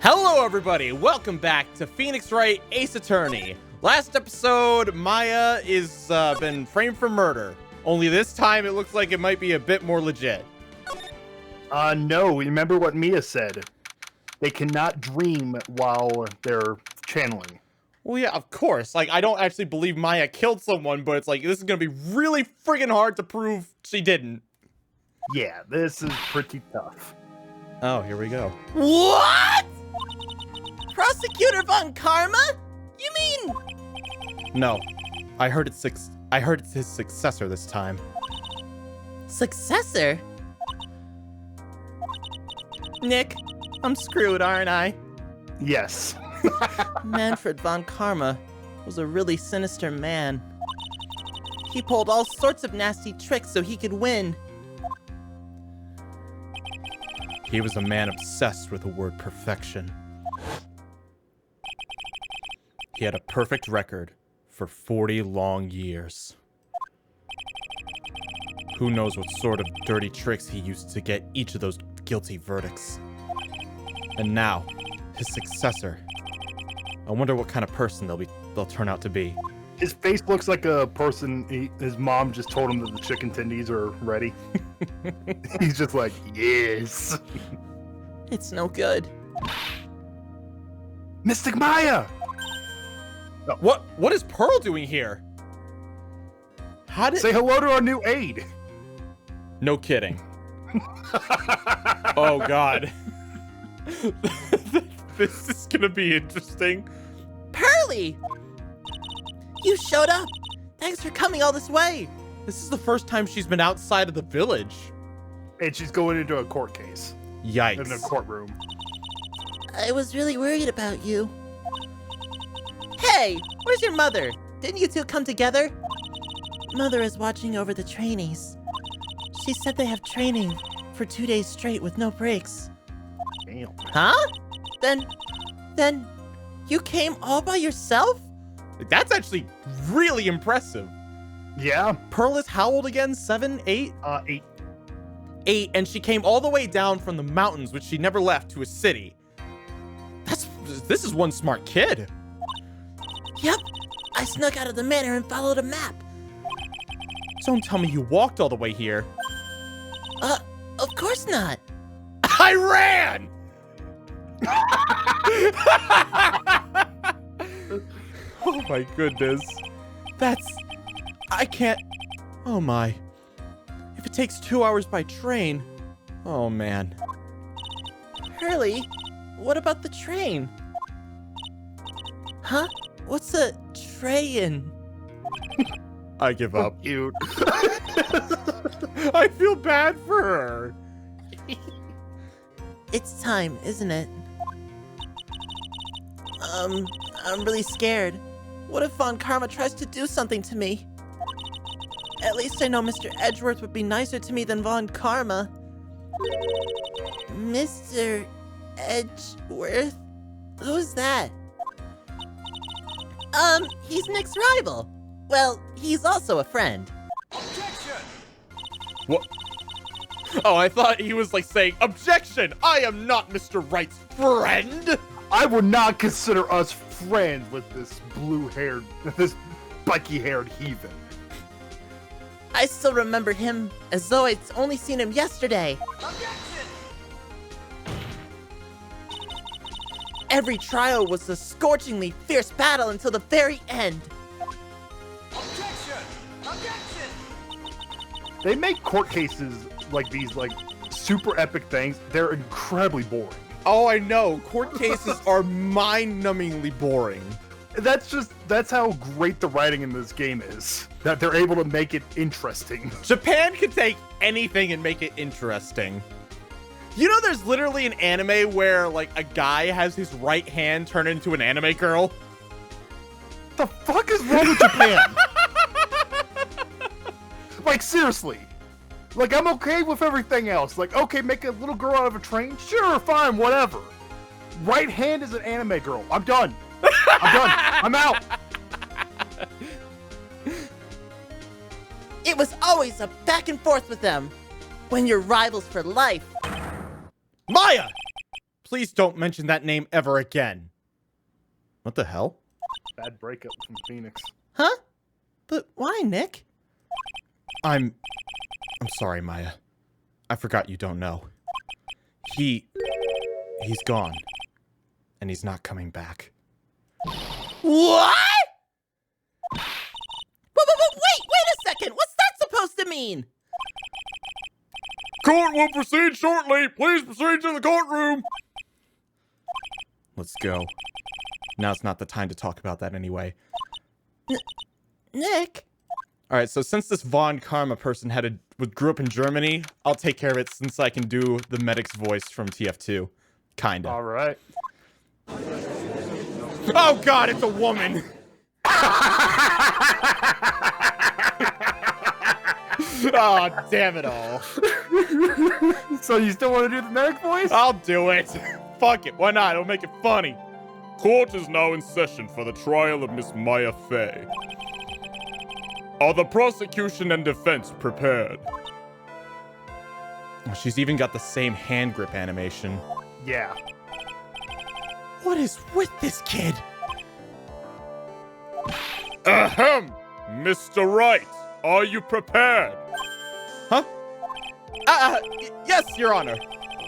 Hello everybody, welcome back to Phoenix Wright Ace Attorney. Last episode, Maya is been framed for murder. Only this time it looks like it might be a bit more legit. No, remember what Mia said. They cannot dream while they're channeling. Well, yeah, of course. Like, I don't actually believe Maya killed someone, but it's like, this is gonna be really friggin' hard to prove she didn't. Yeah, this is pretty tough. Oh, here we go. What? Prosecutor Von Karma? You mean? No, I heard it's his successor this time. Successor? Nick, I'm screwed, aren't I? Yes. Manfred Von Karma was a really sinister man. He pulled all sorts of nasty tricks so he could win. He was a man obsessed with the word perfection. He had a perfect record for 40 long years. Who knows what sort of dirty tricks he used to get each of those guilty verdicts. And now, his successor. I wonder what kind of person they'll turn out to be. His face looks like a person, his mom just told him that the chicken tendies are ready. He's just like, yes. It's no good. Mystic Maya! What is Pearl doing here? How did... Say hello to our new aide. No kidding. Oh god. This is gonna be interesting. Pearly! You showed up! Thanks for coming all this way! This is the first time she's been outside of the village. And she's going into a court case. Yikes. In a courtroom. I was really worried about you. Hey! Where's your mother? Didn't you two come together? Mother is watching over the trainees. She said they have training for 2 days straight with no breaks. Damn. Huh? Then, you came all by yourself? That's actually really impressive. Yeah. Pearl is how old again? 7, 8? 8. 8, and she came all the way down from the mountains, which she never left, to a city. This is one smart kid. Yep. I snuck out of the manor and followed a map. Don't tell me you walked all the way here. Of course not. I ran! Oh my goodness. I can't... Oh my. If it takes 2 hours by train... Oh man. Hurley, what about the train? Huh? What's a train? I give up. Cute. I feel bad for her. It's time, isn't it? I'm really scared. What if Von Karma tries to do something to me? At least I know Mr. Edgeworth would be nicer to me than Von Karma. Mr. Edgeworth? Who's that? He's Nick's rival. Well, he's also a friend. Objection! What? Oh, I thought he was like saying, objection! I am not Mr. Wright's friend! I would not consider us friends with this this spiky-haired heathen. I still remember him as though I'd only seen him yesterday. Objection! Every trial was a scorchingly fierce battle until the very end. Objection! Objection! They make court cases like these, like, super epic things. They're incredibly boring. Oh, I know. Court cases are mind-numbingly boring. That's how great the writing in this game is. That they're able to make it interesting. Japan can take anything and make it interesting. You know, there's literally an anime where, like, a guy has his right hand turn into an anime girl? The fuck is wrong with Japan? Like, seriously. Like, I'm okay with everything else. Like, okay, make a little girl out of a train? Sure, fine, whatever. Right hand is an anime girl. I'm done. I'm done. I'm out. It was always a back and forth with them. When you're rivals for life. Maya! please don't mention that name ever again. What the hell? Bad breakup from Phoenix. Huh? But why, Nick? I'm sorry, Maya. I forgot you don't know. He's gone. And he's not coming back. What? Wait a second. What's that supposed to mean? Court will proceed shortly. Please proceed to the courtroom. Let's go. Now's not the time to talk about that anyway. Nick? Alright, so since this Von Karma person grew up in Germany, I'll take care of it since I can do the medic's voice from TF2. Kinda. All right. Oh god, it's a woman! Oh, damn it all. So you still want to do the medic voice? I'll do it. Fuck it, why not? It'll make it funny. Court is now in session for the trial of Miss Maya Fey. Are the prosecution and defense prepared? Oh, she's even got the same hand grip animation. Yeah. What is with this kid? Ahem! Mr. Wright, are you prepared? Huh? Yes, Your Honor.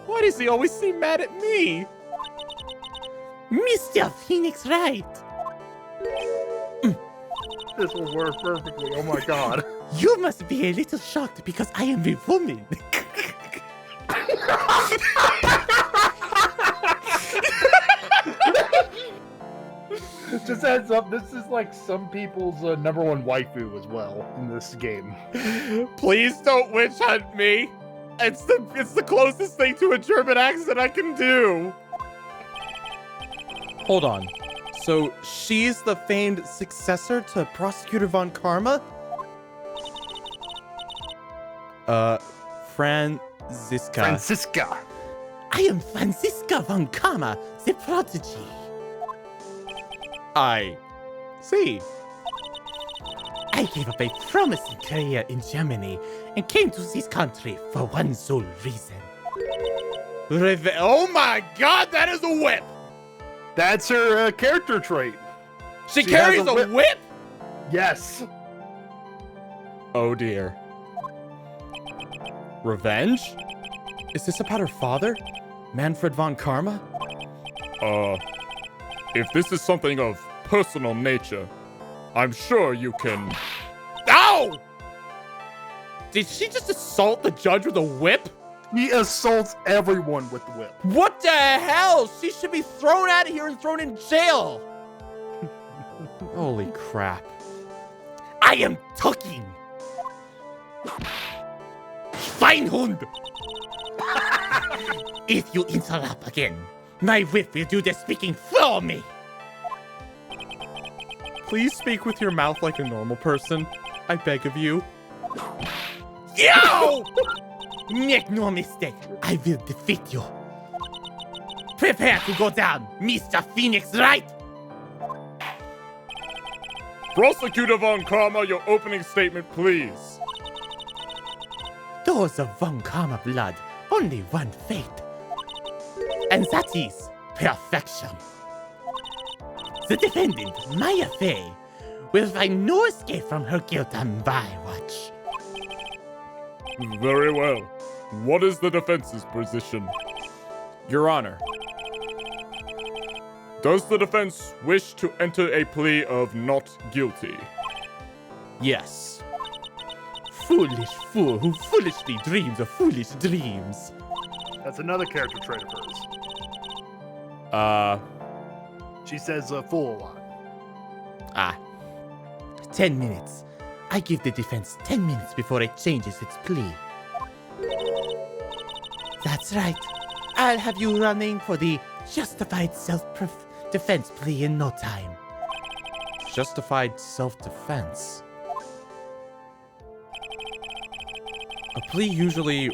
Why does he always seem mad at me? Mr. Phoenix Wright. This will work perfectly. Oh my god. You must be a little shocked because I am a woman. Just heads up, this is like some people's #1 waifu as well in this game. Please don't witch hunt me. It's the closest thing to a German accent I can do. Hold on. So she's the famed successor to Prosecutor Von Karma? Franziska. I am Franziska von Karma, the prodigy. I see. I gave up a promising career in Germany and came to this country for one sole reason. Oh my god, that is a whip! That's her character trait. She She carries has a a whip? Yes. Oh dear. Revenge? Is this about her father? Manfred von Karma? If this is something of personal nature, I'm sure you can... Ow! Did she just assault the judge with a whip? He assaults everyone with the whip. What the hell? She should be thrown out of here and thrown in jail. Holy crap. I am talking. Schweinhund! If you interrupt again, my whip will do the speaking for me. Please speak with your mouth like a normal person. I beg of you. Yo! Make no mistake, I will defeat you. Prepare to go down, Mr. Phoenix Wright. Prosecutor Von Karma, your opening statement, please. Those of Von Karma blood, only one fate. And that is perfection. The defendant, Maya Fey, will find no escape from her guilt on my watch. Very well. What is the defense's position? Your Honor. Does the defense wish to enter a plea of not guilty? Yes. Foolish fool who foolishly dreams of foolish dreams. That's another character trait of hers. She says fool a lot. 10 minutes. I give the defense 10 minutes before it changes its plea. That's right. I'll have you running for the justified self-defense plea in no time. Justified self-defense. A plea usually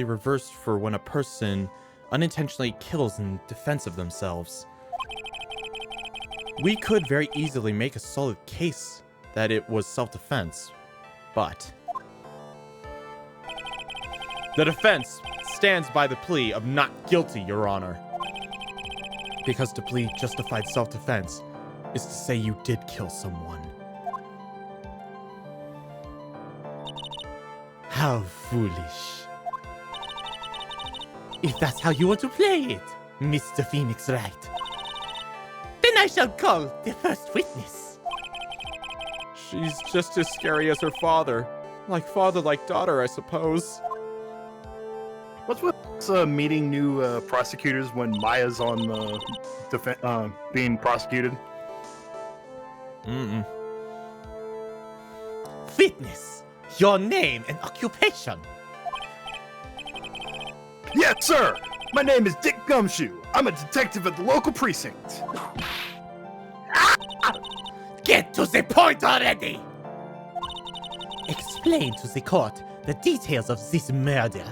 reversed for when a person unintentionally kills in defense of themselves. We could very easily make a solid case that it was self-defense, but the defense stands by the plea of not guilty, Your Honor. Because to plead justified self-defense is to say you did kill someone. How foolish. If that's how you want to play it, Mr. Phoenix Wright, then I shall call the first witness. She's just as scary as her father. Like father, like daughter, I suppose. What's with meeting new prosecutors when Maya's on being prosecuted? Witness, your name and occupation. Yes, sir! My name is Dick Gumshoe. I'm a detective at the local precinct. Get to the point already! Explain to the court the details of this murder.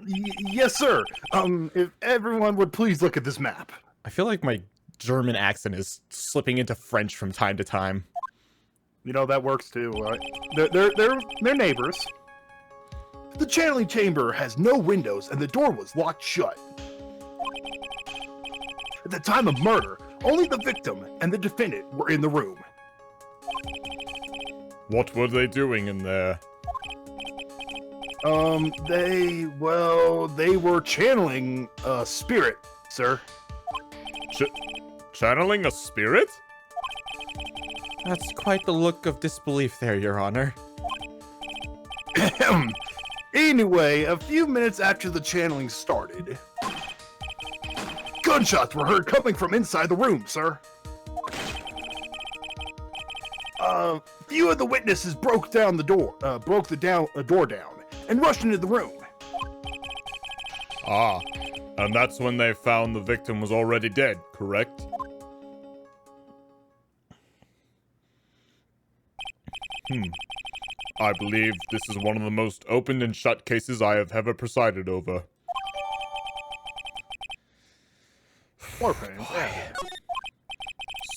Yes, sir. If everyone would please look at this map. I feel like my German accent is slipping into French from time to time. You know, that works too, right? They're neighbors. The channeling chamber has no windows and the door was locked shut. At the time of murder, only the victim and the defendant were in the room. What were they doing in there? They were channeling a spirit, sir. Channeling a spirit? That's quite the look of disbelief there, Your Honor. Anyway, a few minutes after the channeling started, gunshots were heard coming from inside the room, sir. Few of the witnesses broke the door down, and rushed into the room. Ah, and that's when they found the victim was already dead, correct? I believe this is one of the most opened and shut cases I have ever presided over. Poor pain.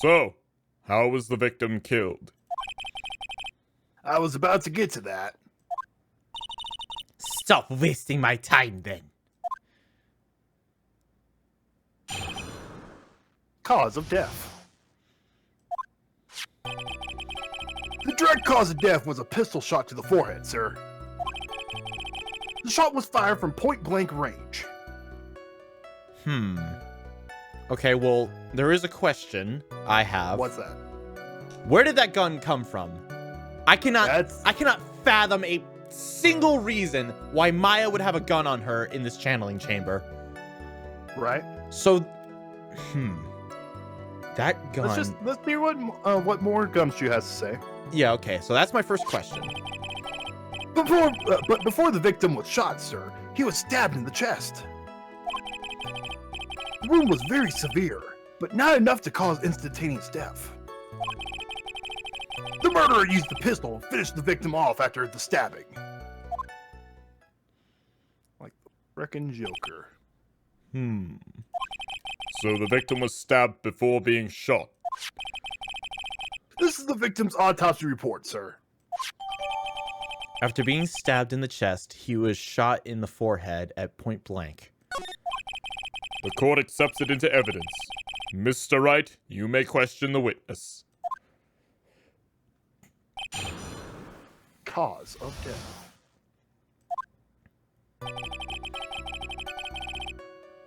So, how was the victim killed? I was about to get to that. Stop wasting my time then. Cause of death. The direct cause of death was a pistol shot to the forehead, sir. The shot was fired from point-blank range. Okay, well, there is a question I have. What's that? Where did that gun come from? I cannot fathom a single reason why Maya would have a gun on her in this channeling chamber. Right? So, that gun... Let's hear what more Gumshoe has to say. Yeah, okay, so that's my first question. Before the victim was shot, sir, he was stabbed in the chest. The wound was very severe, but not enough to cause instantaneous death. The murderer used the pistol and finished the victim off after the stabbing. Like the frickin' Joker. So the victim was stabbed before being shot? This is the victim's autopsy report, sir. After being stabbed in the chest, he was shot in the forehead at point blank. The court accepts it into evidence. Mr. Wright, you may question the witness. Cause of death.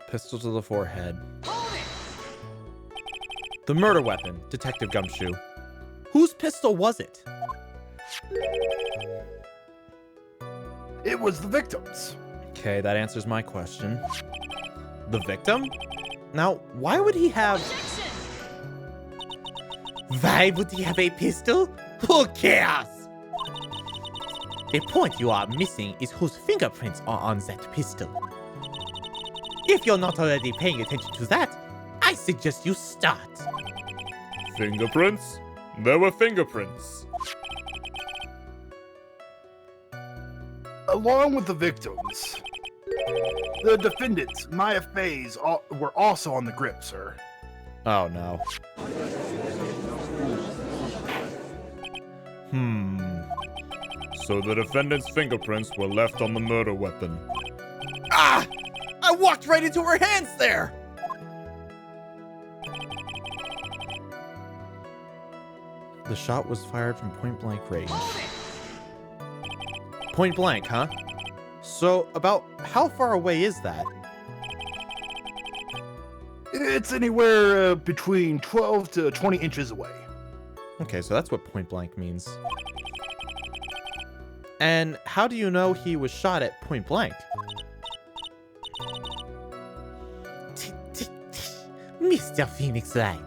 Pistol to the forehead. The murder weapon, Detective Gumshoe. Whose pistol was it? It was the victim's. Okay, that answers my question. The victim? Now, why would he have... Why would he have a pistol? Who cares? The point you are missing is whose fingerprints are on that pistol. If you're not already paying attention to that, I suggest you start. Fingerprints? There were fingerprints. Along with the victims, the defendants, Maya Fays, were also on the grip, sir. Oh, no. So the defendant's fingerprints were left on the murder weapon. Ah! I walked right into her hands there! The shot was fired from point blank range. Point blank, huh? So, about how far away is that? It's anywhere between 12 to 20 inches away. Okay, so that's what point blank means. And how do you know he was shot at point blank? Mr. Phoenix Wright,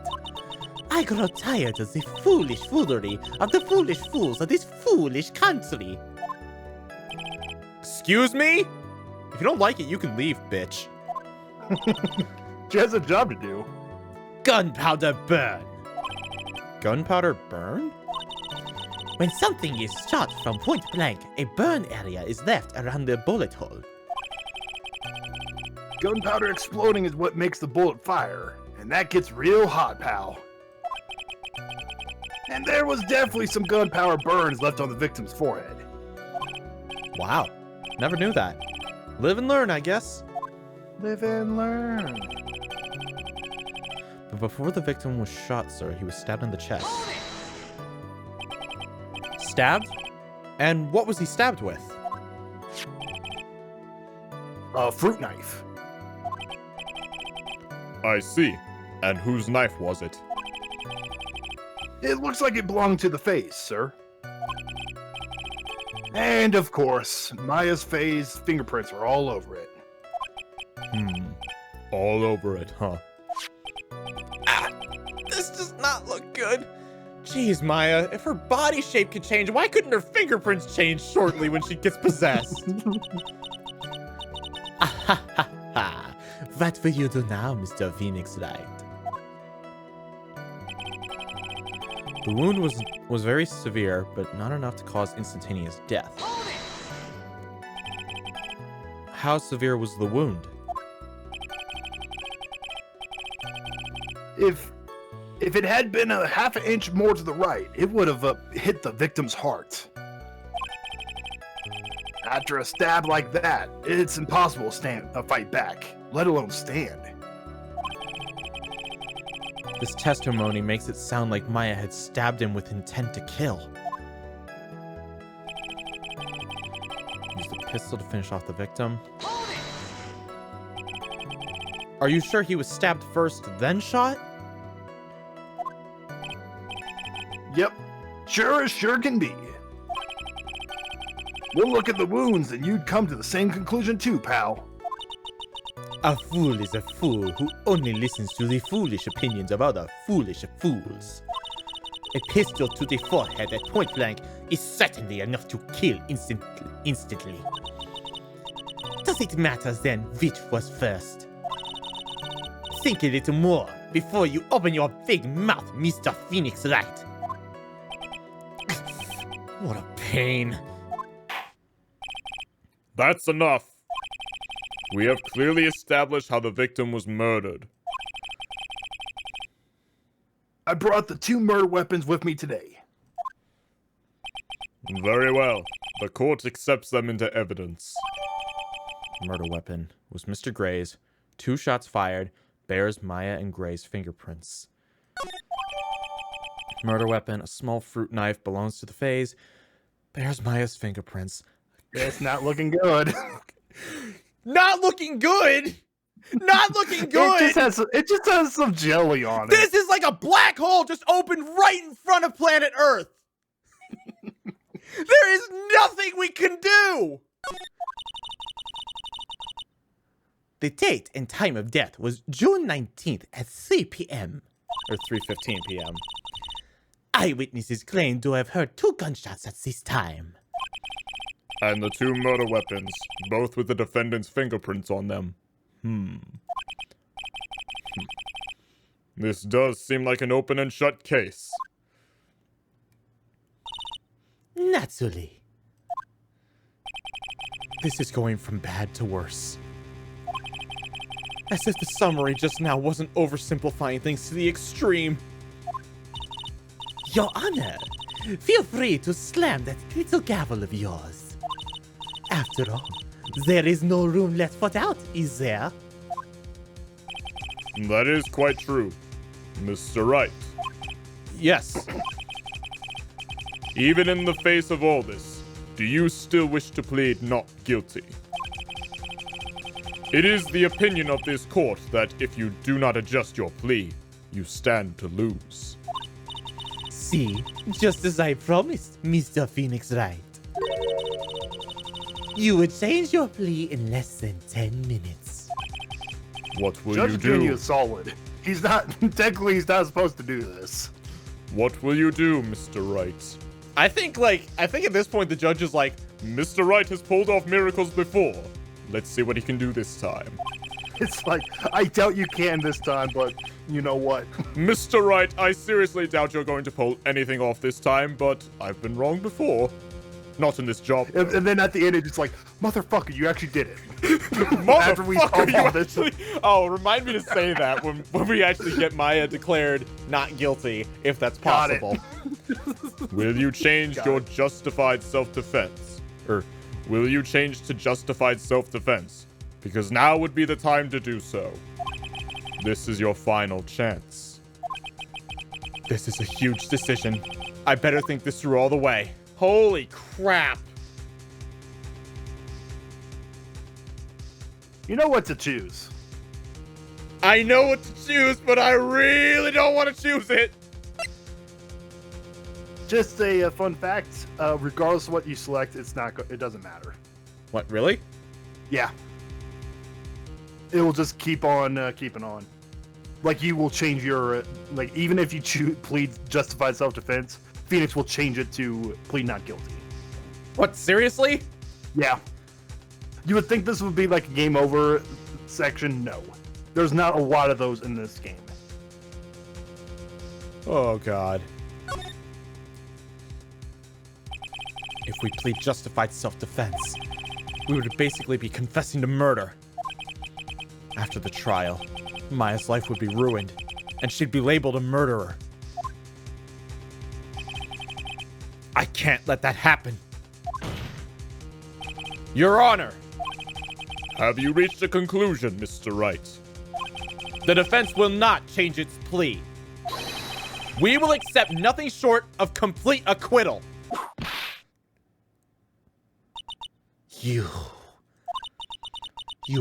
I grow tired of the foolish foolery of the foolish fools of this foolish country. Excuse me? If you don't like it, you can leave, bitch. She has a job to do. Gunpowder burn. Gunpowder burn? When something is shot from point blank, a burn area is left around the bullet hole. Gunpowder exploding is what makes the bullet fire, and that gets real hot, pal. And there was definitely some gunpowder burns left on the victim's forehead. Wow. Never knew that. Live and learn, I guess. Live and learn. But before the victim was shot, sir, he was stabbed in the chest. Stabbed? And what was he stabbed with? A fruit knife. I see. And whose knife was it? It looks like it belonged to the face, sir. And of course, Maya's face fingerprints are all over it. All over it, huh? This does not look good. Jeez, Maya, if her body shape could change, why couldn't her fingerprints change shortly when she gets possessed? What will you do now, Mr. Phoenix Wright? The wound was very severe, but not enough to cause instantaneous death. How severe was the wound? If it had been a half an inch more to the right, it would have hit the victim's heart. After a stab like that, it's impossible to fight back, let alone stand. This testimony makes it sound like Maya had stabbed him with intent to kill. Used a pistol to finish off the victim. Are you sure he was stabbed first, then shot? Yep, sure as sure can be. We'll look at the wounds and you'd come to the same conclusion too, pal. A fool is a fool who only listens to the foolish opinions of other foolish fools. A pistol to the forehead at point blank is certainly enough to kill instantly. Does it matter then which was first? Think a little more before you open your big mouth, Mr. Phoenix Wright. What a pain. That's enough. We have clearly established how the victim was murdered. I brought the 2 murder weapons with me today. Very well. The court accepts them into evidence. Murder weapon was Mr. Gray's. 2 shots fired. Bears Maya and Gray's fingerprints. Murder weapon, a small fruit knife, belongs to the phase. Bears Maya's fingerprints. It's not looking good. Not looking good! Not looking good! It just has some jelly on it. This is like a black hole just opened right in front of planet Earth! There is nothing we can do! The date and time of death was June 19th at 3 p.m. Or 3:15 p.m. Eyewitnesses claim to have heard 2 gunshots at this time. And the 2 murder weapons, both with the defendant's fingerprints on them. This does seem like an open and shut case. Naturally. This is going from bad to worse. As if the summary just now wasn't oversimplifying things to the extreme. Your Honor, feel free to slam that little gavel of yours. After all, there is no room left for doubt, is there? That is quite true, Mr. Wright. Yes. Even in the face of all this, do you still wish to plead not guilty? It is the opinion of this court that if you do not adjust your plea, you stand to lose. See, just as I promised, Mr. Phoenix Wright. You would change your plea in less than 10 minutes. What will Judge you Junior do? is solid. He's not, technically he's not supposed to do this. What will you do, Mr. Wright? I think at this point the judge is like, Mr. Wright has pulled off miracles before. Let's see what he can do this time. It's like, I doubt you can this time, but you know what? Mr. Wright, I seriously doubt you're going to pull anything off this time, but I've been wrong before. Not in this job. And then at the end, it's just like, motherfucker, you actually did it. After we motherfucker, solved you all this. actually... Oh, remind me to say that when we actually get Maya declared not guilty, if that's Got it. possible. Will you change Got your it. justified self-defense? Or will you change to justified self-defense? Because now would be the time to do so. This is your final chance. This is a huge decision. I better think this through all the way. Holy crap. You know what to choose. I know what to choose, but I really don't want to choose it. Just a fun fact, regardless of what you select, it doesn't matter. What, really? Yeah. It will just keep on keeping on. Like, you will change your, like, even if you plead justified self-defense, Phoenix will change it to plead not guilty. What, seriously? Yeah. You would think this would be like a game over section. No. There's not a lot of those in this game. Oh, God. If we plead justified self-defense, we would basically be confessing to murder. After the trial, Maya's life would be ruined, and she'd be labeled a murderer. I can't let that happen. Your Honor, Have you reached a conclusion, Mr. Wright? the defense will not change its plea. We will accept nothing short of complete acquittal. You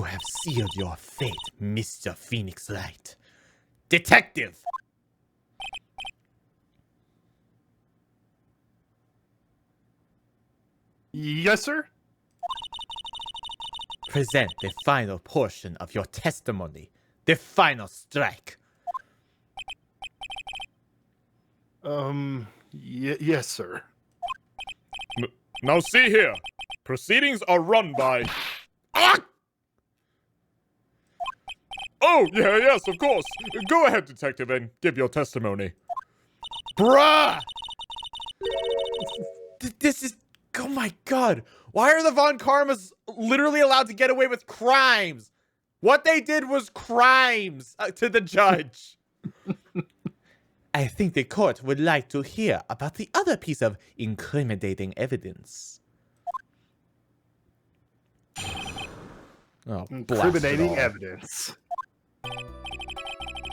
have sealed your fate, Mr. Phoenix Wright. Detective! Yes, sir? Present the final portion of your testimony. The final strike. Yes, sir. Now see here. Proceedings are run by... Ah! Oh, yes, of course. Go ahead, detective, and give your testimony. Bruh! This is... Oh my god. Why are the Von Karmas literally allowed to get away with crimes? What they did was crimes to the judge. I think the court would like to hear about the other piece of incriminating evidence. Oh, Incriminating evidence.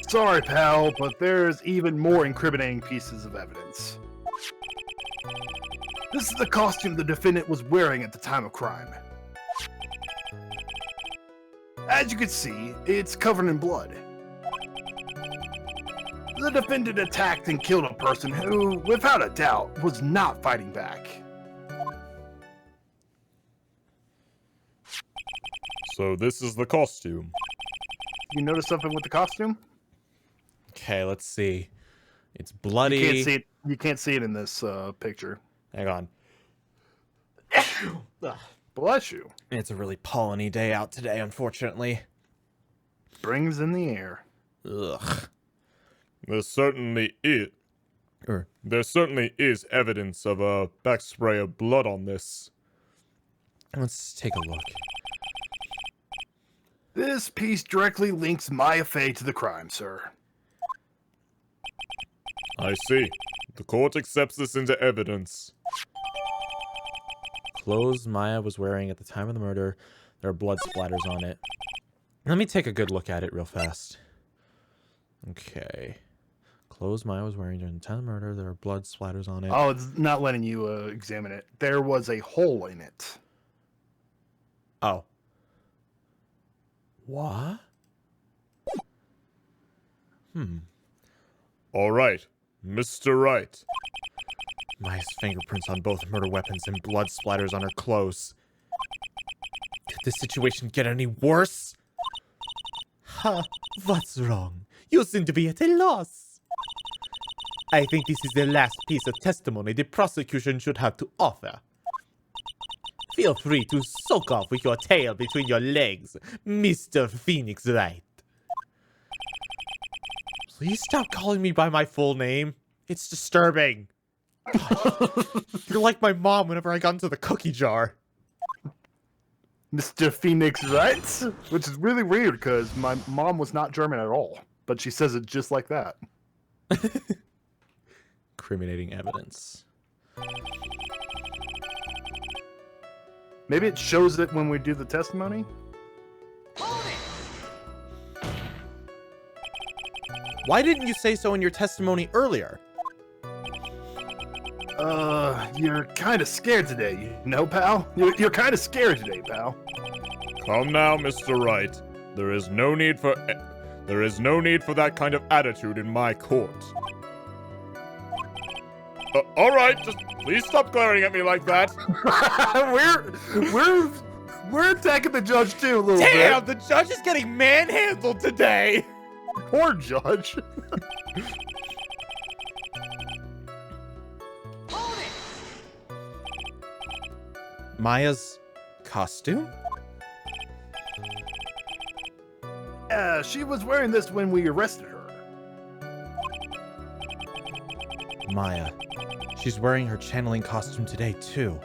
Sorry, pal, but there's even more incriminating pieces of evidence. This is the costume the defendant was wearing at the time of crime. As you can see, it's covered in blood. The defendant attacked and killed a person who, without a doubt, was not fighting back. So this is the costume. You notice something with the costume? Okay, let's see. It's bloody. You can't see it. You can't see it in this picture. Hang on. Bless you. It's a really pollen-y day out today, unfortunately. Spring's in the air. Ugh. There certainly is evidence of a backspray of blood on this. Let's take a look. This piece directly links Maya Fey to the crime, sir. I see. The court accepts this into evidence. Clothes Maya was wearing at the time of the murder. There are blood splatters on it. Let me take a good look at it real fast. Okay. Clothes Maya was wearing during the time of the murder. There are blood splatters on it. Oh, it's not letting you examine it. There was a hole in it. Oh. What? All right, Mr. Wright. Maya's fingerprints on both murder weapons and blood splatters on her clothes. Could this situation get any worse? Huh, what's wrong? You seem to be at a loss. I think this is the last piece of testimony the prosecution should have to offer. Feel free to soak off with your tail between your legs, Mr. Phoenix Wright. Please stop calling me by my full name. It's disturbing. You're like my mom whenever I got into the cookie jar. Mr. Phoenix Wright? Which is really weird because my mom was not German at all. But she says it just like that. Incriminating evidence. Maybe it shows it when we do the testimony? Why didn't you say so in your testimony earlier? You're kind of scared today, you know, pal? You're kind of scared today, pal. Come now, Mr. Wright. There is no need for that kind of attitude in my court. All right, just please stop glaring at me like that. we're attacking the judge too a little Damn, bit. the judge is getting manhandled today. Poor judge. Maya's costume? She was wearing this when we arrested her. Maya. She's wearing her channeling costume today, too.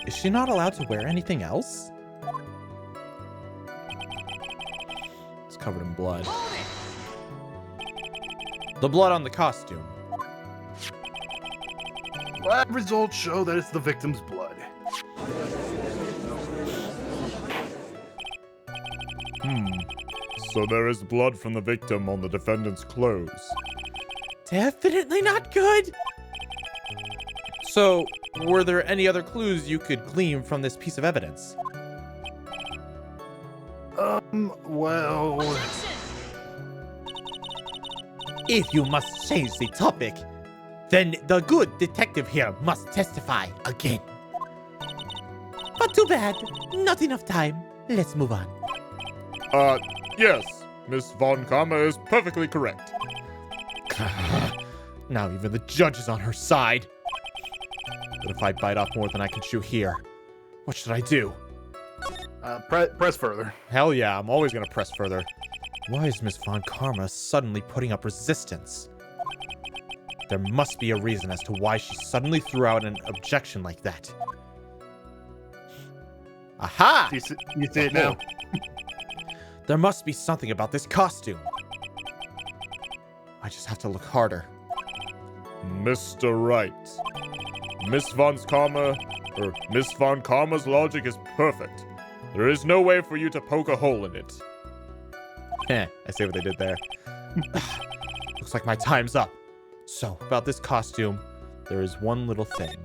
Is she not allowed to wear anything else? It's covered in blood. The blood on the costume. Lab results show that it's the victim's blood. So there is blood from the victim on the defendant's clothes. Definitely not good. So, were there any other clues you could glean from this piece of evidence? Well... If you must change the topic, then the good detective here must testify again. But too bad, not enough time. Let's move on. Yes, Miss Von Karma is perfectly correct. Now even the judge is on her side. But if I bite off more than I can chew here, what should I do? Press further. Hell yeah, I'm always gonna press further. Why is Miss Von Karma suddenly putting up resistance? There must be a reason as to why she suddenly threw out an objection like that. Aha! You see it now? There must be something about this costume. I just have to look harder. Mr. Wright. Miss Von Karma's logic is perfect. There is no way for you to poke a hole in it. Heh, I see what they did there. Looks like my time's up. So, about this costume, there is one little thing.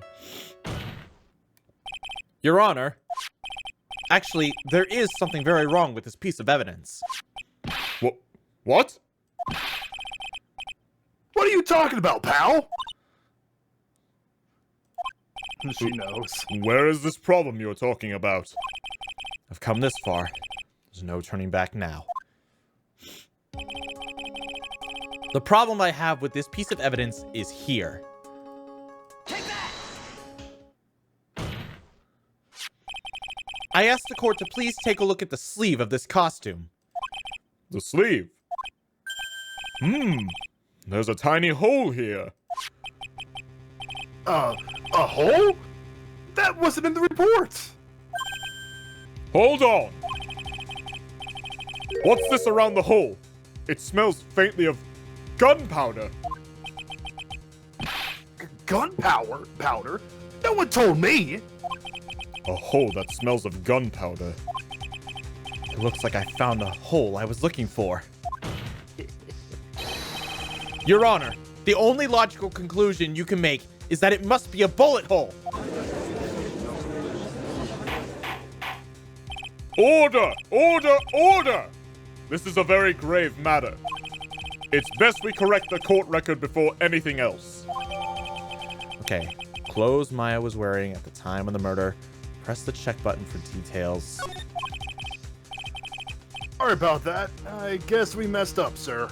Your Honor, actually, there is something very wrong with this piece of evidence. What? What are you talking about, pal? She knows. Where is this problem you're talking about? I've come this far. There's no turning back now. The problem I have with this piece of evidence is here. I asked the court to please take a look at the sleeve of this costume. The sleeve. There's a tiny hole here. A hole? That wasn't in the report. Hold on. What's this around the hole? It smells faintly of gunpowder. Powder? No one told me! A hole that smells of gunpowder. It looks like I found a hole I was looking for. Your Honor, the only logical conclusion you can make is that it must be a bullet hole. Order! Order! Order! This is a very grave matter. It's best we correct the court record before anything else. Okay, clothes Maya was wearing at the time of the murder. Press the check button for details. Sorry about that. I guess we messed up, sir.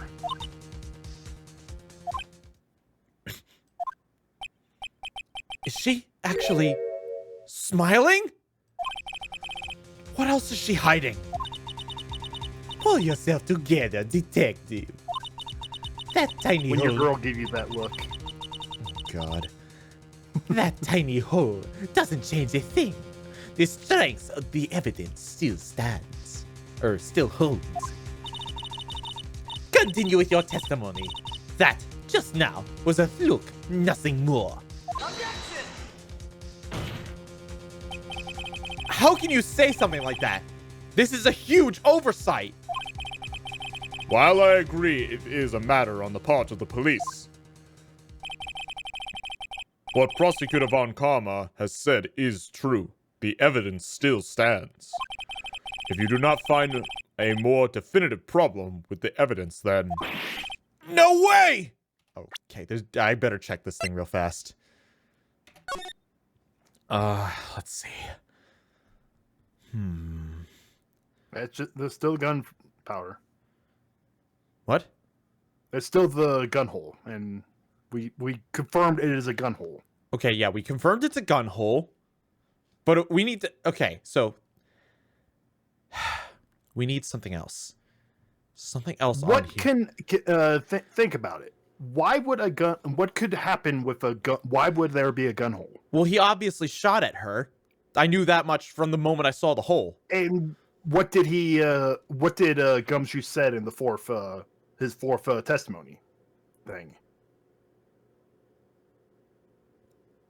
Is she actually smiling? What else is she hiding? Pull yourself together, detective. That tiny When hole. your girl gave you that look. God. That tiny hole doesn't change a thing. The strength of the evidence still stands. Or still holds. Continue with your testimony. That, just now, was a fluke, nothing more. How can you say something like that? This is a huge oversight. While I agree it is a matter on the part of the police, what Prosecutor Von Karma has said is true. The evidence still stands. If you do not find a more definitive problem with the evidence, then... No way! Okay, I better check this thing real fast. Let's see. There's still gunpowder. What? It's still the gun hole, and we confirmed it is a gun hole. Okay, yeah, we confirmed it's a gun hole. But we need to... Okay, so... We need something else. Something else on here. Think about it. Why would a gun... What could happen with a gun... Why would there be a gun hole? Well, he obviously shot at her. I knew that much from the moment I saw the hole. And what did Gumshoe said in the his fourth testimony thing?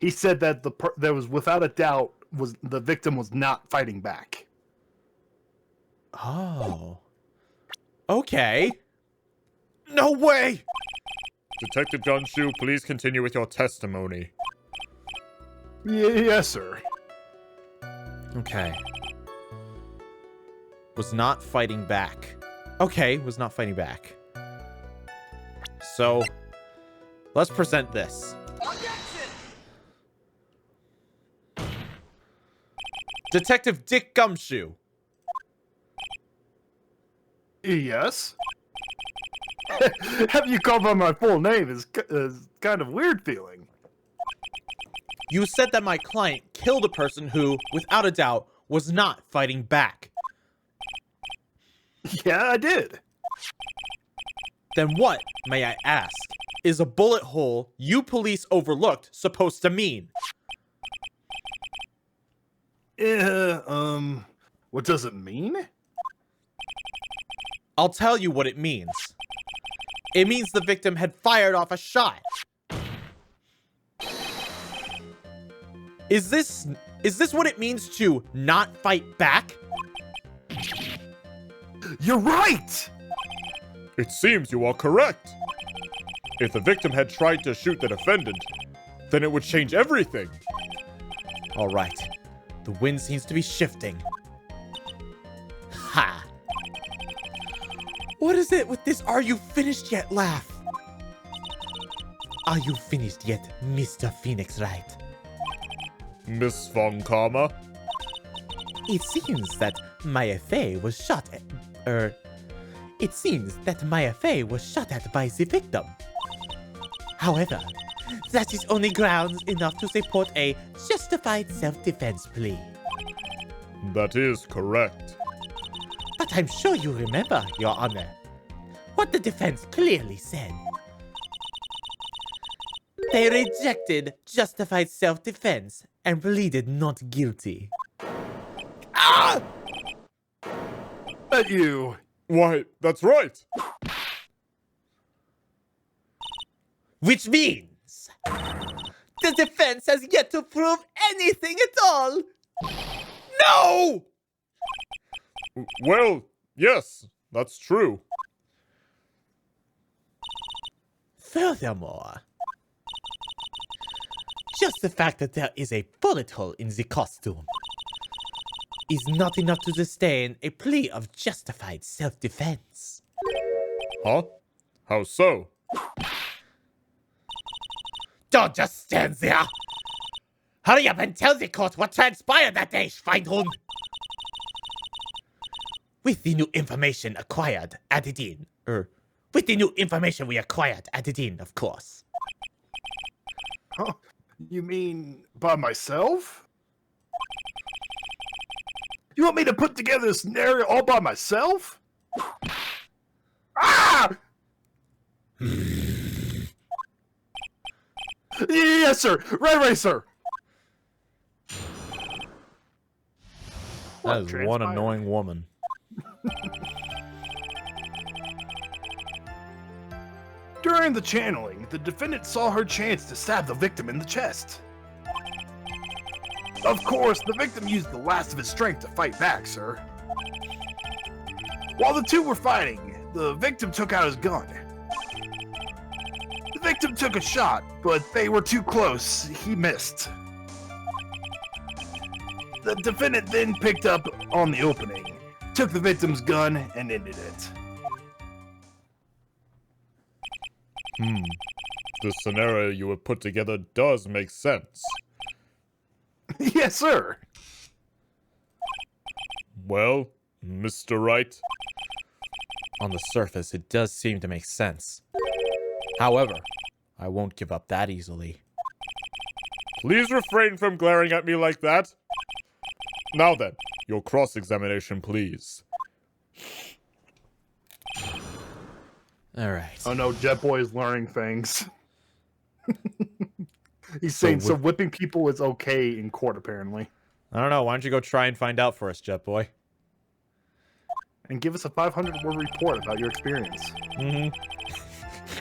He said that there was, without a doubt, the victim was not fighting back. Oh. Okay. No way! Detective Gunshoe, please continue with your testimony. Yes, sir. Okay. Was not fighting back. Okay, was not fighting back. So, let's present this. Detective Dick Gumshoe. Yes. Have you called by my full name is kind of weird feeling. You said that my client killed a person who, without a doubt, was not fighting back. Yeah, I did. Then what, may I ask, is a bullet hole you police overlooked supposed to mean? What does it mean? I'll tell you what it means. It means the victim had fired off a shot. Is this what it means to not fight back? You're right! It seems you are correct. If the victim had tried to shoot the defendant, then it would change everything. All right. The wind seems to be shifting. Ha! What is it with this "are you finished yet" laugh? Are you finished yet, Mr. Phoenix Wright? Miss Von Karma? It seems that Maya Fey was shot at... It seems that Maya Fey was shot at by the victim. However, that is only grounds enough to support a justified self-defense plea. That is correct. But I'm sure you remember, Your Honor, what the defense clearly said. They rejected justified self-defense and pleaded not guilty. Ah! At you. Why, that's right. Which means The defense has yet to prove anything at all. No! Well, yes, that's true. Furthermore, just the fact that there is a bullet hole in the costume is not enough to sustain a plea of justified self-defense. Huh? How so? Don't just stand there! Hurry up and tell the court what transpired that day, Schweinhund! With the new information acquired, added in. With the new information we acquired, added in, of course. Huh? You mean by myself? You want me to put together a scenario all by myself? Ah! Yes, sir. Right, sir. That is one annoying woman. During the channeling, the defendant saw her chance to stab the victim in the chest. Of course, the victim used the last of his strength to fight back, sir. While the two were fighting, the victim took out his gun. The victim took a shot, but they were too close. He missed. The defendant then picked up on the opening, took the victim's gun, and ended it. The scenario you have put together does make sense. Yes, sir. Well, Mr. Wright, On the surface, it does seem to make sense. However, I won't give up that easily. please refrain from glaring at me like that. Now then, your cross-examination, please. Alright. Oh no, Jet Boy is learning things. He's saying so whipping people is okay in court, apparently. I don't know. Why don't you go try and find out for us, Jet Boy? And give us a 500-word report about your experience.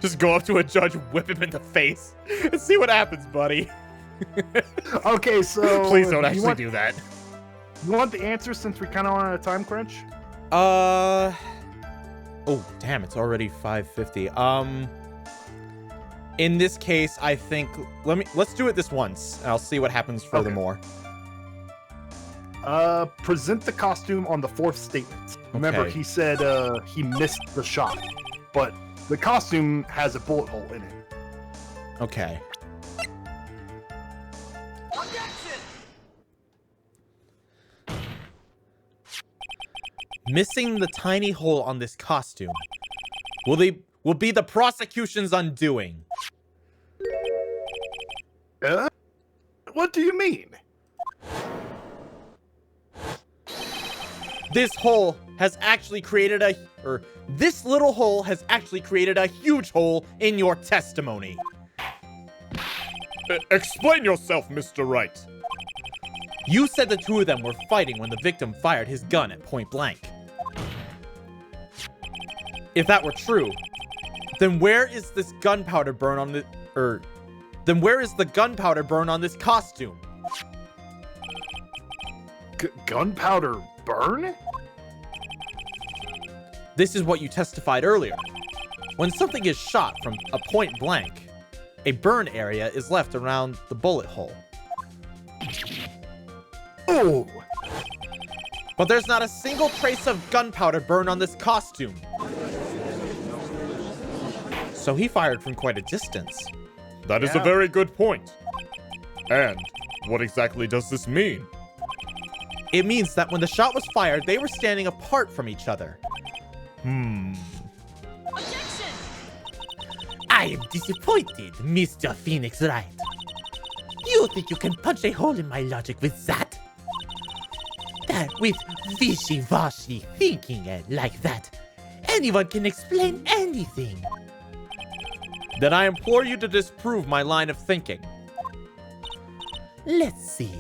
Just go up to a judge, whip him in the face, and see what happens, buddy. Okay, so... Please don't actually do that. You want the answer since we're kind of on a time crunch? Oh, damn, it's already 5:50. In this case, I think let's do it this once, and I'll see what happens furthermore. Present the costume on the fourth statement. Remember, Okay. he said he missed the shot, but the costume has a bullet hole in it. Okay. Objection! Missing the tiny hole on this costume will be the prosecution's undoing. What do you mean? This hole has actually created this little hole has actually created a huge hole in your testimony. Explain yourself, Mr. Wright. You said the two of them were fighting when the victim fired his gun at point blank. If that were true, then where is this gunpowder burn on the then where is the gunpowder burn on this costume? Gunpowder burn? This is what you testified earlier. When something is shot from a point blank, a burn area is left around the bullet hole. Oh! But there's not a single trace of gunpowder burn on this costume. So he fired from quite a distance. That is a very good point. And what exactly does this mean? It means that when the shot was fired, they were standing apart from each other. Objection! I am disappointed, Mr. Phoenix Wright. You think you can punch a hole in my logic with that? That with wishy-washy thinking like that, anyone can explain anything. Then I implore you to disprove my line of thinking. Let's see.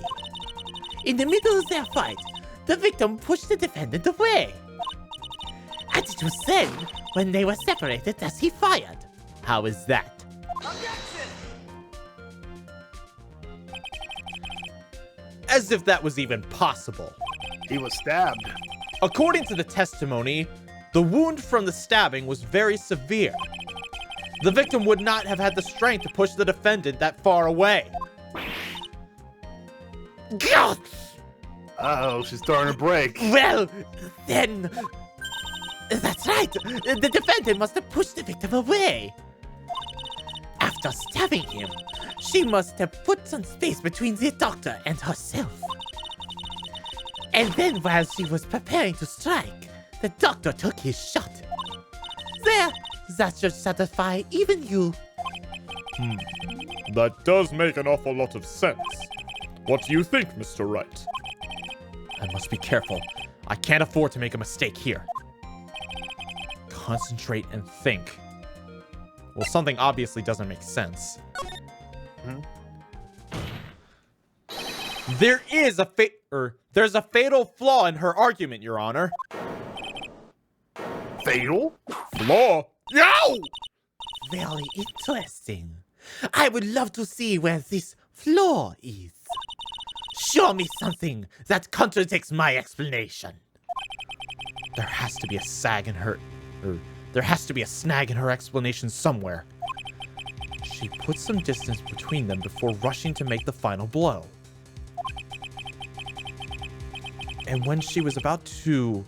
In the middle of their fight, the victim pushed the defendant away. And it was then, when they were separated, that he fired. How is that? Objection! As if that was even possible. He was stabbed. According to the testimony, the wound from the stabbing was very severe. The victim would not have had the strength to push the defendant that far away. God! Uh-oh, she's starting to break. Well, then... That's right. The defendant must have pushed the victim away. After stabbing him, she must have put some space between the doctor and herself. And then while she was preparing to strike, the doctor took his shot. There, that should satisfy even you. That does make an awful lot of sense. What do you think, Mr. Wright? I must be careful. I can't afford to make a mistake here. Concentrate and think. Well, something obviously doesn't make sense. There's a fatal flaw in her argument, Your Honor. Fatal? Flaw? Yow! Very interesting. I would love to see where this flaw is. Show me something that contradicts my explanation. There has to be a sag in her... there has to be a snag in her explanation somewhere. She put some distance between them before rushing to make the final blow. And when she was about to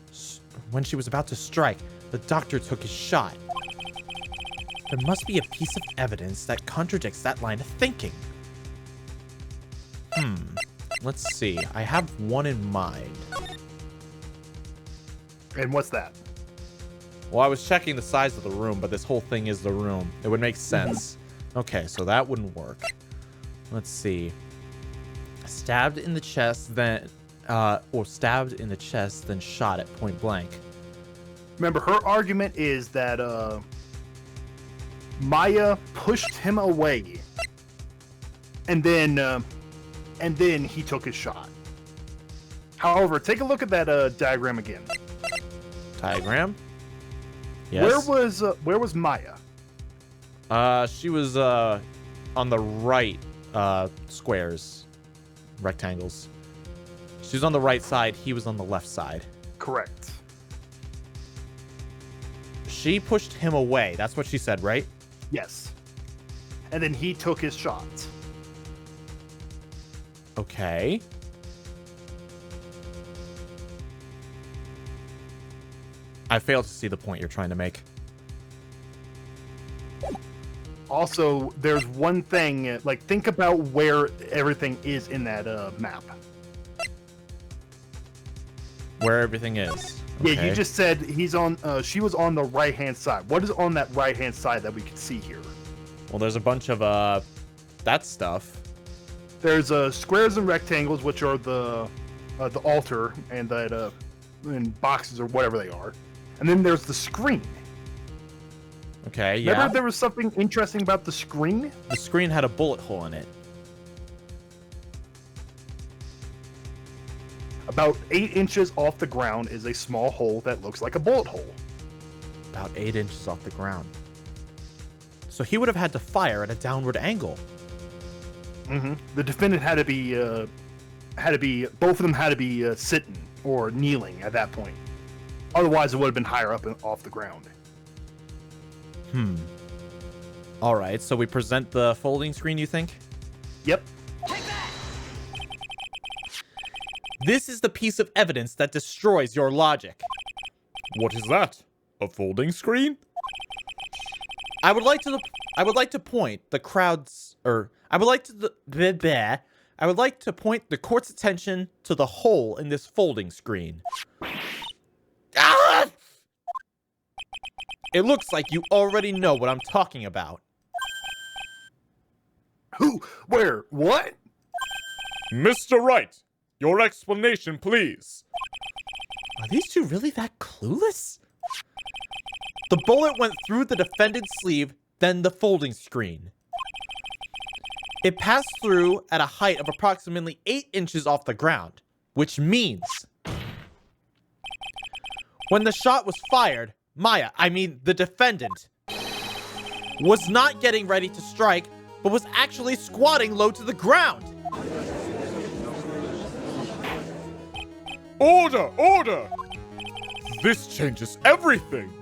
strike, the doctor took his shot. There must be a piece of evidence that contradicts that line of thinking. Let's see. I have one in mind. And what's that? Well, I was checking the size of the room, but this whole thing is the room. It would make sense. Okay, so that wouldn't work. Let's see. Stabbed in the chest, then... or stabbed in the chest, then shot at point blank. Remember, her argument is that Maya pushed him away, and then he took his shot. However, take a look at that diagram again. Diagram? Yes. Where was Maya? She was on the right squares, rectangles. She was on the right side. He was on the left side. Correct. She pushed him away. That's what she said, right? Yes. And then he took his shot. Okay. I fail to see the point you're trying to make. Also, there's one thing, like, think about where everything is in that map. Where everything is. Yeah, Okay. you just said she was on the right-hand side. What is on that right-hand side that we can see here? Well, there's a bunch of that stuff. There's squares and rectangles, which are the altar and that and boxes or whatever they are. And then there's the screen. Okay, yeah. Remember there was something interesting about the screen? The screen had a bullet hole in it. About 8 inches off the ground is a small hole that looks like a bullet hole. About 8 inches off the ground. So he would have had to fire at a downward angle. The defendant had to be both of them had to be sitting or kneeling at that point. Otherwise, it would have been higher up and off the ground. All right, so we present the folding screen, you think? Yep. This is the piece of evidence that destroys your logic. What is that? A folding screen? I would like to point the crowd's I would like to point the court's attention to the hole in this folding screen. Ah! It looks like you already know what I'm talking about. Who? Where? What? Mr. Wright, your explanation, please. Are these two really that clueless? The bullet went through the defendant's sleeve, then the folding screen. It passed through at a height of approximately 8 inches off the ground, which means when the shot was fired, the defendant, was not getting ready to strike, but was actually squatting low to the ground. Order! Order! This changes everything!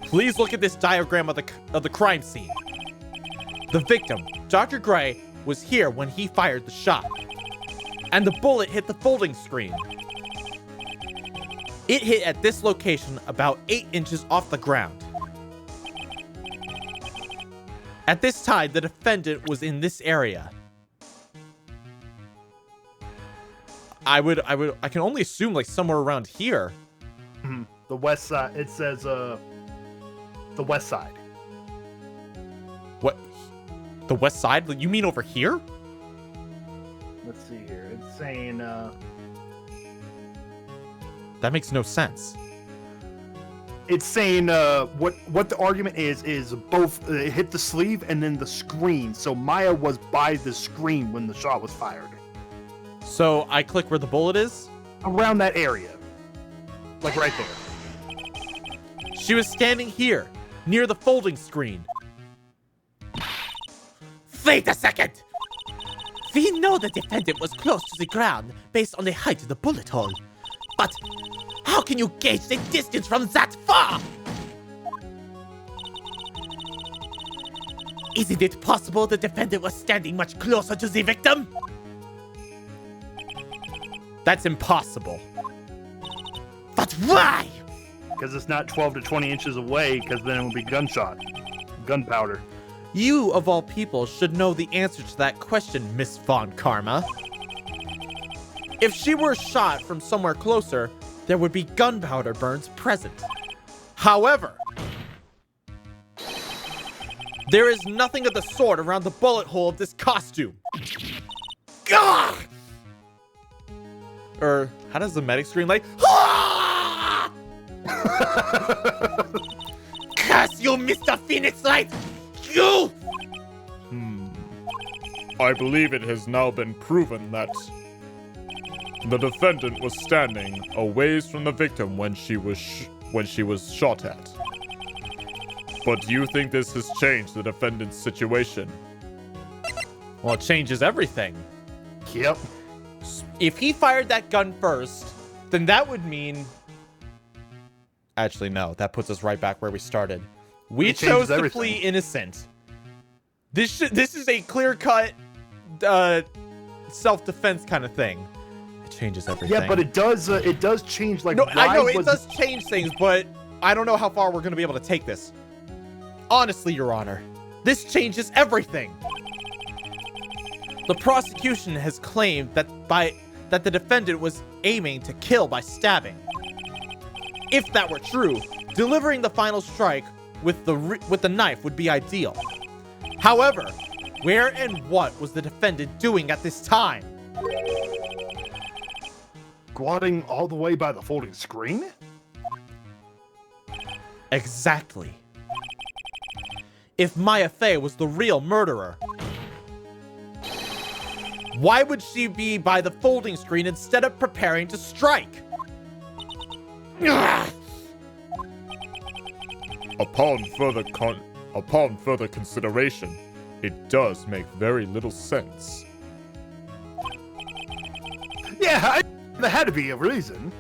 Please look at this diagram of the crime scene. The victim, Dr. Gray, was here when he fired the shot. And the bullet hit the folding screen. It hit at this location about 8 inches off the ground. At this time, the defendant was in this area. I can only assume like somewhere around here. The west side. It says the west side. What? The west side? You mean over here? Let's see here. It's saying That makes no sense. it's saying what the argument is both it hit the sleeve and then the screen. So Maya was by the screen when the shot was fired. So I click where the bullet is? Around that area. Like right there. She was standing here, near the folding screen. Wait a second! We know the defendant was close to the ground based on the height of the bullet hole. But how can you gauge the distance from that far? Isn't it possible the defendant was standing much closer to the victim? That's impossible. But why? Because it's not 12 to 20 inches away, because then it would be gunpowder. You, of all people, should know the answer to that question, Miss Von Karma. If she were shot from somewhere closer, there would be gunpowder burns present. However, there is nothing of the sort around the bullet hole of this costume. Gah! Or, how does the medic scream like, Ah! Curse you, Mr. Phoenix Wright! You! I believe it has now been proven that the defendant was standing a ways from the victim when she was shot at. But do you think this has changed the defendant's situation? well, it changes everything. Yep. If he fired that gun first, then that would mean... Actually, no. That puts us right back where we started. We It changes chose to everything. flee innocent. This is a clear-cut self-defense kind of thing. It changes everything. Yeah, but it does change, like, No, I know, why it was- does change things, but I don't know how far we're going to be able to take this. Honestly, Your Honor, this changes everything. The prosecution has claimed that the defendant was aiming to kill by stabbing. If that were true, delivering the final strike with the knife would be ideal. However, where and what was the defendant doing at this time? Squatting all the way by the folding screen? Exactly. If Maya Fey was the real murderer, why would she be by the folding screen instead of preparing to strike? Ah! Upon further consideration, it does make very little sense. Yeah, there had to be a reason.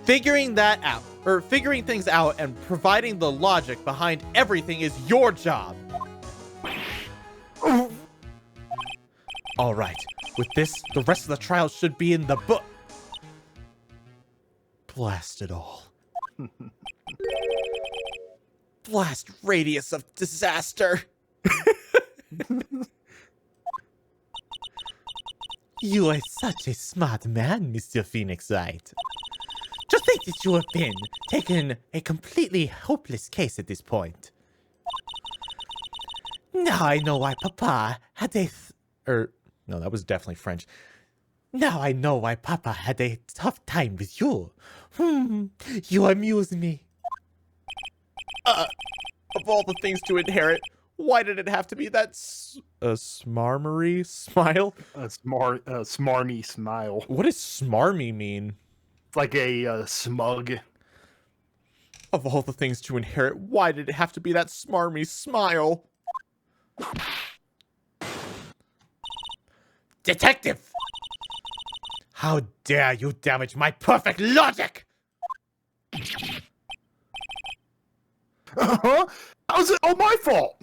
Figuring things out and providing the logic behind everything is your job. All right, with this, the rest of the trial should be in the book. Blast it all. Blast radius of disaster. You are such a smart man, Mr. Phoenix Wright. To think that you have been taken a completely hopeless case at this point. Now I know why Papa had No, that was definitely French. Now I know why Papa had a tough time with you. You amuse me. Of all the things to inherit, why did it have to be that smarmery smile? A smarmy smile. What does smarmy mean? It's like a smug. Of all the things to inherit, why did it have to be that smarmy smile? Detective! How dare you damage my perfect logic! Huh? How's it all my fault?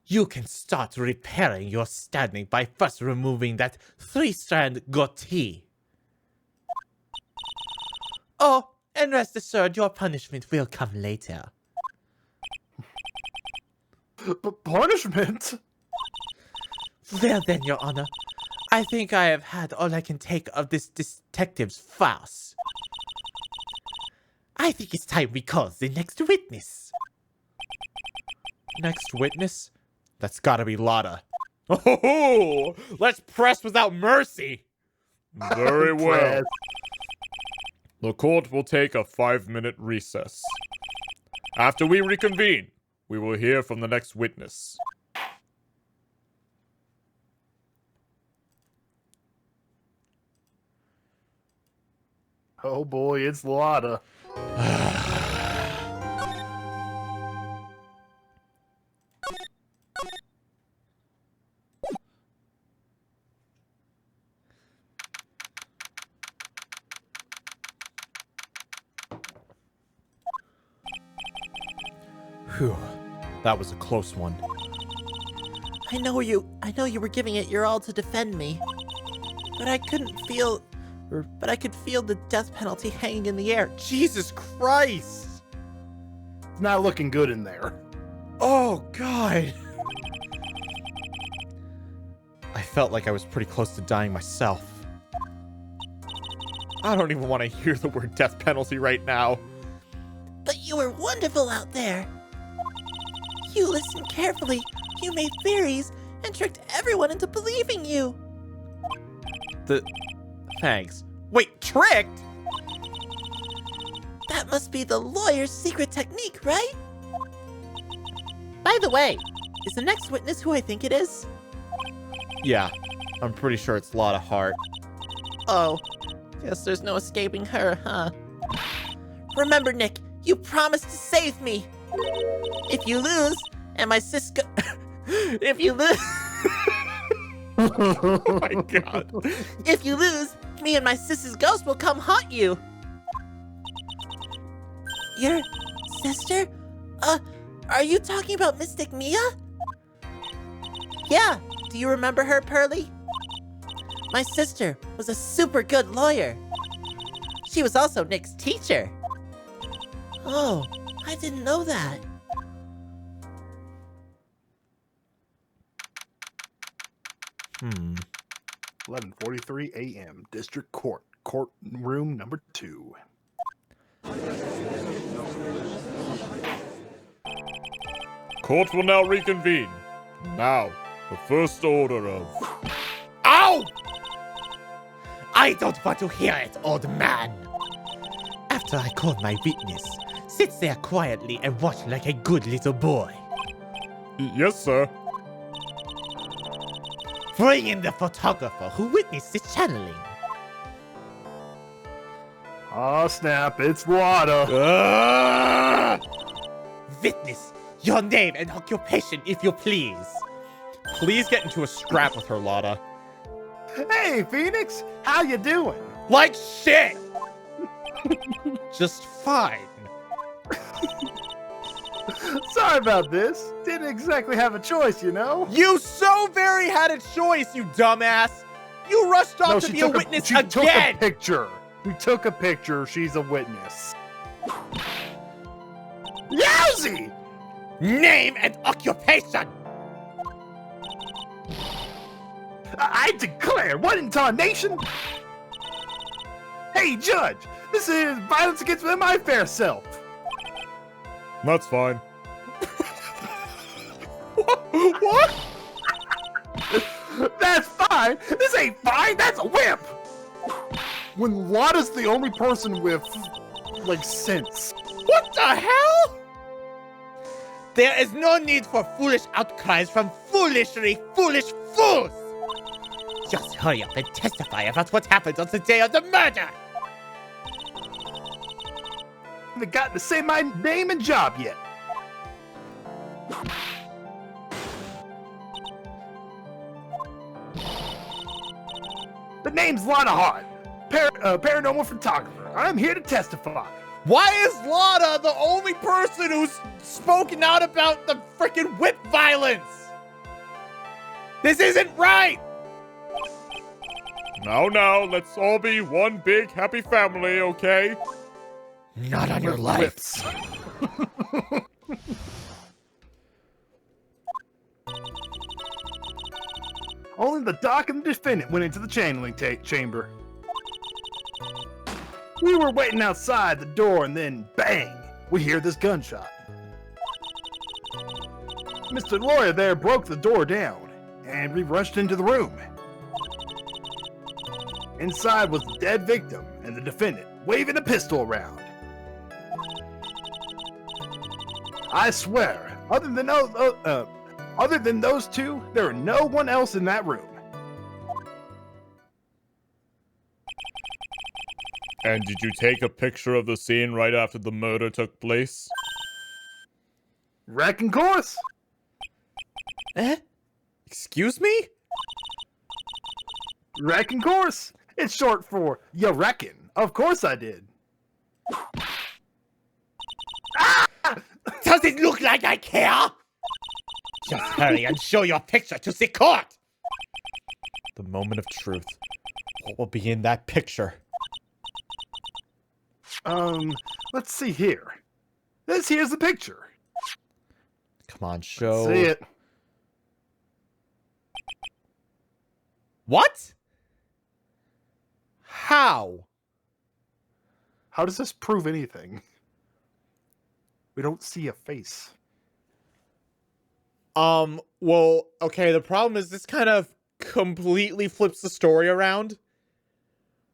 You can start repairing your standing by first removing that 3-strand goatee. Oh, and rest assured your punishment will come later. Punishment? Well then, Your Honor, I think I have had all I can take of this detective's farce. I think it's time we call the next witness. Next witness? That's gotta be Lotta. Oh, let's press without mercy. Very well. Press. The court will take a 5-minute recess. After we reconvene, we will hear from the next witness. Oh boy, it's Lotta. Whew. That was a close one. I know you were giving it your all to defend me. But I could feel the death penalty hanging in the air. Jesus Christ! It's not looking good in there. Oh, God! I felt like I was pretty close to dying myself. I don't even want to hear the word death penalty right now. But you were wonderful out there. You listened carefully, you made theories, and tricked everyone into believing you. Thanks. Wait, tricked? That must be the lawyer's secret technique, right? By the way, is the next witness who I think it is? Yeah, I'm pretty sure it's Lotta Hart. Oh, guess there's no escaping her, huh? Remember, Nick, you promised to save me. If you lose, and my sis if you lose... Oh my God. If you lose, me and my sis's ghost will come haunt you. Your sister? Are you talking about Mystic Mia? Yeah, do you remember her, Pearly? My sister was a super good lawyer. She was also Nick's teacher. Oh, I didn't know that. Hmm. 11:43 a.m. District Court. Courtroom number 2. Court will now reconvene. Now, the first order of... Ow! I don't want to hear it, old man. After I call my witness, sit there quietly and watch like a good little boy. Yes, sir. Bring in the photographer who witnessed the channeling. Oh snap, it's Lotta. Witness, your name and occupation, if you please. Please get into a scrap with her, Lotta. Hey, Phoenix, how you doing? Like shit! Just fine. Sorry about this. Didn't exactly have a choice, you know? You so very had a choice, you dumbass! You rushed off to she be a took witness she took a again! picture. We took a picture. She's a witness. Yowzy! Name and occupation! I declare, what in tarnation? Hey, Judge, this is violence against my fair self. That's fine. What? That's fine. This ain't fine. That's a whip. When Lotta's the only person with, like, sense. What the hell? There is no need for foolish outcries from foolish fools! Just hurry up and testify about what happened on the day of the murder! I haven't gotten to say my name and job yet. The name's Lana Hart, paranormal photographer. I'm here to testify. Why is Lana the only person who's spoken out about the frickin' whip violence? This isn't right! Now, let's all be one big happy family, okay? Not on your life. Only the doc and the defendant went into the channeling chamber. We were waiting outside the door, and then bang, we hear this gunshot. Mr. Lawyer there broke the door down, and we rushed into the room. Inside was the dead victim and the defendant, waving a pistol around. I swear, other than those two, there was no one else in that room. And did you take a picture of the scene right after the murder took place? Reckon course. Excuse me? Reckon course. It's short for ya reckon. Of course I did. Does it look like I care? Just hurry and show your picture to the court. The moment of truth. What will be in that picture? Let's see here. Here's the picture. Come on, show. See it. What? How? How does this prove anything? We don't see a face. Well, okay, the problem is this kind of completely flips the story around.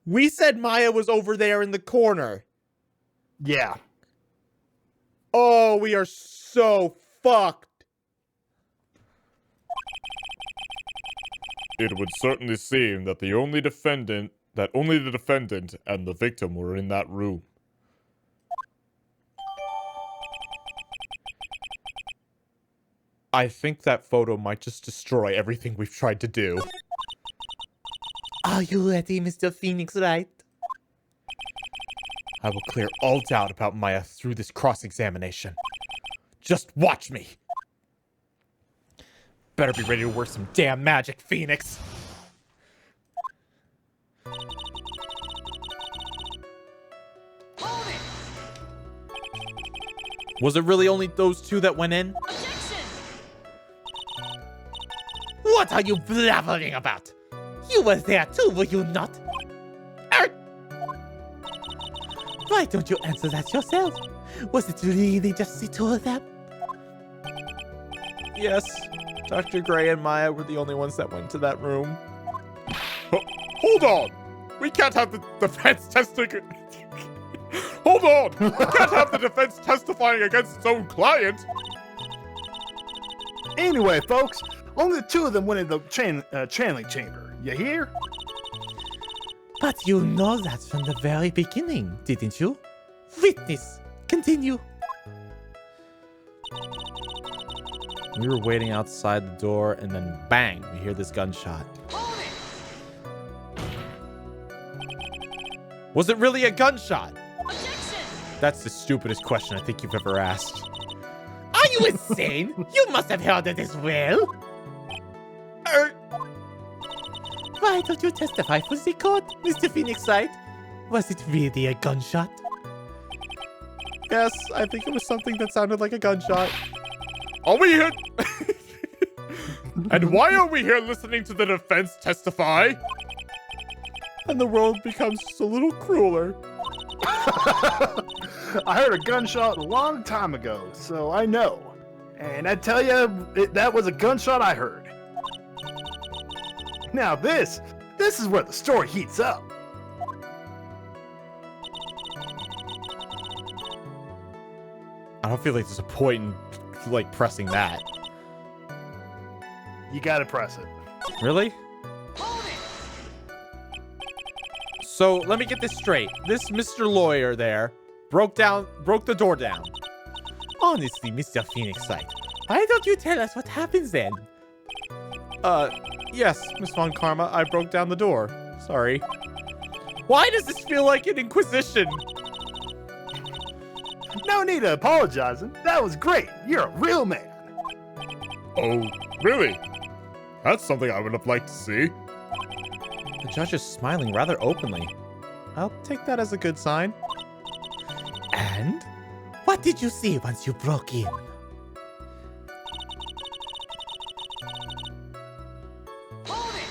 We said Maya was over there in the corner. Yeah. Oh, we are so fucked. It would certainly seem that only the defendant and the victim were in that room. I think that photo might just destroy everything we've tried to do. Are you ready, Mr. Phoenix Wright? I will clear all doubt about Maya through this cross-examination. Just watch me! Better be ready to work some damn magic, Phoenix! Hold it! Was it really only those two that went in? Objection! What are you blabbering about? You were there too, were you not? Why don't you answer that yourself? Was it really just the two of them? Yes. Dr. Gray and Maya were the only ones that went to that room. Hold on! We can't have the defense testifying. Hold on! We can't have the defense testifying against its own client! Anyway, folks, only the two of them went in the channeling chamber. You hear? But you know that from the very beginning, didn't you? Witness, continue. We were waiting outside the door, and then bang, we hear this gunshot. Hold it! Was it really a gunshot? Objection! That's the stupidest question I think you've ever asked. Are you insane? You must have heard it as well. Why don't you testify for the court, Mr. Phoenix Wright? Was it really a gunshot? Yes, I think it was something that sounded like a gunshot. Are we here? And why are we here listening to the defense testify? And the world becomes just a little crueler. I heard a gunshot a long time ago, so I know. And I tell you, that was a gunshot I heard. Now this is where the story heats up. I don't feel like there's a point in, like, pressing that. You gotta press it. Really? Hold it! So, let me get this straight. This Mr. Lawyer there broke the door down. Honestly, Mr. Phoenix Wright, why don't you tell us what happens then? Yes, Miss Von Karma, I broke down the door. Sorry. Why does this feel like an inquisition? No need to apologizing. That was great. You're a real man. Oh, really? That's something I would have liked to see. The judge is smiling rather openly. I'll take that as a good sign. And what did you see once you broke in? Hold it!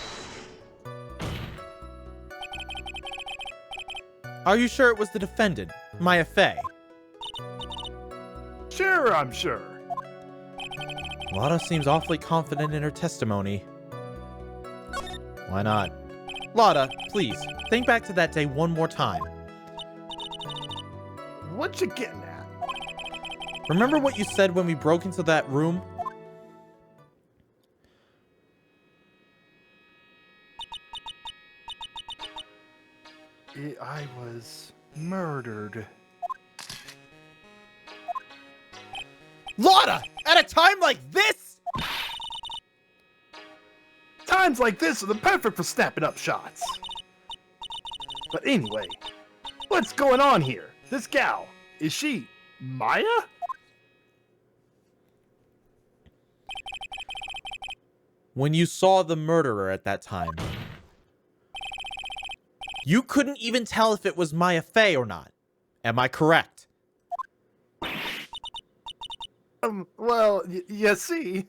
Are you sure it was the defendant, Maya Fey? Sure, I'm sure. Lotta seems awfully confident in her testimony. Why not? Lotta, please, think back to that day one more time. What you getting at? Remember what you said when we broke into that room? I was murdered. Lotta! At a time like this? Times like this are the perfect for snapping up shots. But anyway, what's going on here? This gal, is she Maya? When you saw the murderer at that time, you couldn't even tell if it was Maya Fey or not. Am I correct? Well, you see.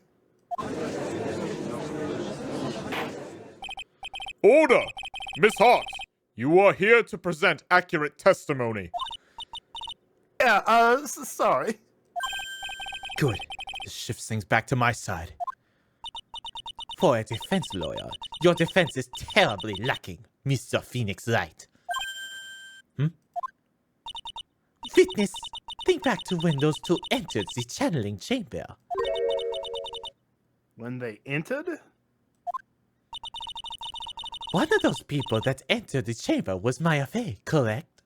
Order! Miss Hart, you are here to present accurate testimony. Yeah, sorry. Good. This shifts things back to my side. For a defense lawyer, your defense is terribly lacking, Mr. Phoenix Wright. Witness, think back to when those two entered the channeling chamber. When they entered? One of those people that entered the chamber was Maya Fey, correct?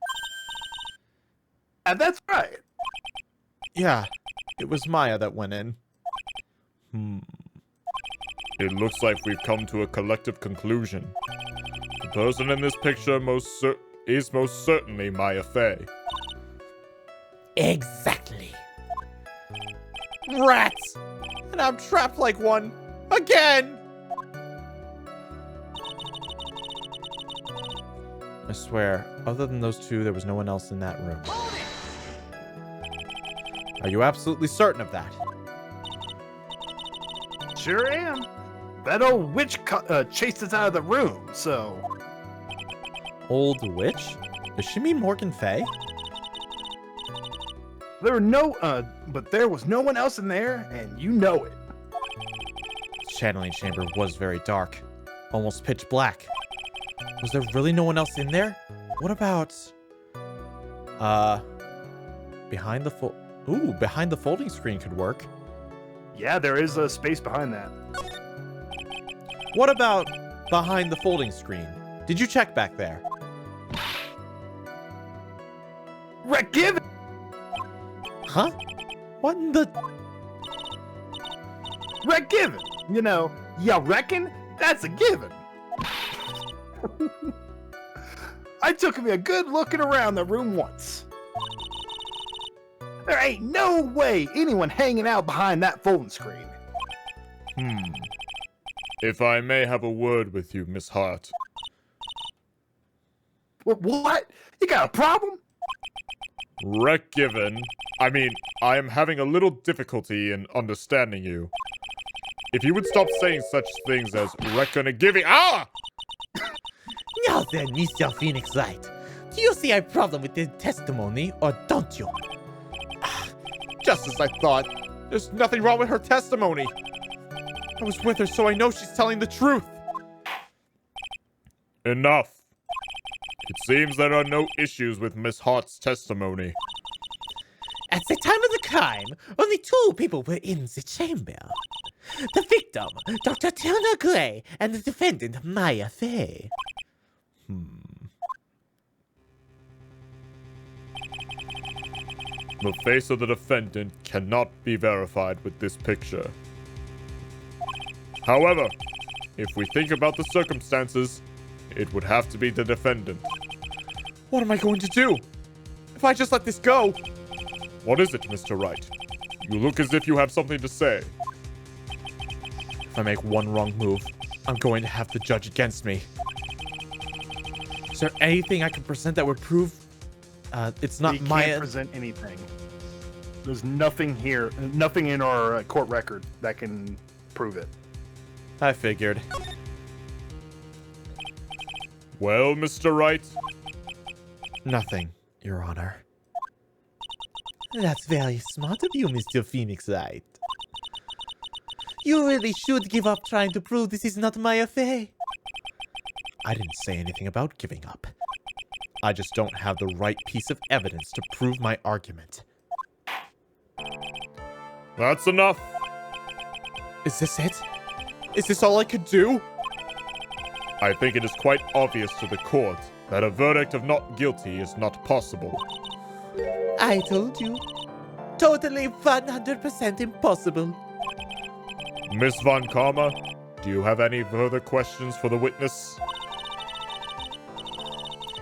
That's right. Yeah, it was Maya that went in. It looks like we've come to a collective conclusion. The person in this picture is most certainly Maya Fey. Exactly. Rats! And I'm trapped like one. Again! I swear, other than those two, there was no one else in that room. Hold it! Are you absolutely certain of that? Sure am. That old witch chased us out of the room, so... Old witch? Does she mean Morgan Fey? There were no, but there was no one else in there, and you know it. The channeling chamber was very dark. Almost pitch black. Was there really no one else in there? What about... behind the behind the folding screen could work. Yeah, there is a space behind that. What about behind the folding screen? Did you check back there? Give it! Huh? What in the... Given. You know, ya reckon? That's a given. I took me a good looking around the room once. There ain't no way anyone hanging out behind that folding screen. If I may have a word with you, Miss Hart. What? You got a problem? Given. I mean, I am having a little difficulty in understanding you. If you would stop saying such things as gonna giving. Ah! Now then, Mr. Phoenix Wright, do you see a problem with the testimony, or don't you? Just as I thought. There's nothing wrong with her testimony. I was with her, so I know she's telling the truth. Enough. It seems there are no issues with Miss Hart's testimony. At the time of the crime, only two people were in the chamber. The victim, Dr. Turner Gray, and the defendant, Maya Fey. The face of the defendant cannot be verified with this picture. However, if we think about the circumstances, it would have to be the defendant. What am I going to do? If I just let this go... What is it, Mr. Wright? You look as if you have something to say. If I make one wrong move, I'm going to have the judge against me. Is there anything I can present that would prove it's not You my... can't present anything. There's nothing here, nothing in our court record that can prove it. I figured. Well, Mr. Wright? Nothing, Your Honor. That's very smart of you, Mr. Phoenix Wright. You really should give up trying to prove this is not my affair. I didn't say anything about giving up. I just don't have the right piece of evidence to prove my argument. That's enough. Is this it? Is this all I could do? I think it is quite obvious to the court that a verdict of not guilty is not possible. I told you. Totally 100% impossible. Miss Von Karma, do you have any further questions for the witness?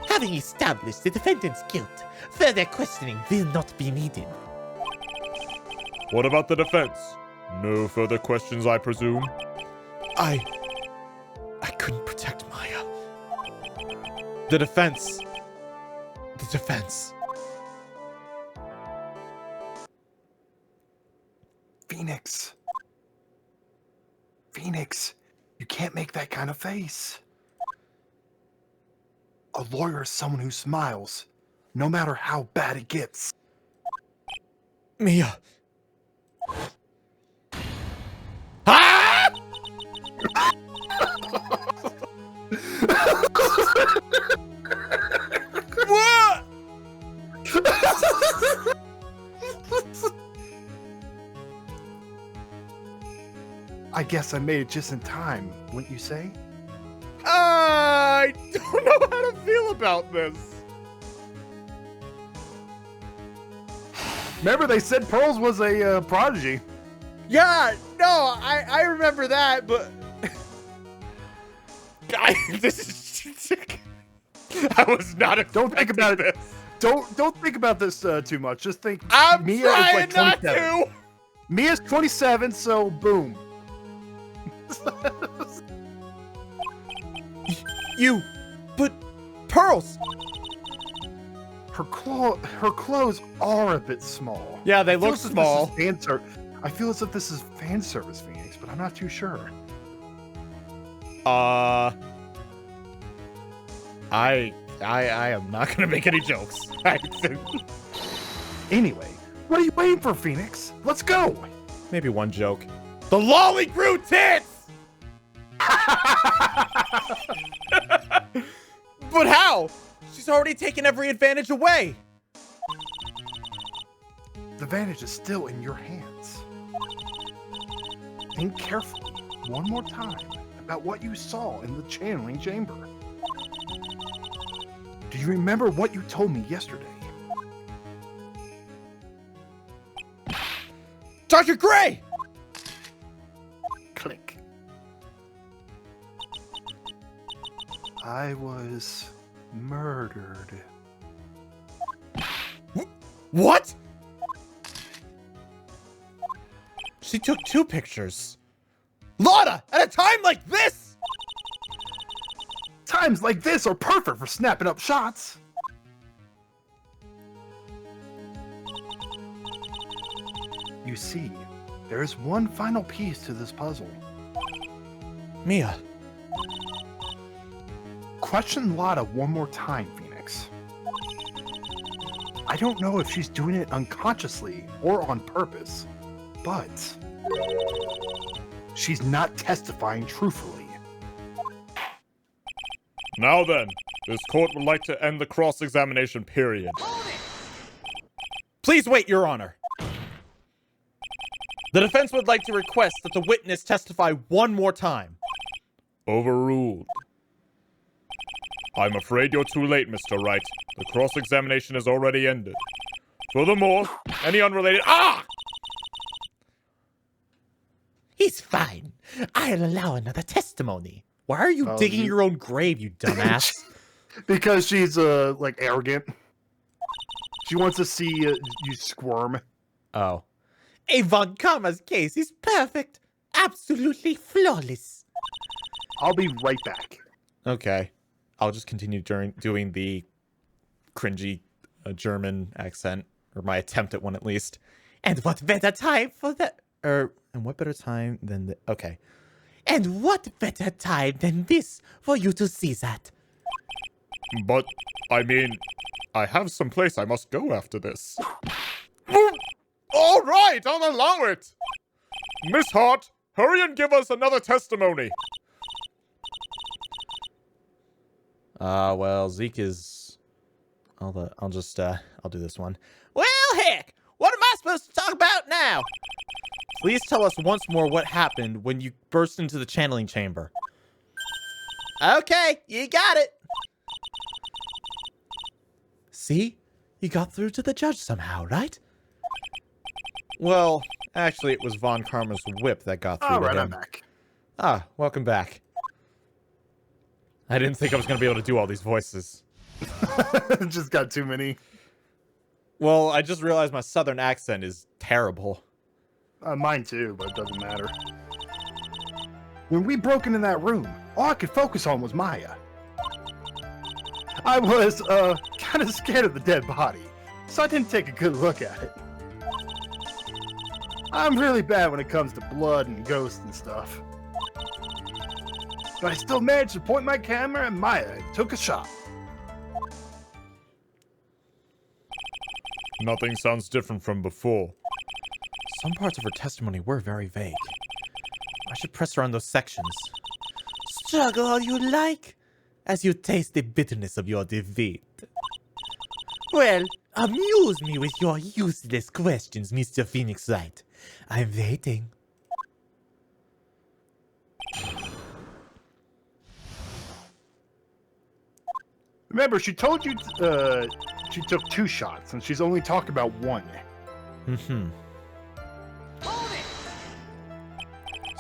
Having established the defendant's guilt, further questioning will not be needed. What about the defense? No further questions, I presume? I couldn't protect Maya. The defense. The defense. Phoenix. Phoenix, you can't make that kind of face. A lawyer is someone who smiles, no matter how bad it gets. Mia. Ah! What? I guess I made it just in time, wouldn't you say? I don't know how to feel about this. Remember, they said Pearls was a prodigy. Yeah, no, I remember that, but This is... I was not Don't think expecting about it. this. Don't think about this too much. Just think. I'm Mia trying is like not 27. to. Mia's 27, so boom. but Pearls. Her clothes are a bit small. Yeah, they I feel look as if small. this is I feel as if this is fan service, Phoenix, but I'm not too sure. I am not gonna make any jokes. Anyway, what are you waiting for, Phoenix? Let's go. Maybe one joke. The lolly grew tits! But how? She's already taken every advantage away. The advantage is still in your hands. Think carefully, one more time, about what you saw in the channeling chamber. Do you remember what you told me yesterday? Dr. Gray! Click. I was murdered. What? She took 2 pictures. Lotta, at a time like this! Times like this are perfect for snapping up shots. You see, there is one final piece to this puzzle. Mia. Question Lotta one more time, Phoenix. I don't know if she's doing it unconsciously or on purpose, but she's not testifying truthfully. Now then, this court would like to end the cross-examination period. Please wait, Your Honor. The defense would like to request that the witness testify one more time. Overruled. I'm afraid you're too late, Mr. Wright. The cross-examination is already ended. Furthermore, any unrelated— Ah! He's fine. I'll allow another testimony. Why are you Oh, digging you- your own grave, you dumbass? Because she's like arrogant. She wants to see you squirm. Oh. Avon Karma's case is perfect. Absolutely flawless. I'll be right back. Okay. I'll just continue doing the cringy German accent, or my attempt at one at least. And what better time for that? And what better time than the... Okay. And what better time than this for you to see that? But, I mean, I have some place I must go after this. All right, I'll allow it. Miss Hart, hurry and give us another testimony. Well, Zeke is... I'll do this one. Well, heck, what am I supposed to talk about now? Please tell us once more what happened when you burst into the channeling chamber. Okay, you got it. See? You got through to the judge somehow, right? Well, actually, it was Von Karma's whip that got through All to right, him. I'm back. Ah, welcome back. I didn't think I was going to be able to do all these voices. Just got too many. Well, I just realized my southern accent is terrible. Mine too, but it doesn't matter. When we broke into that room, all I could focus on was Maya. I was, kind of scared of the dead body, so I didn't take a good look at it. I'm really bad when it comes to blood and ghosts and stuff. But I still managed to point my camera at Maya and took a shot. Nothing sounds different from before. Some parts of her testimony were very vague. I should press her on those sections. Struggle all you like, as you taste the bitterness of your defeat. Well, amuse me with your useless questions, Mr. Phoenix Wright. I'm waiting. Remember, she told you she took 2 shots, and she's only talked about 1. Mm-hmm.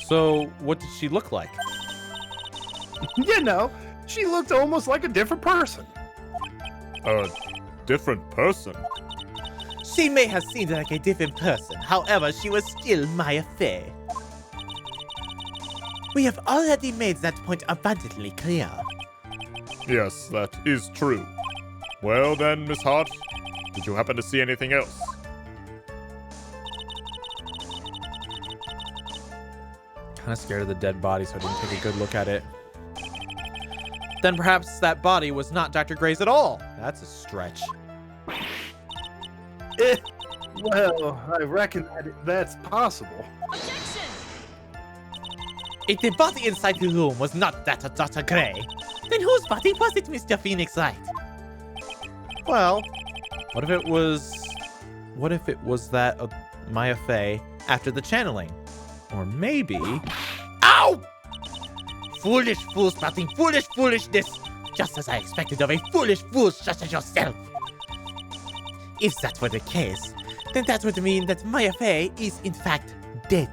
So, what did she look like? You know, she looked almost like a different person. A different person? She may have seemed like a different person, however, she was still Maya Fey. We have already made that point abundantly clear. Yes, that is true. Well then, Miss Hart, did you happen to see anything else? Kind of scared of the dead body, so I didn't take a good look at it. Then perhaps that body was not Dr. Gray's at all. That's a stretch. Well, I reckon that's possible. If the body inside the room was not that of Dr. Gray, then whose body was it, Mr. Phoenix Wright? Well, what if it was that of Maya Fey after the channeling? Or maybe... Ow! Foolish fool spouting foolish foolishness, just as I expected of a foolish fool such as yourself. If that were the case, then that would mean that Maya Fey is in fact dead.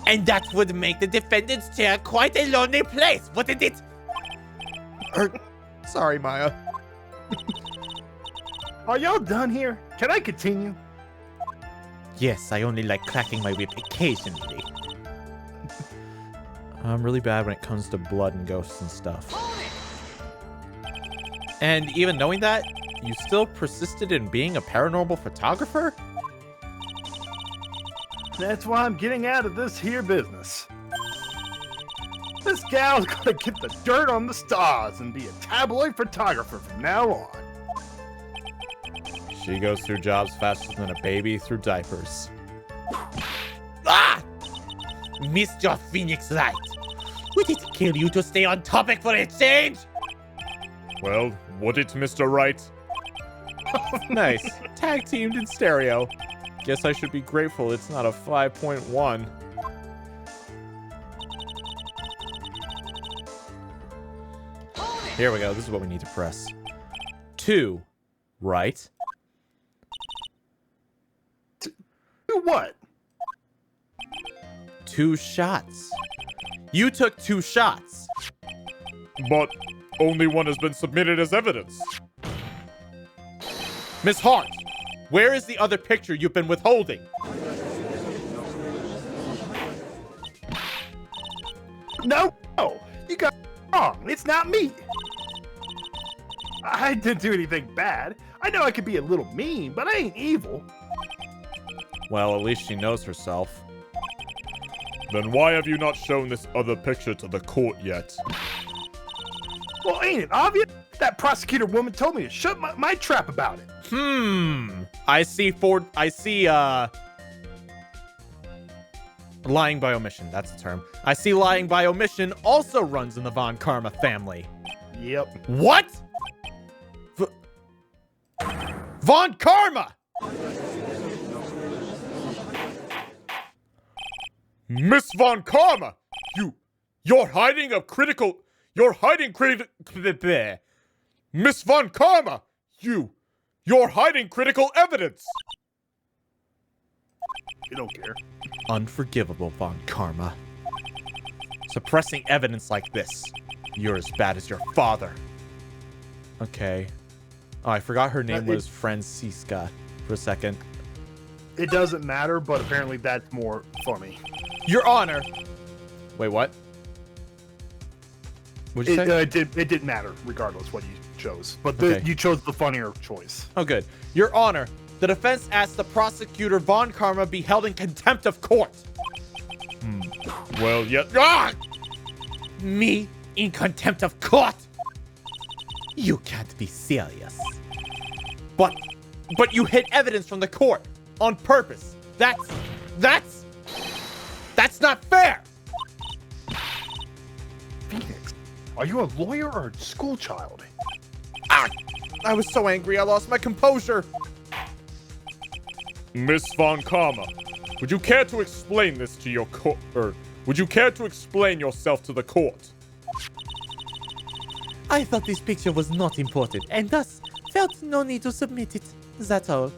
And that would make the defendant's chair quite a lonely place, wouldn't it? Sorry, Maya. Are y'all done here? Can I continue? Yes, I only like cracking my whip occasionally. I'm really bad when it comes to blood and ghosts and stuff. And even knowing that, you still persisted in being a paranormal photographer? That's why I'm getting out of this here business. This gal's gonna get the dirt on the stars and be a tabloid photographer from now on. She goes through jobs faster than a baby through diapers. Ah! Mr. Phoenix Wright, would it kill you to stay on topic for a change? Well, would it, Mr. Wright? Nice. Tag teamed in stereo. Guess I should be grateful it's not a 5.1. Here we go. This is what we need to press. 2. Right. Do what? 2 shots. You took 2 shots. But only one has been submitted as evidence. Miss Hart, where is the other picture you've been withholding? No, you got it wrong. It's not me. I didn't do anything bad. I know I could be a little mean, but I ain't evil. Well, at least she knows herself. Then why have you not shown this other picture to the court yet? Well, ain't it obvious? That prosecutor woman told me to shut my trap about it. I see lying by omission, that's the term. I see lying by omission also runs in the Von Karma family. Yep. What? Von Karma! Miss Von Karma! You're hiding Miss Von Karma! You're hiding critical evidence! You don't care. Unforgivable, Von Karma. Suppressing evidence like this. You're as bad as your father. Okay. Oh, I forgot her name was Francisca for a second. It doesn't matter, but apparently that's more funny. Your Honor! Wait, what? What'd you say? It didn't matter, regardless what you chose. But Okay. you chose the funnier choice. Oh, good. Your Honor, the defense asks the prosecutor Von Karma be held in contempt of court. Well, yet. Me in contempt of court? You can't be serious. But you hid evidence from the court on purpose. That's not fair. Phoenix, are you a lawyer or a school child? I was so angry I lost my composure. Miss Von Karma, would you care to explain this to your court, or would you care to explain yourself to the court? I thought this picture was not important, and thus felt no need to submit it. That's all.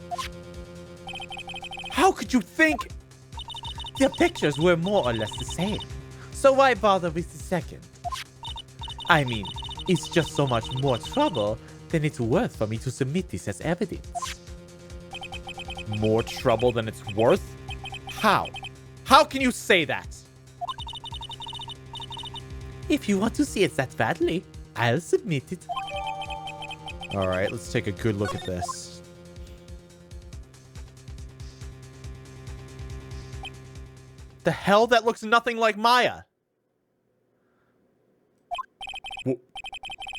How could you think? The pictures were more or less the same, so why bother with the second? I mean, it's just so much more trouble than it's worth for me to submit this as evidence. More trouble than it's worth? How? How can you say that? If you want to see it that badly, I'll submit it. All right, let's take a good look at this. The hell? That looks nothing like Maya.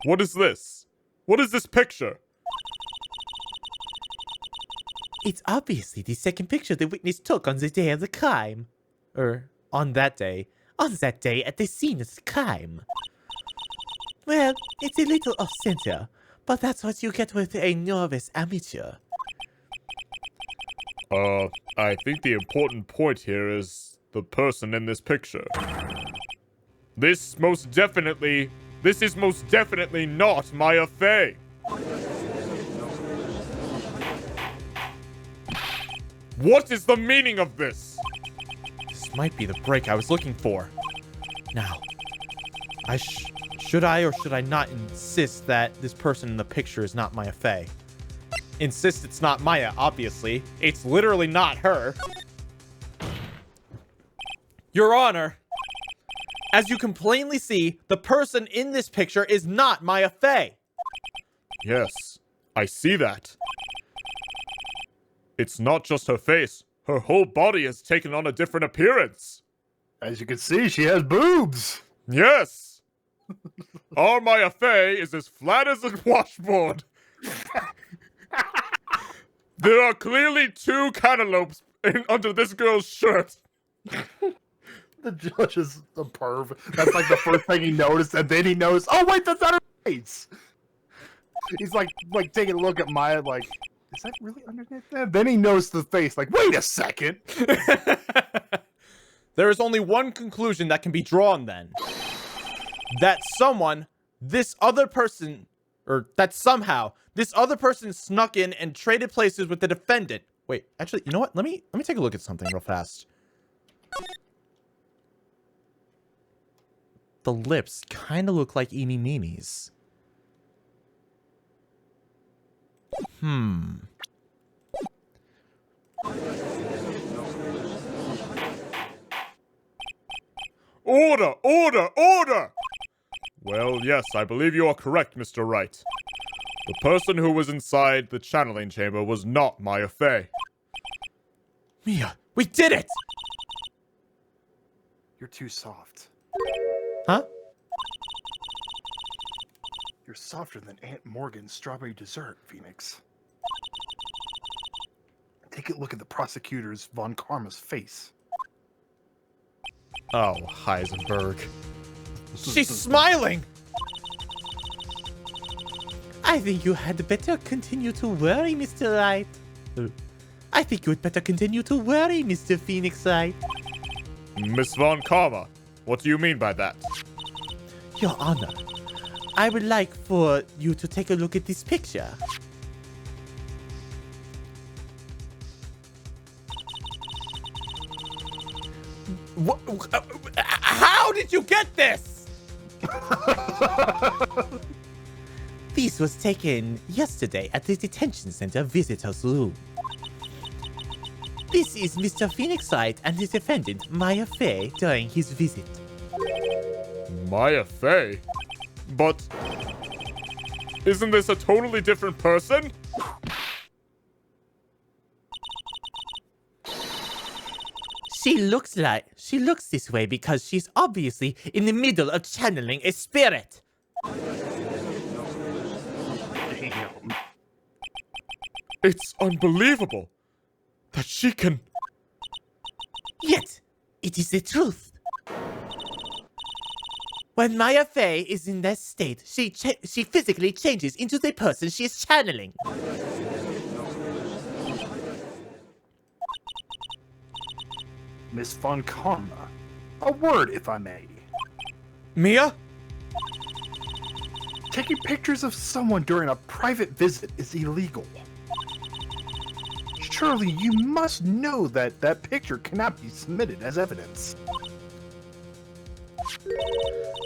What is this? What is this picture? It's obviously the second picture the witness took on the day of the crime. On that day. On that day at the scene of the crime. Well, it's a little off-center, but that's what you get with a nervous amateur. I think the important point here is the person in this picture. This is most definitely not Maya Fey. What is the meaning of this? This might be the break I was looking for. Now, should I or should I not insist that this person in the picture is not Maya Fey? Insist it's not Maya, obviously. It's literally not her. Your Honor, as you can plainly see, the person in this picture is not Maya Fey. Yes, I see that. It's not just her face. Her whole body has taken on a different appearance. As you can see, she has boobs. Yes! Our Maya Fey is as flat as a washboard. There are clearly 2 cantaloupes under this girl's shirt. The judge is a perv. That's like the first thing he noticed, and then he knows, oh wait, that's not her face. He's like taking a look at Maya, like, is that really underneath there? Then he knows the face, like, wait a second. There is only one conclusion that can be drawn then. That somehow, this other person snuck in and traded places with the defendant. Wait, actually, you know what? Let me take a look at something real fast. the lips kind of look like Eeny Meeny's. Order! Order! Order! Well, yes, I believe you are correct, Mr. Wright. The person who was inside the channeling chamber was not Maya Fey. Mia, we did it! You're too soft. Huh? You're softer than Aunt Morgan's strawberry dessert, Phoenix. Take a look at the prosecutor's Von Karma's face. Oh, Heisenberg. She's smiling! I think you had better continue to worry, Mr. Wright. I think you had better continue to worry, Mr. Phoenix Wright. Miss Von Karma, what do you mean by that? Your Honor, I would like for you to take a look at this picture. How did you get this? This was taken yesterday at the detention center visitor's room. This is Mr. Phoenix Wright and his defendant, Maya Fey, during his visit. Maya Fey? But... isn't this a totally different person? She looks this way because she's obviously in the middle of channeling a spirit. Damn. It's unbelievable that she can... Yet, it is the truth. When Maya Fey is in that state, she physically changes into the person she is channeling. Miss Von Karma. A word, if I may. Mia? Taking pictures of someone during a private visit is illegal. Surely you must know that that picture cannot be submitted as evidence.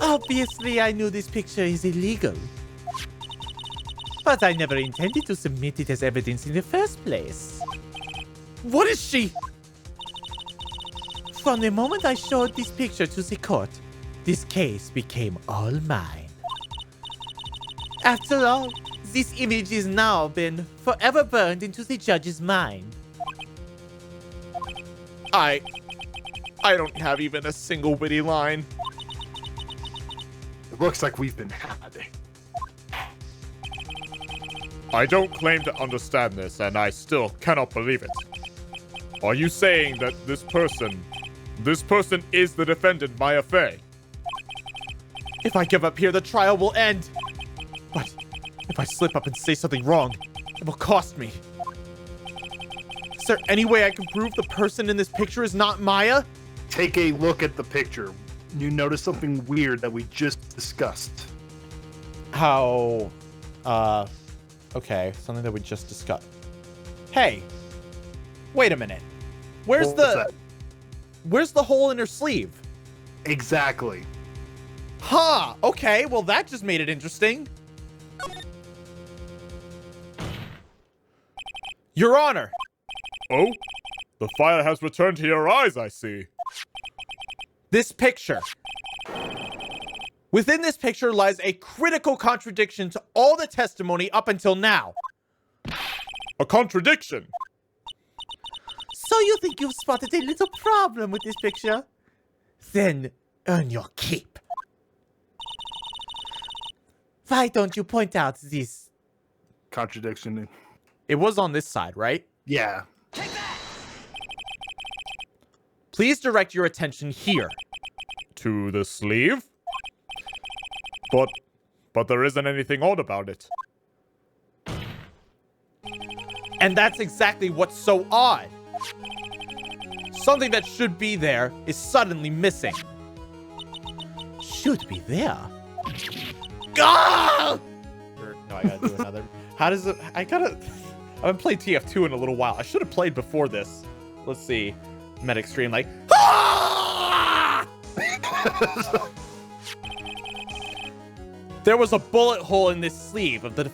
Obviously, I knew this picture is illegal. But I never intended to submit it as evidence in the first place. What is she? From the moment I showed this picture to the court, this case became all mine. After all, this image is now been forever burned into the judge's mind. I don't have even a single witty line. It looks like we've been had. I don't claim to understand this, and I still cannot believe it. Are you saying that this person is the defendant, Maya Fey? If I give up here, the trial will end. But if I slip up and say something wrong, it will cost me. Is there any way I can prove the person in this picture is not Maya? Take a look at the picture. You notice something weird that we just discussed. How, okay, something that we just discussed. Hey, wait a minute. Where's the hole in her sleeve? Exactly. Huh, okay, well that just made it interesting. Your Honor! Oh? The fire has returned to your eyes, I see. This picture. Within this picture lies a critical contradiction to all the testimony up until now. A contradiction? So you think you've spotted a little problem with this picture? Then earn your keep. Why don't you point out this? Contradiction. It was on this side, right? Yeah. Please direct your attention here. To the sleeve? But there isn't anything odd about it. And that's exactly what's so odd. Something that should be there is suddenly missing. Should be there. Ah! No, I gotta do another. How does it? I haven't played TF2 in a little while. I should have played before this. Let's see. Medic stream like. Ah! There was a bullet hole in this sleeve of the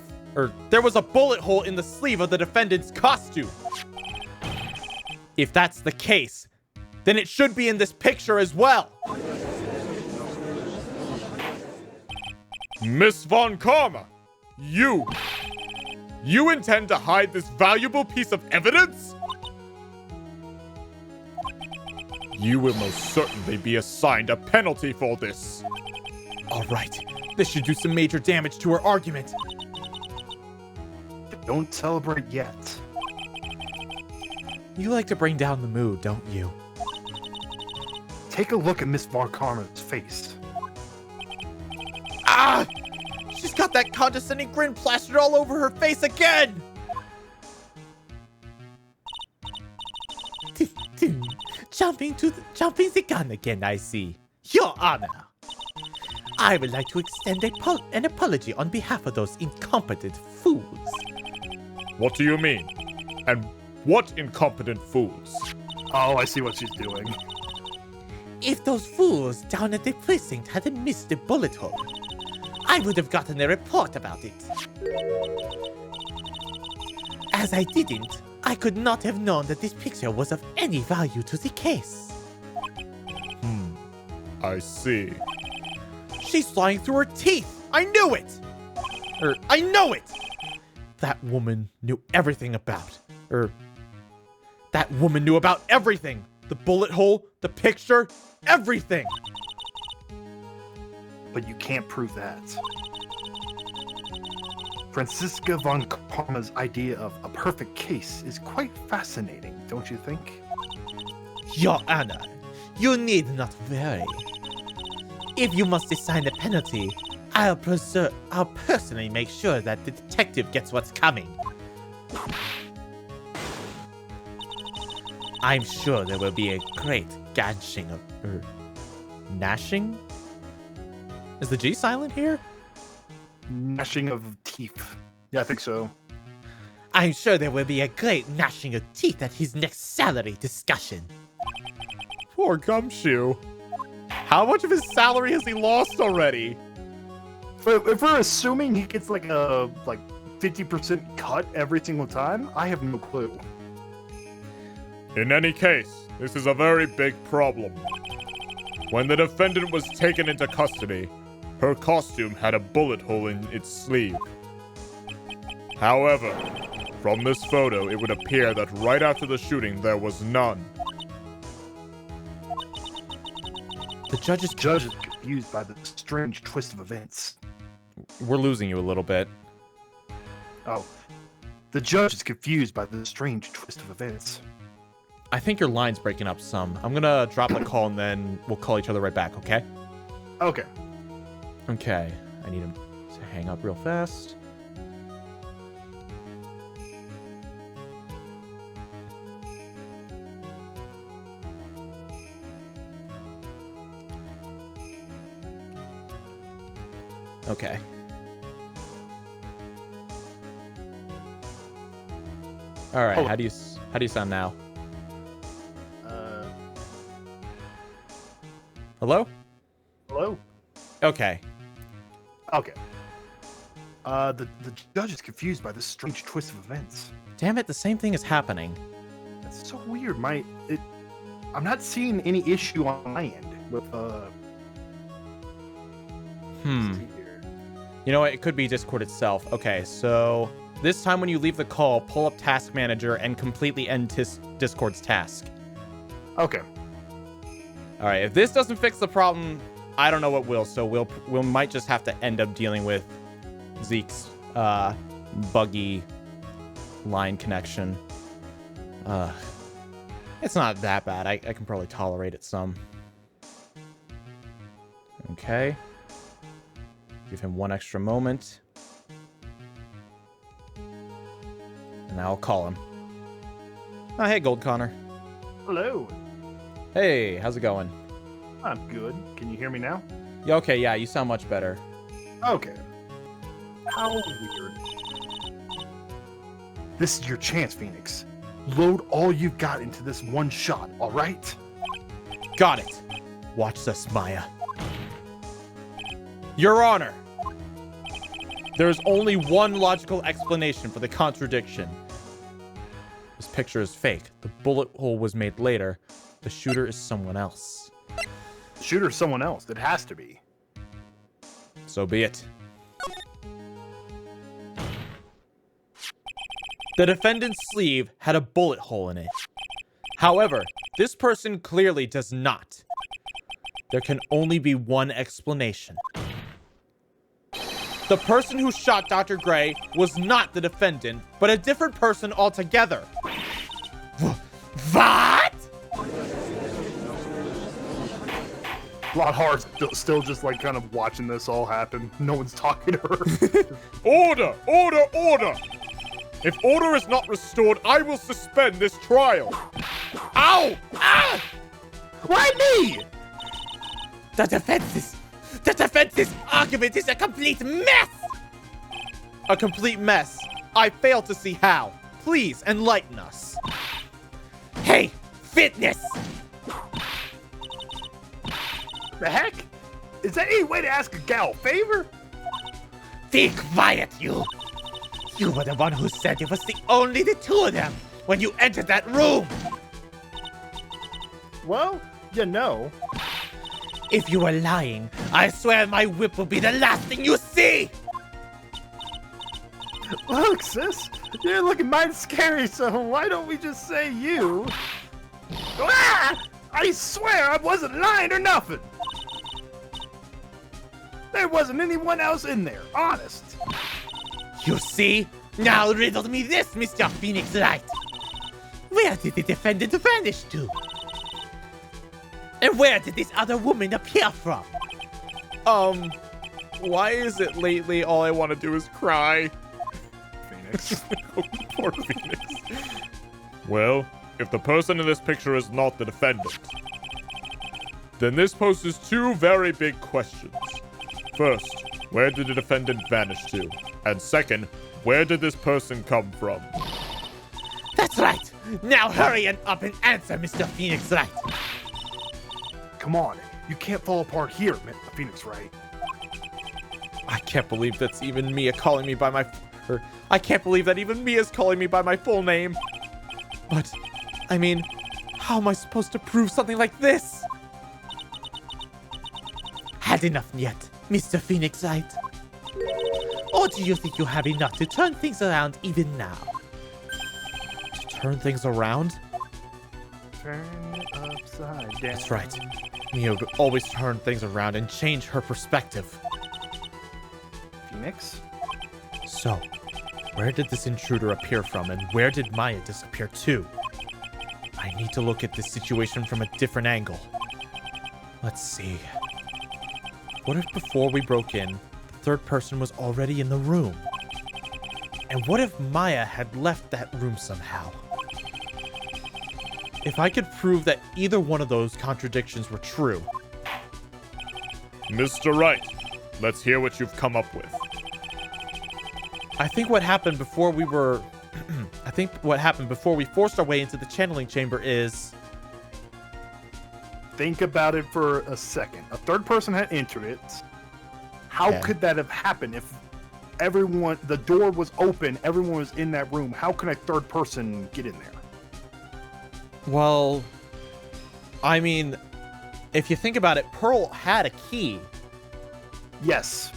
there was a bullet hole in the sleeve of the defendant's costume. If that's the case, then it should be in this picture as well. Miss Von Karma, you intend to hide this valuable piece of evidence? You will most certainly be assigned a penalty for this. All right, this should do some major damage to her argument. Don't celebrate yet. You like to bring down the mood, don't you? Take a look at Miss Von Karma's face. Ah! She's got that condescending grin plastered all over her face again! Jumping the gun again, I see. Your Honor, I would like to extend an apology on behalf of those incompetent fools. What do you mean? And what incompetent fools? Oh, I see what she's doing. If those fools down at the precinct hadn't missed the bullet hole, I would have gotten a report about it. As I didn't, I could not have known that this picture was of any value to the case. I see. She's flying through her teeth! I knew it! I know it! That woman knew everything about. That woman knew about everything! The bullet hole, the picture, everything! But you can't prove that. Franziska von Karma's idea of a perfect case is quite fascinating, don't you think? Your Honor, you need not worry. If you must assign a penalty, I'll personally make sure that the detective gets what's coming. I'm sure there will be a great gnashing of... Gnashing? Is the G silent here? Gnashing of teeth. Yeah, I think so. I'm sure there will be a great gnashing of teeth at his next salary discussion. Poor Gumshoe. How much of his salary has he lost already? If we're assuming he gets like a 50% cut every single time, I have no clue. In any case, this is a very big problem. When the defendant was taken into custody, her costume had a bullet hole in its sleeve. However, from this photo, it would appear that right after the shooting, there was none. The judge is confused by the strange twist of events. We're losing you a little bit. Oh. The judge is confused by the strange twist of events. I think your line's breaking up some. I'm gonna drop the call and then we'll call each other right back, okay? Okay. Okay. I need him to hang up real fast. Okay. All right. Oh. How do you sound now? Hello? Hello? Okay. Okay. The judge is confused by this strange twist of events. Damn it, the same thing is happening. That's so weird. I'm not seeing any issue on my end with You know what? It could be Discord itself. Okay, so this time when you leave the call, pull up Task Manager and completely end Discord's task. Okay. All right, if this doesn't fix the problem, I don't know what will. So we might just have to end up dealing with Zeke's buggy line connection. It's not that bad. I can probably tolerate it some. Okay. Give him one extra moment. And now I'll call him. Oh, hey, Gold Connor. Hello. Hey, how's it going? I'm good. Can you hear me now? Yeah, okay, yeah, you sound much better. Okay. How weird. This is your chance, Phoenix. Load all you've got into this one shot, alright? Got it. Watch this, Maya. Your Honor, There is only one logical explanation for the contradiction. This picture is fake. The bullet hole was made later. The shooter is someone else. The shooter's someone else. It has to be. So be it. The defendant's sleeve had a bullet hole in it. However, this person clearly does not. There can only be one explanation. The person who shot Dr. Gray was not the defendant, but a different person altogether. What? A lot hard. Still just like kind of watching this all happen. No one's talking to her. Order! Order! Order! If order is not restored, I will suspend this trial. Ow! Ah! Why me? The defense's argument is a complete mess! A complete mess. I fail to see how. Please enlighten us. Hey, fitness! The heck? Is that any way to ask a gal a favor? Be quiet, you! You were the one who said it was only the two of them when you entered that room! Well, you know. If you were lying, I swear my whip will be the last thing you see! Look, sis, you're looking mighty scary, so why don't we just say you? Ah! I swear I wasn't lying or nothing! There wasn't anyone else in there, honest. You see? Now riddle me this, Mr. Phoenix Wright. Where did the defendant vanish to? And where did this other woman appear from? Why is it lately all I want to do is cry? Phoenix. Poor Phoenix. Well, if the person in this picture is not the defendant, then this poses two very big questions. First, where did the defendant vanish to? And second, where did this person come from? That's right. Now hurry up and answer, Mr. Phoenix Wright. Come on, you can't fall apart here, Phoenix Wright. I can't believe that's even Mia calling me by my... I can't believe that even Mia's calling me by my full name. But, I mean, how am I supposed to prove something like this? Had enough yet, Mr. Phoenix Wright? Or do you think you have enough to turn things around even now? To turn things around? Turn it upside down. That's right. Mia would always turn things around and change her perspective. Phoenix? So, where did this intruder appear from, and where did Maya disappear to? I need to look at this situation from a different angle. Let's see. What if before we broke in, the third person was already in the room? And what if Maya had left that room somehow? If I could prove that either one of those contradictions were true. Mr. Wright, let's hear what you've come up with. I think what happened before we were... I think what happened before we forced our way into the channeling chamber is... Think about it for a second. A third person had entered it. How Okay. could that have happened if everyone, the door was open, everyone was in that room? How can a third person get in there? Well, I mean, if you think about it, Pearl had a key. Yes.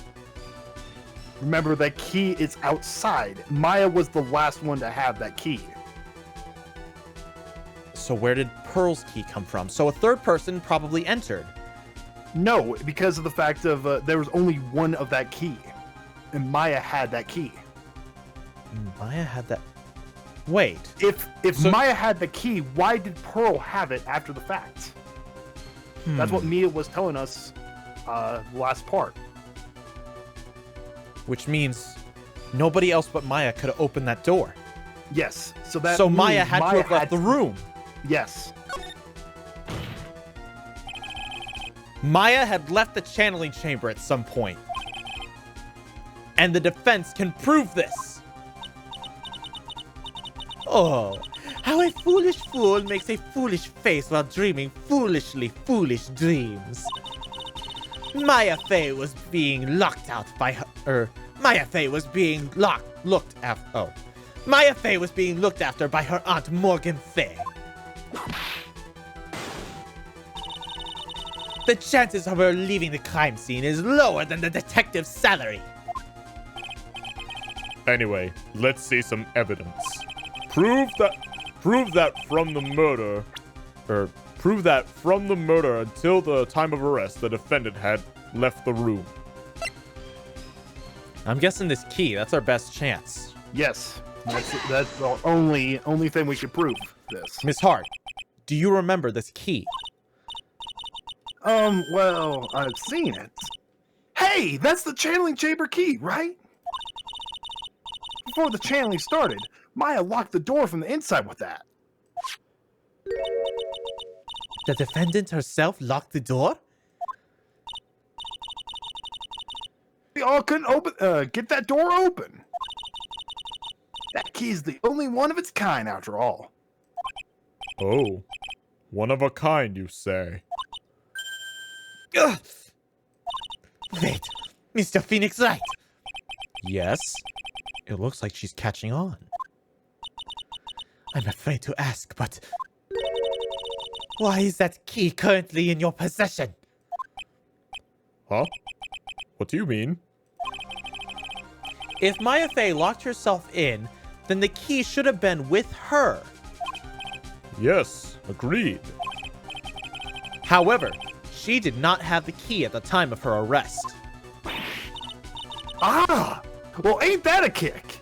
Remember, that key is outside. Maya was the last one to have that key. So where did Pearl's key come from? So a third person probably entered. No, because of the fact of there was only one of that key. And Maya had that key. Maya had that... Wait. If So- Maya had the key, why did Pearl have it after the fact? That's what Mia was telling us the last part. Which means nobody else but Maya could have opened that door. Yes. So that So Maya means had to have left the room. Yes. Maya had left the channeling chamber at some point. And the defense can prove this. Oh, how a foolish fool makes a foolish face while dreaming foolishly foolish dreams. Maya Fey was being locked out by Maya Fey was being looked after by her Aunt Morgan Fey. The chances of her leaving the crime scene is lower than the detective's salary. Anyway, let's see some evidence. Prove that from the murder until the time of arrest, the defendant had left the room. I'm guessing this key, that's our best chance. Yes, that's the only thing we could prove this. Miss Hart, do you remember this key? Well, I've seen it. Hey, that's the channeling chamber key, right? Before the channeling started, Maya locked the door from the inside with that. The defendant herself locked the door? We all couldn't get that door open. That key is the only one of its kind, after all. Oh, one of a kind, you say? Ugh. Wait, Mr. Phoenix Wright. Yes? It looks like she's catching on. I'm afraid to ask, but why is that key currently in your possession? Huh? What do you mean? If Maya Fey locked herself in, then the key should have been with her. Yes, agreed. However, she did not have the key at the time of her arrest. Ah! Well, ain't that a kick?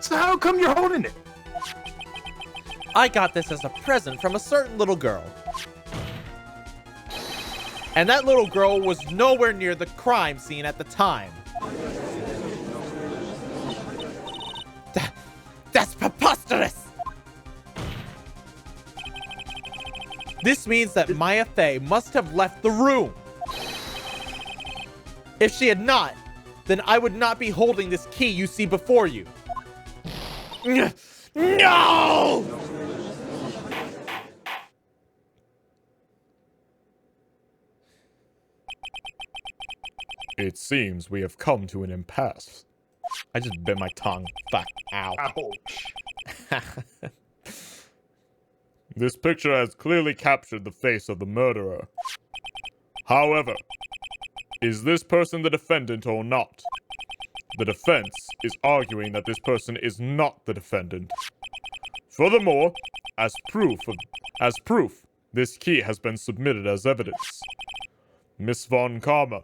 So how come you're holding it? I got this as a present from a certain little girl. And that little girl was nowhere near the crime scene at the time. That's preposterous! This means that Maya Fey must have left the room. If she had not, then I would not be holding this key you see before you. No! It seems we have come to an impasse. I just bit my tongue. Fuck. Ow. Ouch. This picture has clearly captured the face of the murderer. However, is this person the defendant or not? The defense is arguing that this person is not the defendant. Furthermore, as proof, this key has been submitted as evidence. Miss Von Karma.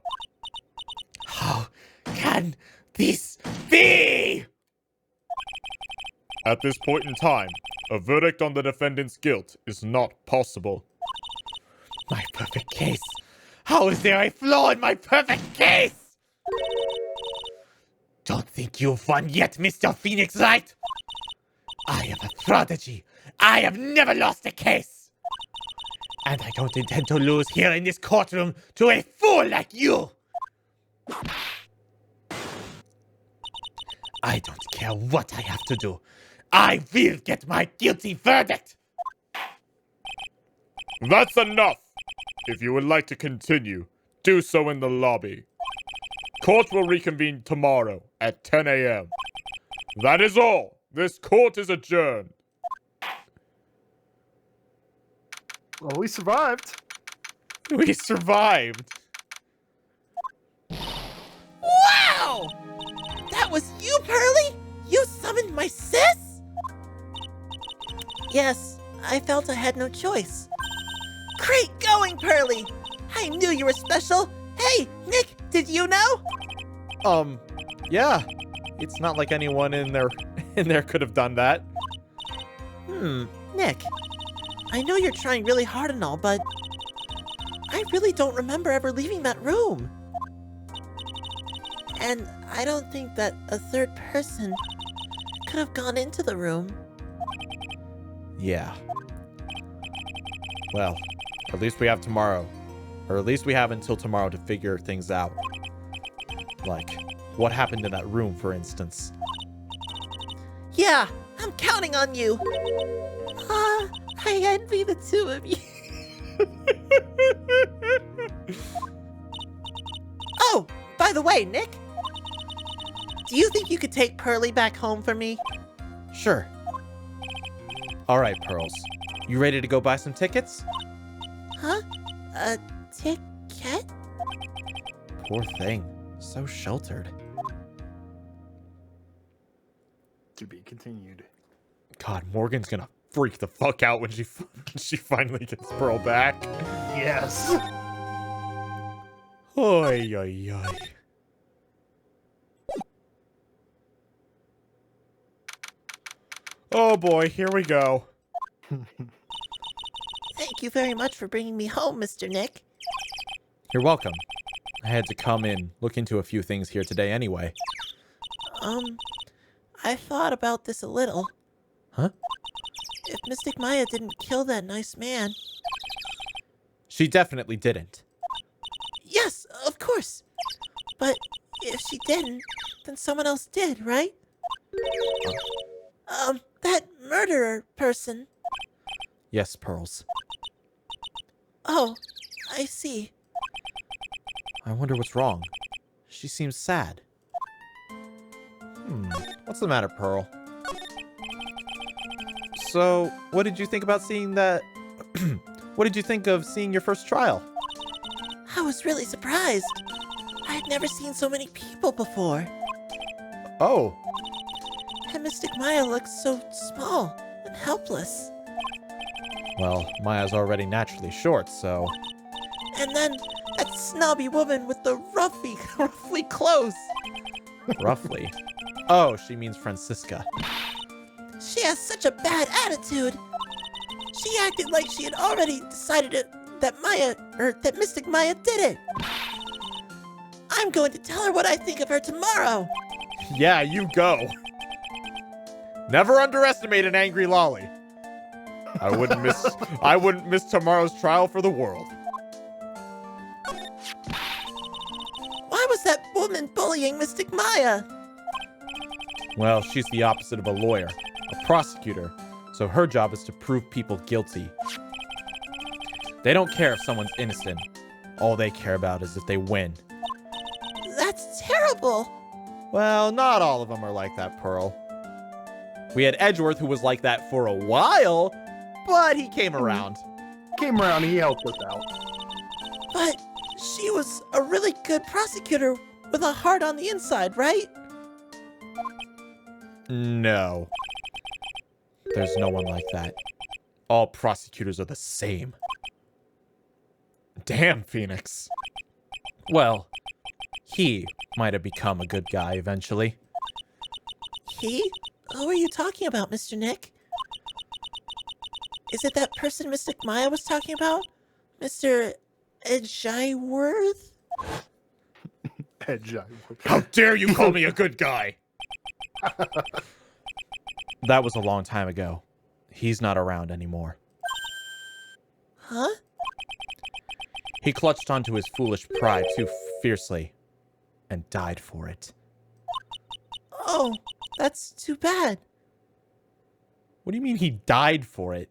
How can this be? At this point in time, a verdict on the defendant's guilt is not possible. My perfect case. How is there a flaw in my perfect case? Don't think you've won yet, Mr. Phoenix Wright. I am a prodigy. I have never lost a case. And I don't intend to lose here in this courtroom to a fool like you. I don't care what I have to do. I will get my guilty verdict. That's enough! If you would like to continue, do so in the lobby. Court will reconvene tomorrow at 10 a.m. That is all. This court is adjourned. Well, we survived. We survived. Wow! That was you, Pearly? You summoned my sis? Yes, I felt I had no choice. Great going, Pearly! I knew you were special. Hey, Nick, did you know? Yeah. It's not like anyone in there could have done that. Nick, I know you're trying really hard and all, but I really don't remember ever leaving that room. And I don't think that a third person could have gone into the room. Yeah. Well, at least we have tomorrow. Or at least we have until tomorrow to figure things out. Like, what happened in that room, for instance. Yeah, I'm counting on you. I envy the two of you. Oh, by the way, Nick, Do you think you could take Pearly back home for me? Sure. All right, Pearls. You ready to go buy some tickets? Huh? A ticket? Poor thing. So sheltered. To be continued. God, Morgan's gonna freak the fuck out when she finally gets Pearl back. Yes. Oy, oy, oy. Oh boy, here we go. Thank you very much for bringing me home, Mr. Nick. You're welcome. I had to come in, look into a few things here today anyway. I thought about this a little. Huh? If Mystic Maya didn't kill that nice man... She definitely didn't. Yes, of course. But if she didn't, then someone else did, right? That murderer person. Yes, Pearls. Oh, I see. I wonder what's wrong. She seems sad. What's the matter, Pearl? So, what did you think about seeing that... What did you think of seeing your first trial? I was really surprised. I had never seen so many people before. Oh, And Mystic Maya looks so small and helpless. well, Maya's already naturally short, so... And then that snobby woman with the ruffly clothes. Roughly. Oh, she means Francisca. She has such a bad attitude. She acted like she had already decided that Mystic Maya did it. I'm going to tell her what I think of her tomorrow. Yeah, you go. Never underestimate an angry lolly. I wouldn't miss tomorrow's trial for the world. Why was that woman bullying Mystic Maya? Well, she's the opposite of a lawyer, a prosecutor, so her job is to prove people guilty. They don't care if someone's innocent. All they care about is if they win. That's terrible. Well, not all of them are like that, Pearl. We had Edgeworth who was like that for a while, but he came around. Came around, he helped us out. But she was a really good prosecutor with a heart on the inside, right? No. There's no one like that. All prosecutors are the same. Damn, Phoenix. Well, he might have become a good guy eventually. He? Who are you talking about, Mr. Nick? Is it that person Mystic Maya was talking about? Mr. Edgeworth? How dare you call me a good guy? That was a long time ago. He's not around anymore. Huh? He clutched onto his foolish pride too fiercely and died for it. Oh, that's too bad. What do you mean he died for it?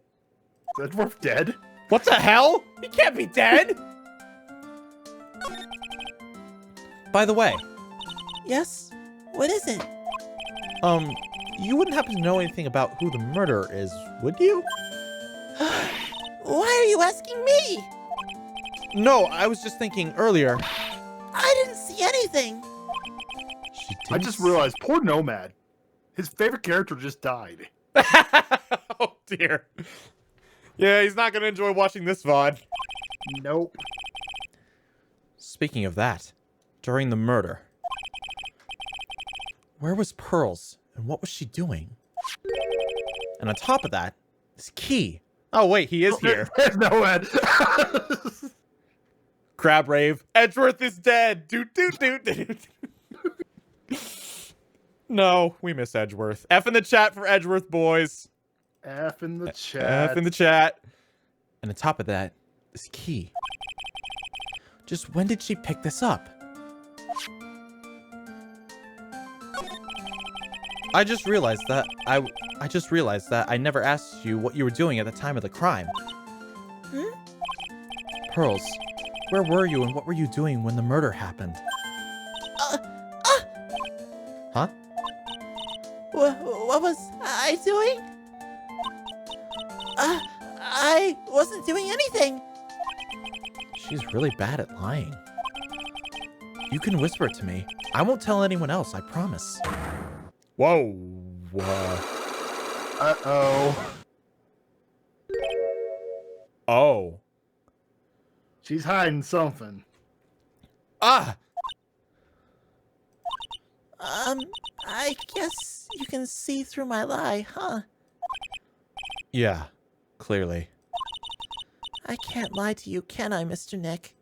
Is Edgeworth dead? What the hell? He can't be dead! By the way, Yes? What is it? you wouldn't happen to know anything about who the murderer is, would you? Why are you asking me? No, I was just thinking earlier. I didn't see anything. I just realized, poor Nomad. His favorite character just died. Oh dear. Yeah, he's not gonna enjoy watching this VOD. Nope. Speaking of that, during the murder, where was Pearls and what was she doing? And on top of that, this key. Oh wait, he is here. There's Nomad. Crab Rave. Edgeworth is dead. Doot doot doot doot. No, we miss Edgeworth. F in the chat for Edgeworth, boys. F in the chat. F in the chat. And on top of that, this key. Just when did she pick this up? I just realized that I never asked you what you were doing at the time of the crime. Pearls, where were you and what were you doing when the murder happened? Huh? What was I doing? I wasn't doing anything. She's really bad at lying. You can whisper it to me. I won't tell anyone else, I promise. Whoa. Uh-oh. Oh. She's hiding something. Ah! I guess you can see through my lie, huh? Yeah, clearly. I can't lie to you, can I, Mr. Nick?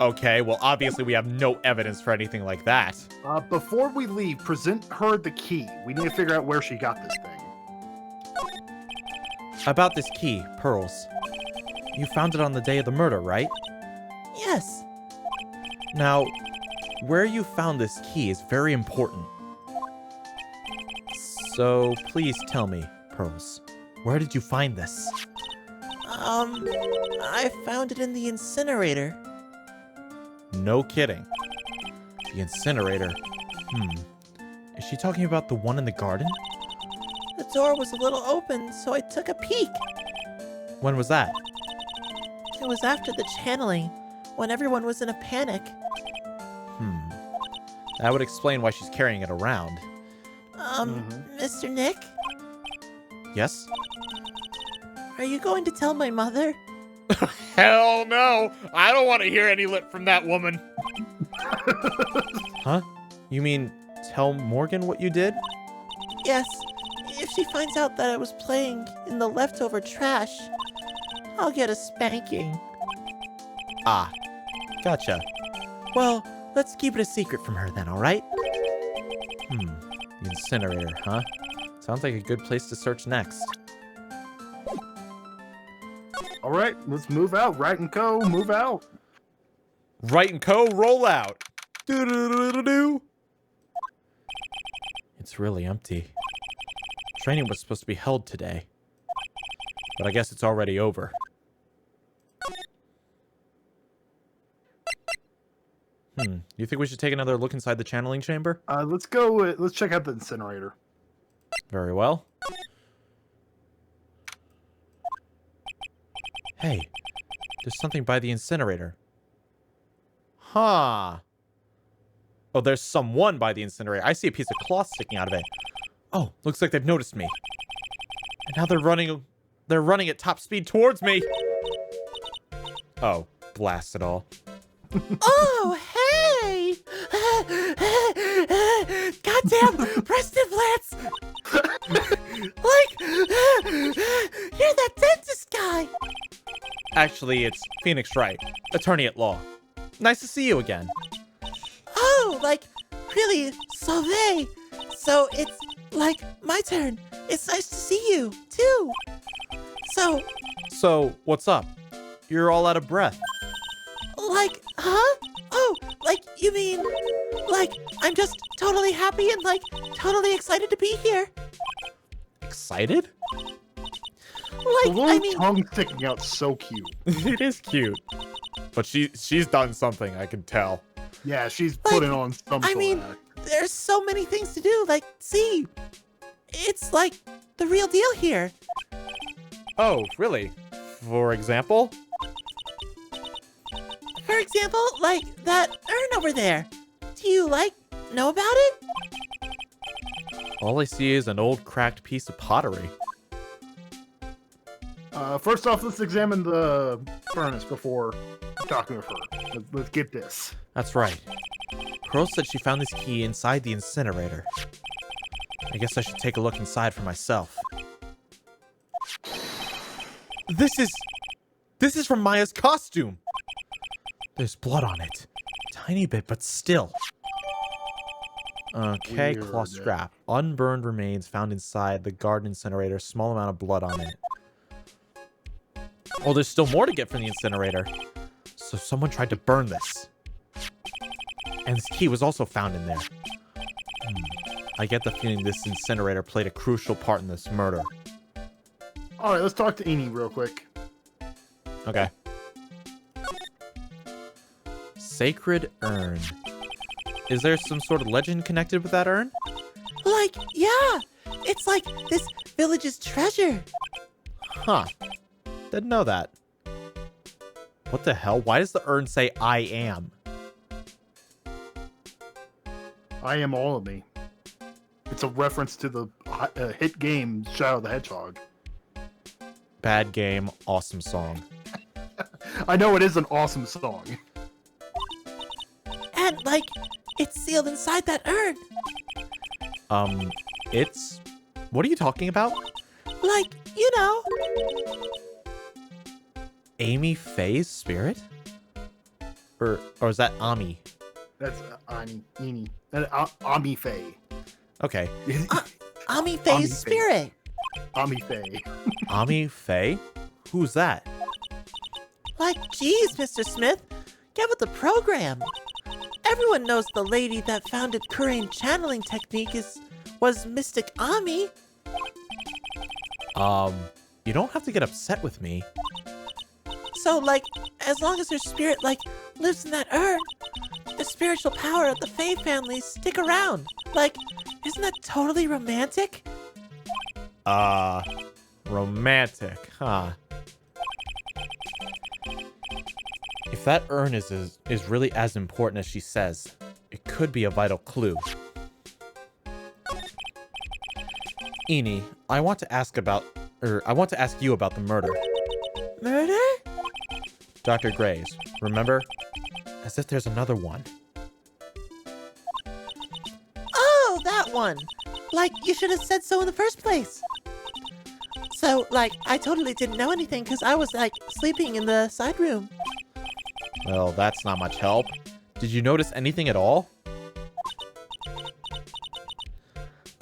Okay, well, obviously we have no evidence for anything like that. Before we leave, present her the key. We need to figure out where she got this thing. About this key, Pearls. You found it on the day of the murder, right? Yes. Now, where you found this key is very important. So, please tell me, Pearls, where did you find this? I found it in the incinerator. No kidding. The incinerator. Is she talking about the one in the garden? The door was a little open, so I took a peek. When was that? It was after the channeling, when everyone was in a panic. That would explain why she's carrying it around. Mr. Nick, Yes? are you going to tell my mother? Hell no. I don't want to hear any lip from that woman. Huh? You mean tell Morgan what you did? Yes. If she finds out that I was playing in the leftover trash, I'll get a spanking. Ah, gotcha. Well, let's keep it a secret from her then, alright? The incinerator, huh? Sounds like a good place to search next. All right, let's move out. Wright and Co. Move out. Wright and Co. roll out. Do-do-do-do-do. It's really empty. Training was supposed to be held today, but I guess it's already over. You think we should take another look inside the channeling chamber? Let's go. Let's check out the incinerator. Very well. Hey, there's something by the incinerator. Huh. Oh, there's someone by the incinerator. I see a piece of cloth sticking out of it. Oh, looks like they've noticed me. And now they're running at top speed towards me. Oh, blast it all. Oh, hey! Goddamn breast implants! You're that dentist guy! Actually, it's Phoenix Wright, attorney at law. Nice to see you again. Oh, really, sauvé! So it's, my turn. It's nice to see you, too. So, what's up? You're all out of breath. Huh? Oh, you mean, I'm just totally happy and, totally excited to be here. Excited? The little tongue sticking out, so cute. It is cute. But she's done something, I can tell. Yeah, she's putting on some sort of act. There's so many things to do, see. It's, the real deal here. Oh, really? For example? For example, that urn over there. Do you, know about it? All I see is an old cracked piece of pottery. First off, let's examine the furnace before talking with her. Let's get this. That's right. Pearl said she found this key inside the incinerator. I guess I should take a look inside for myself. This is from Maya's costume! There's blood on it. Tiny bit, but still. Okay, Weird. cloth scrap. Unburned remains found inside the garden incinerator. Small amount of blood on it. Oh, there's still more to get from the incinerator. So someone tried to burn this. And this key was also found in there. I get the feeling this incinerator played a crucial part in this murder. Alright, let's talk to Eni real quick. Okay. Sacred urn. Is there some sort of legend connected with that urn? Like, yeah, it's like this village's treasure. Huh. Didn't know that. What the hell? Why does the urn say I am? I am all of me. It's a reference to the hit game Shadow the Hedgehog. Bad game, awesome song. I know it is an awesome song. And, like, it's sealed inside that urn. It's... What are you talking about? Like, you know. Amy Faye's spirit? Or is that Ami? That's Ani. Ami Faye. Okay. Ami Faye's spirit. Ami Faye. Ami Faye? Who's that? Like, geez, Mr. Smith, get with the program. Everyone knows the lady that founded Kurain channeling technique was Mystic Ami. You don't have to get upset with me. So, like, as long as her spirit, like, lives in that urn, the spiritual power of the Faye family stick around. Like, isn't that totally romantic? Romantic, huh? If that urn is really as important as she says, it could be a vital clue. Eni, I want to ask you about the murder. Murder? Dr. Gray's, remember? As if there's another one. Oh, that one. Like, you should have said so in the first place. So, like, I totally didn't know anything because I was, like, sleeping in the side room. Well, that's not much help. Did you notice anything at all?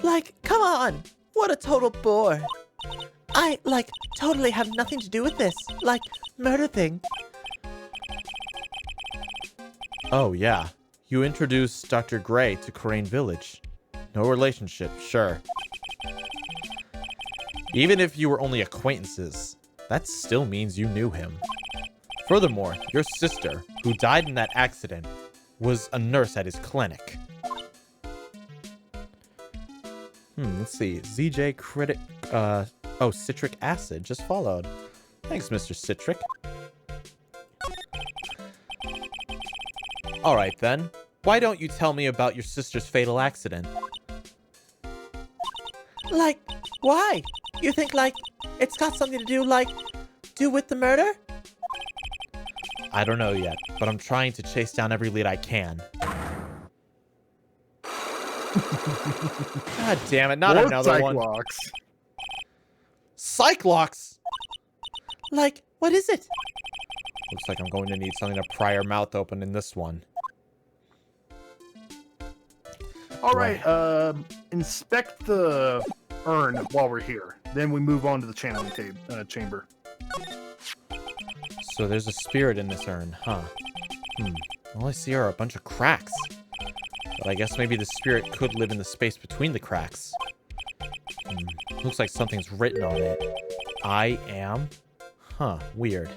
Like, come on. What a total bore. I, like, totally have nothing to do with this. Like, murder thing. Oh, yeah. You introduced Dr. Gray to Kurain Village. No relationship, sure. Even if you were only acquaintances, that still means you knew him. Furthermore, your sister, who died in that accident, was a nurse at his clinic. Let's see. ZJ Critic... citric acid just followed. Thanks, Mr. Citric. Alright then. Why don't you tell me about your sister's fatal accident? Like, why? You think, like, it's got something to do with the murder? I don't know yet, but I'm trying to chase down every lead I can. God damn it, not More another one. Cyclox! Like, what is it? Looks like I'm going to need something to pry her mouth open in this one. Alright, inspect the urn while we're here. Then we move on to the channeling chamber. So there's a spirit in this urn, huh? All I see are a bunch of cracks. But I guess maybe the spirit could live in the space between the cracks. Looks like something's written on it. I am? Huh, weird.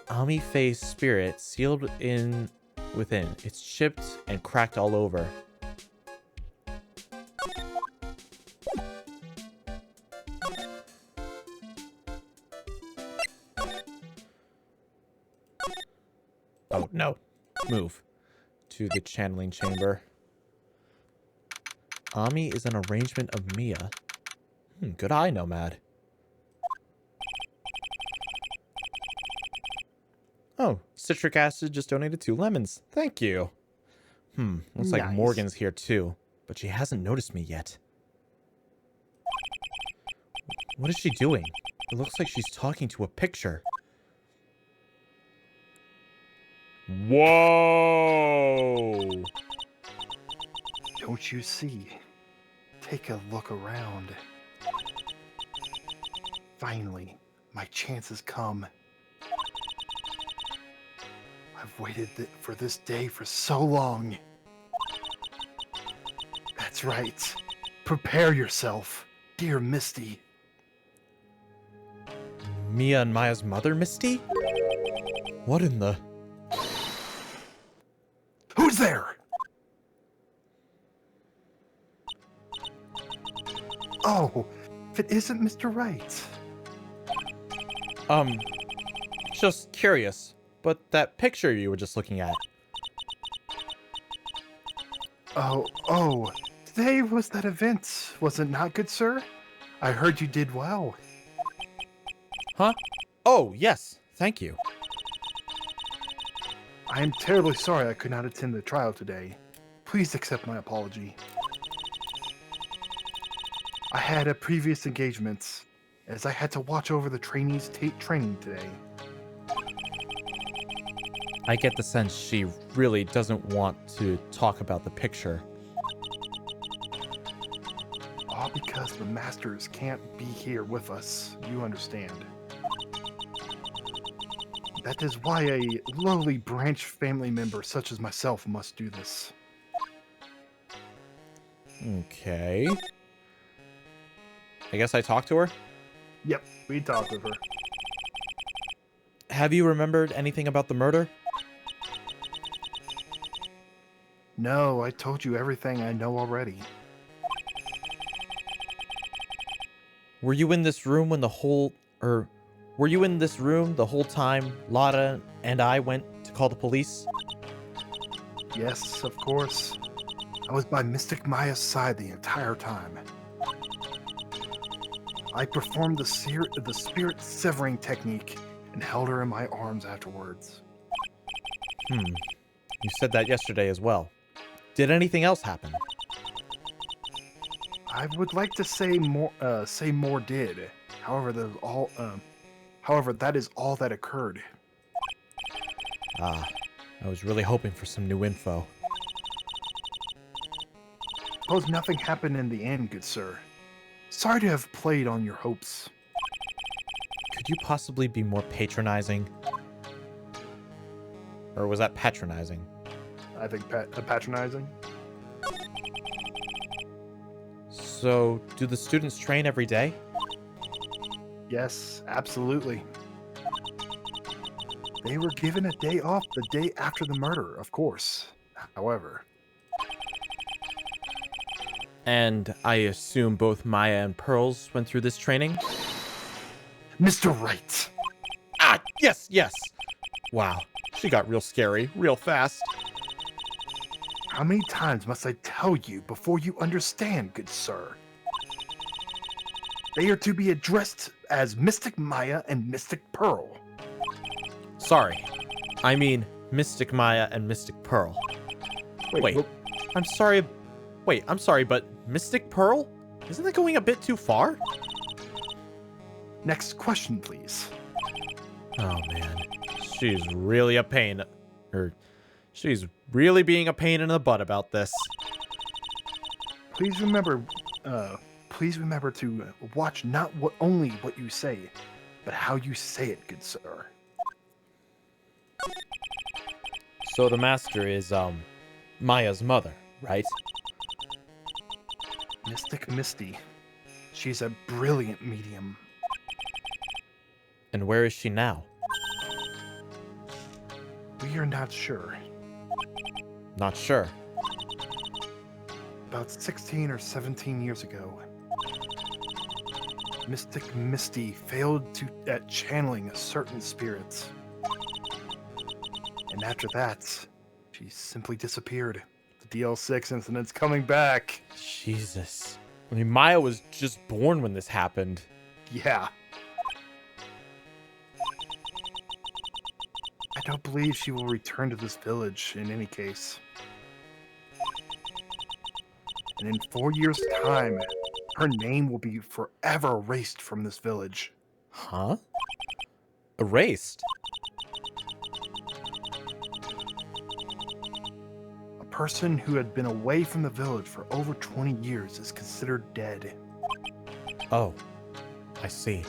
Ami Faye's spirit sealed in within. It's chipped and cracked all over. Oh, no. Move. To the channeling chamber. Ami is an arrangement of Mia. Good eye, Nomad. Oh, citric acid just donated 2 lemons. Thank you. Looks like Nice. Morgan's here too, but she hasn't noticed me yet. What is she doing? It looks like she's talking to a picture. Whoa! Don't you see? Take a look around. Finally, my chance has come. I've waited for this day for so long. That's right. Prepare yourself, dear Misty. Mia and Maya's mother, Misty? What in the... Oh, if it isn't Mr. Wright. Just curious, but that picture you were just looking at. Oh, today was that event, was it not, good sir? I heard you did well. Huh? Oh, yes, thank you. I am terribly sorry I could not attend the trial today. Please accept my apology. I had a previous engagement, as I had to watch over the trainees' training today. I get the sense she really doesn't want to talk about the picture. All because the masters can't be here with us, you understand. That is why a lowly branch family member such as myself must do this. Okay. I guess I talked to her? Yep, we talked with her. Have you remembered anything about the murder? No, I told you everything I know already. Were you in this room when were you in this room the whole time Lotta and I went to call the police? Yes, of course. I was by Mystic Maya's side the entire time. I performed the spirit severing technique and held her in my arms afterwards. You said that yesterday as well. Did anything else happen? I would like to say more did. However, that is all that occurred. I was really hoping for some new info. Suppose nothing happened in the end, good sir. Sorry to have played on your hopes. Could you possibly be more patronizing? Or was that patronizing? I think patronizing. So, do the students train every day? Yes, absolutely. They were given a day off the day after the murder, of course. However. And I assume both Maya and Pearls went through this training? Mr. Wright! Ah, yes, yes! Wow, she got real scary, real fast. How many times must I tell you before you understand, good sir? They are to be addressed as Mystic Maya and Mystic Pearl. Sorry. I mean Mystic Maya and Mystic Pearl. Wait, I'm sorry. Wait, I'm sorry, but Mystic Pearl? Isn't that going a bit too far? Next question, please. Oh, man. She's really a pain. She's really being a pain in the butt about this. Please remember to watch not only what you say, but how you say it, good sir. So the master is, Maya's mother, right? Mystic Misty. She's a brilliant medium. And where is she now? We are not sure. Not sure. About 16 or 17 years ago, Mystic Misty failed at channeling a certain spirit. And after that, she simply disappeared. The DL6 incident's coming back. Jesus. I mean, Maya was just born when this happened. Yeah. I don't believe she will return to this village in any case. And in 4 years' time, her name will be forever erased from this village. Huh? Erased? A person who had been away from the village for over 20 years is considered dead. Oh, I see.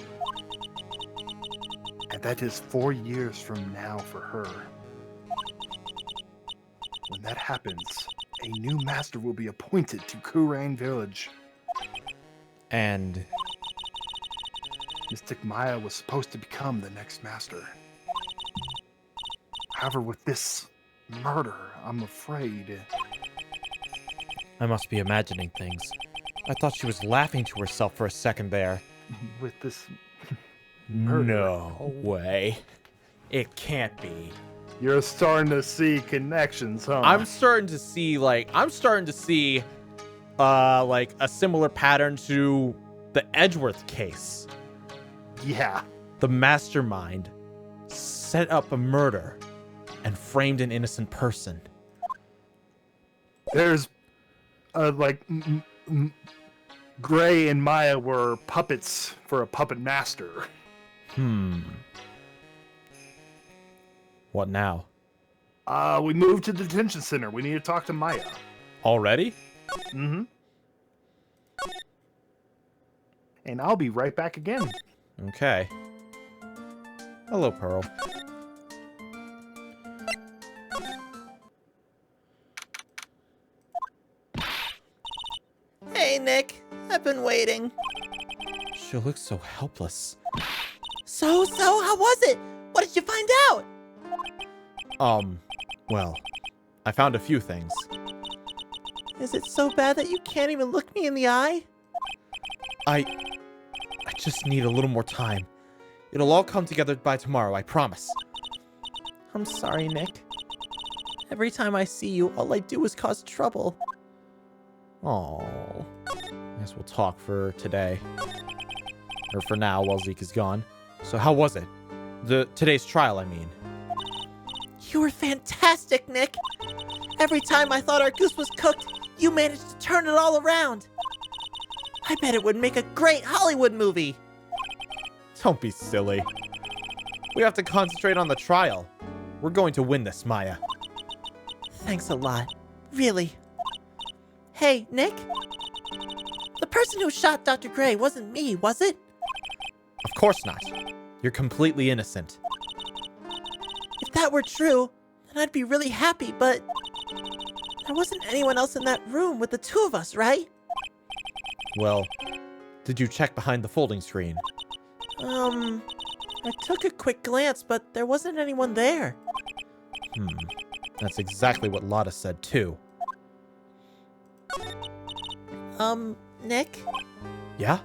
And that is 4 years from now for her. When that happens, a new master will be appointed to Kurain Village. And Mystic Maya was supposed to become the next master. However, with this murder, I'm afraid... I must be imagining things. I thought she was laughing to herself for a second there. With this... No way. It can't be. You're starting to see connections, huh? I'm starting to see, like a similar pattern to the Edgeworth case. Yeah. The mastermind set up a murder and framed an innocent person. There's, Gray and Maya were puppets for a puppet master. What now? We moved to the detention center. We need to talk to Maya. Already? Mm-hmm. And I'll be right back again. Okay. Hello, Pearl. Hey, Nick. I've been waiting. She looks so helpless. So, how was it? What did you find out? Well, I found a few things. Is it so bad that you can't even look me in the eye? I just need a little more time. It'll all come together by tomorrow, I promise. I'm sorry, Nick. Every time I see you, all I do is cause trouble. Oh, I guess we'll talk for today. Or for now, while Zeke is gone. So how was it? Today's trial, I mean. You were fantastic, Nick. Every time I thought our goose was cooked, you managed to turn it all around. I bet it would make a great Hollywood movie. Don't be silly. We have to concentrate on the trial. We're going to win this, Maya. Thanks a lot. Really. Hey, Nick? The person who shot Dr. Gray wasn't me, was it? Of course not. You're completely innocent. If that were true, then I'd be really happy, but there wasn't anyone else in that room with the two of us, right? Well, did you check behind the folding screen? I took a quick glance, but there wasn't anyone there. That's exactly what Lotta said, too. Nick? Yeah?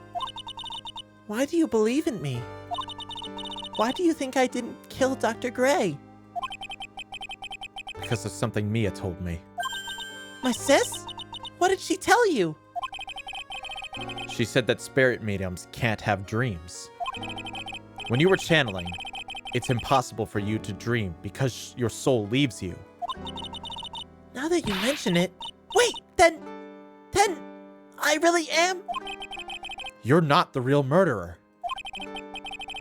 Why do you believe in me? Why do you think I didn't kill Dr. Gray? Because of something Mia told me. My sis? What did she tell you? She said that spirit mediums can't have dreams. When you were channeling, it's impossible for you to dream because your soul leaves you. Now that you mention it, wait, then I really am? You're not the real murderer.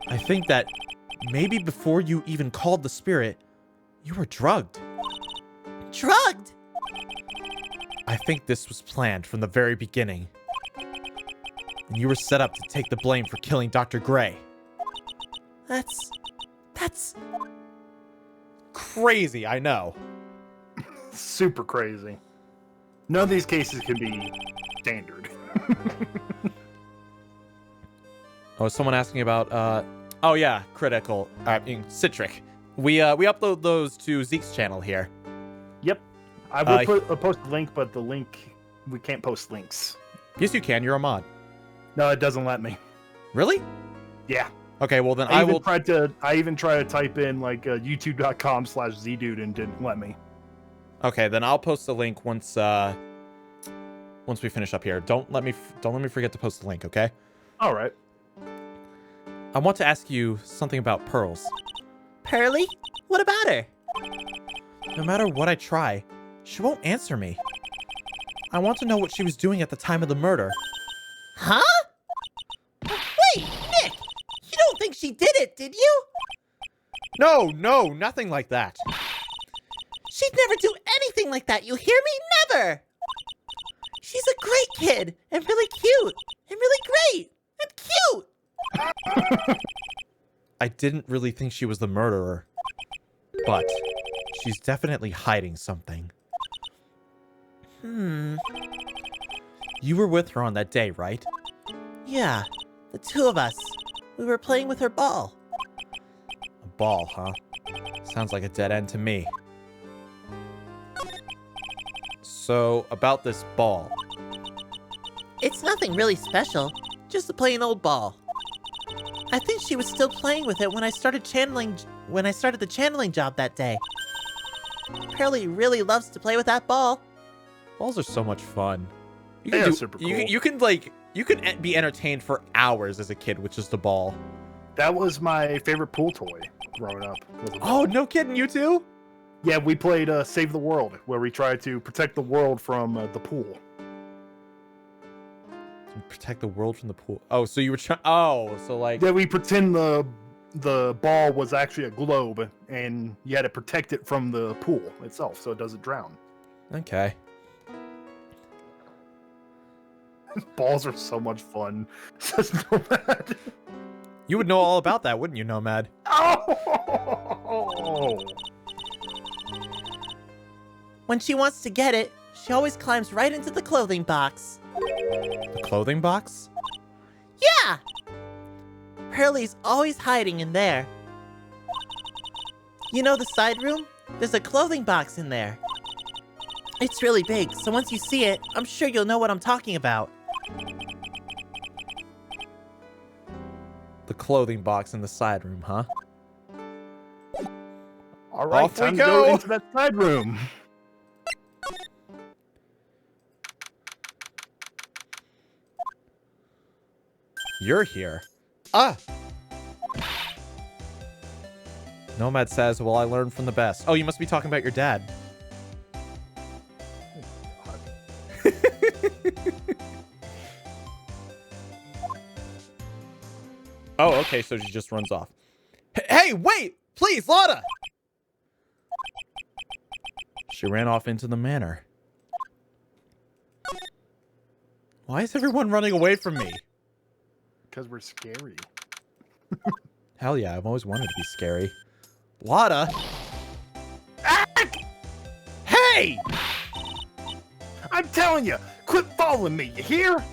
I think that maybe before you even called the spirit, you were drugged. Drugged? I think this was planned from the very beginning. And you were set up to take the blame for killing Dr. Gray. That's crazy, I know. Super crazy. None of these cases can be standard. Oh, is someone asking about, oh yeah, Critical, Citric. We upload those to Zeke's channel here. Yep. I will post a link, but the link, we can't post links. Yes, you can. You're a mod. No, it doesn't let me. Really? Yeah. Okay, well then I will... even tried to type in like youtube.com/Zdude and didn't let me. Okay, then I'll post the link once we finish up here. Don't let me forget to post the link, okay? All right. I want to ask you something about Pearls. Pearly? What about her? No matter what I try, she won't answer me. I want to know what she was doing at the time of the murder. Huh? Wait, Nick! You don't think she did it, did you? No, nothing like that. She'd never do anything like that, you hear me? Never! She's a great kid, and really cute, and really great, and cute! I didn't really think she was the murderer, but she's definitely hiding something. You were with her on that day, right? Yeah, the two of us. We were playing with her ball. A ball, huh? Sounds like a dead end to me. So, about this ball. It's nothing really special, just a plain old ball. I think she was still playing with it when I started the channeling job that day. Pearly really loves to play with that ball. Balls are so much fun. You They can are do, super cool. you can be entertained for hours as a kid with just a ball. That was my favorite pool toy growing up. Was a Oh, ball. no kidding, you too? Yeah, we played Save the World, where we tried to protect the world from the pool. To protect the world from the pool. Oh, so you were trying. Oh, so like. Yeah, we pretend the ball was actually a globe, and you had to protect it from the pool itself, so it doesn't drown. Okay. Balls are so much fun. Says Nomad. You would know all about that, wouldn't you, Nomad? Oh! When she wants to get it, she always climbs right into the clothing box. The clothing box? Yeah! Pearly's always hiding in there. You know the side room? There's a clothing box in there. It's really big, so once you see it, I'm sure you'll know what I'm talking about. The clothing box in the side room, huh? All right, Off we time to go. go into that side room. You're here. Ah! Nomad says, well, I learned from the best. Oh, you must be talking about your dad. Oh, okay, so she just runs off. Hey, wait! Please, Lotta! She ran off into the manor. Why is everyone running away from me? Because we're scary. Hell yeah, I've always wanted to be scary. Lotta! Hey! I'm telling you, quit following me, you hear?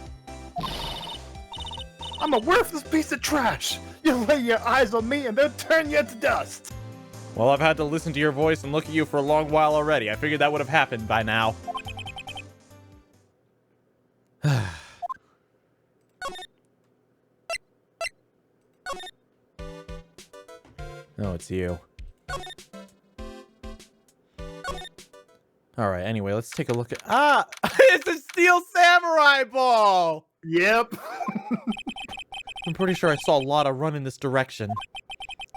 I'm a worthless piece of trash. You lay your eyes on me and they'll turn you to dust. Well, I've had to listen to your voice and look at you for a long while already. I figured that would have happened by now. No, it's you. Alright, anyway, let's take a look at... Ah! It's a Steel Samurai ball! Yep. I'm pretty sure I saw Lotta run in this direction.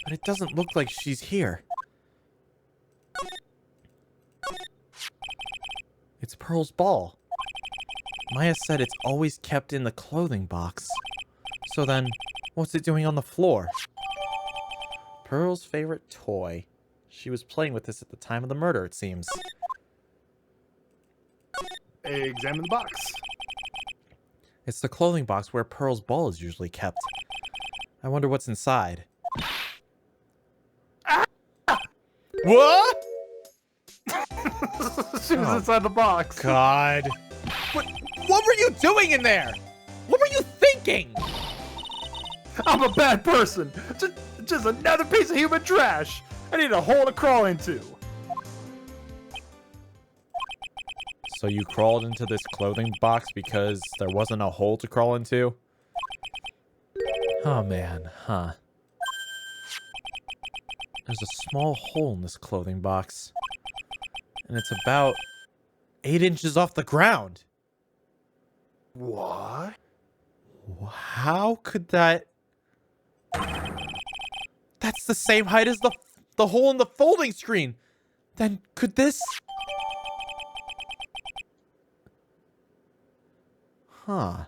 But it doesn't look like she's here. It's Pearl's ball. Maya said it's always kept in the clothing box. So then, what's it doing on the floor? Pearl's favorite toy. She was playing with this at the time of the murder, it seems. Examine the box. It's the clothing box where Pearl's ball is usually kept. I wonder what's inside. Ah! What? She was inside the box. God. What were you doing in there? What were you thinking? I'm a bad person. Just another piece of human trash. I need a hole to crawl into. So you crawled into this clothing box because there wasn't a hole to crawl into? Oh man, huh. There's a small hole in this clothing box. And it's about 8 inches off the ground. What? How could that... That's the same height as the hole in the folding screen. Then could this... Huh.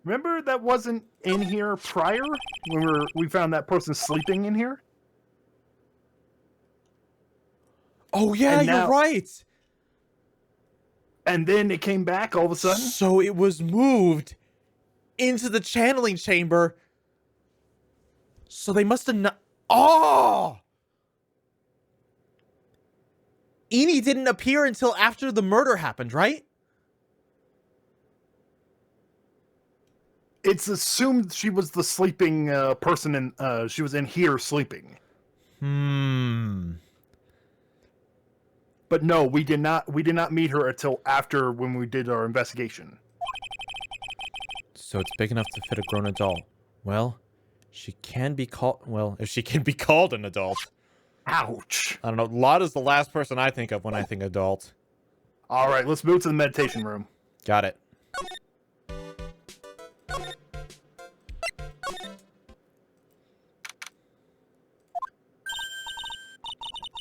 Remember that wasn't in here prior when we found that person sleeping in here? Oh yeah, And you're now- right. And then it came back all of a sudden? So it was moved into the channeling chamber. So they must have not... Oh! Eni didn't appear until after the murder happened, right? It's assumed she was the sleeping person and she was in here sleeping. But no, we did not meet her until after when we did our investigation. So it's big enough to fit a grown adult. Well, she can be called... Well, if she can be called an adult. Ouch. I don't know. Lotta's the last person I think of when I think adult. All right, let's move to the meditation room. Got it.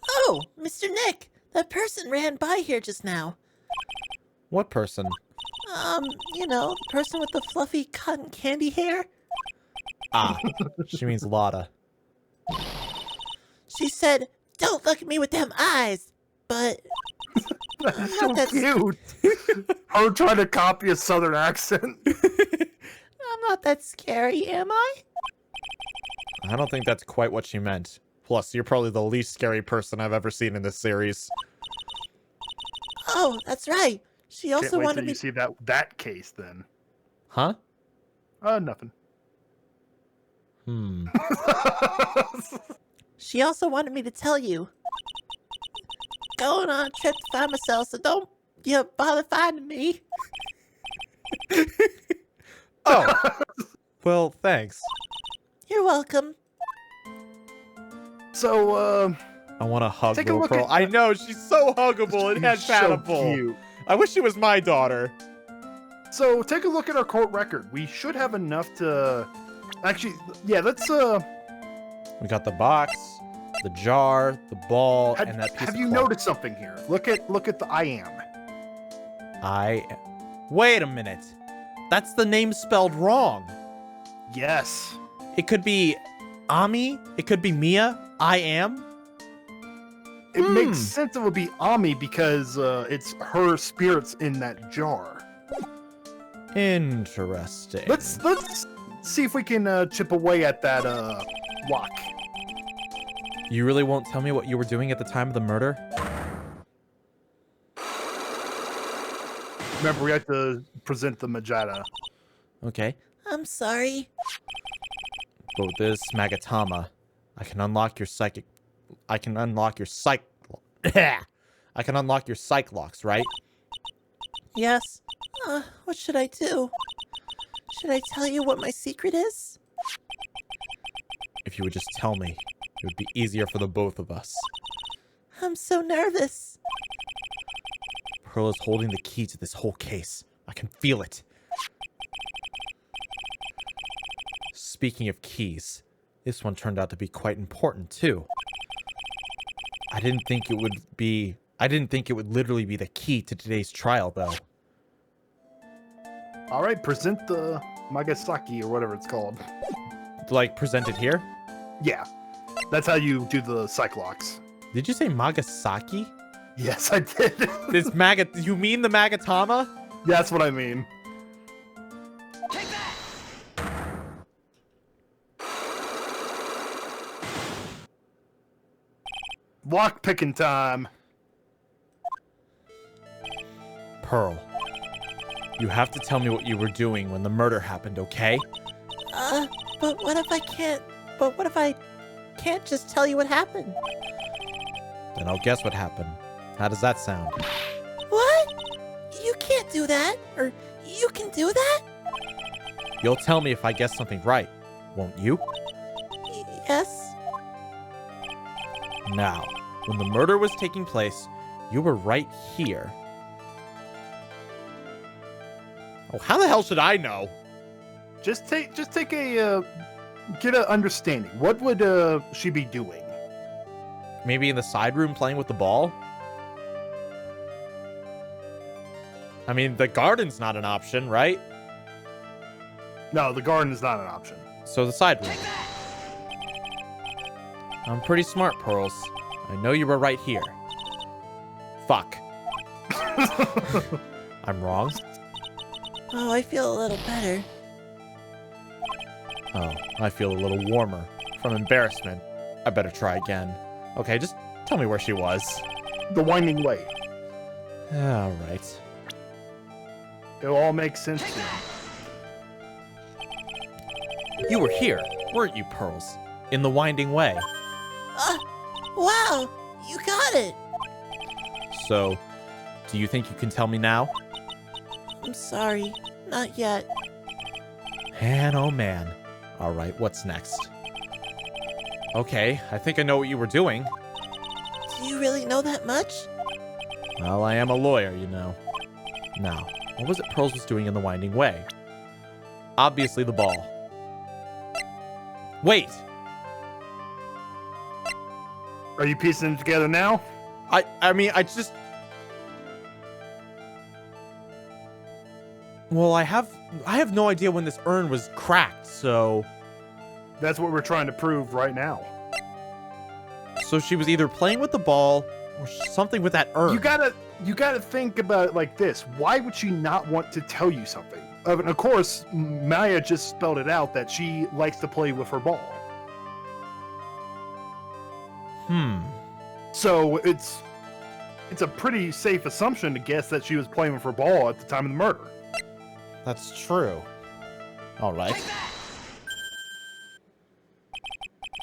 Oh, Mr. Nick, that person ran by here just now. What person? You know, the person with the fluffy cotton candy hair. Ah, she means Lotta. She said, "Don't look at me with them eyes," but That's so That's- cute. Her trying to copy a southern accent. I'm not that scary, am I? I don't think that's quite what she meant. Plus, you're probably the least scary person I've ever seen in this series. Oh, that's right. She also Can't wait wanted till me. you see that case then. Huh? Nothing. She also wanted me to tell you. Going on a trip to find myself, so don't you bother finding me. Oh. Well, thanks. You're welcome. So, I want to hug Take a little look Pearl. at- I know, she's so huggable and she's so compatible. cute. I wish she was my daughter. So, take a look at our court record. We should have enough to... Actually, yeah, let's, We got the box, the jar, the ball, and that piece have of you cloth. noticed something here? Look at the I am. Wait a minute. That's the name spelled wrong. Yes. It could be Ami. It could be Mia. I am. It makes sense it would be Ami because it's her spirits in that jar. Interesting. Let's see if we can chip away at that lock. You really won't tell me what you were doing at the time of the murder? Remember, we have to present the Majada. Okay. I'm sorry. But with this Magatama, I can unlock your psychic... I can unlock your psych... I can unlock your psych locks, right? Yes. What should I do? Should I tell you what my secret is? If you would just tell me, it would be easier for the both of us. I'm so nervous. Pearl is holding the key to this whole case. I can feel it. Speaking of keys, this one turned out to be quite important too. I didn't think it would literally be the key to today's trial though. All right, present the Magasaki or whatever it's called. Like presented here? Yeah, that's how you do the Cyclox. Did you say Magasaki? Yes, I did. You mean the Magatama? That's what I mean. Take that! Lock picking time. Pearl, you have to tell me what you were doing when the murder happened, okay? But what if I can't? But what if I can't just tell you what happened? Then I'll guess what happened. How does that sound? What? You can't do that. Or you can do that? You'll tell me if I guess something right, won't you? Yes. Now, when the murder was taking place, you were right here. Oh, how the hell should I know? Just take a get an understanding. What would she be doing? Maybe in the side room playing with the ball? I mean, the garden's not an option, right? No, the garden is not an option. So the side room. I'm pretty smart, Pearls. I know you were right here. Fuck. I'm wrong? Oh, I feel a little better. Oh, I feel a little warmer. From embarrassment. I better try again. Okay, just tell me where she was. The winding way. Alright. It all makes sense to me. You were here, weren't you, Pearls? In the winding way. Wow, you got it. So, do you think you can tell me now? I'm sorry, not yet. Man, oh man. All right, what's next? Okay, I think I know what you were doing. Do you really know that much? Well, I am a lawyer, you know. Now, what was it Pearls was doing in the Winding Way? Obviously the ball. Wait! Are you piecing them together now? I mean, I just... Well, I have no idea when this urn was cracked, so... That's what we're trying to prove right now. So she was either playing with the ball or something with that urn. You gotta think about it like this. Why would she not want to tell you something? And of course, Maya just spelled it out that she likes to play with her ball. So it's a pretty safe assumption to guess that she was playing with her ball at the time of the murder. That's true. All right.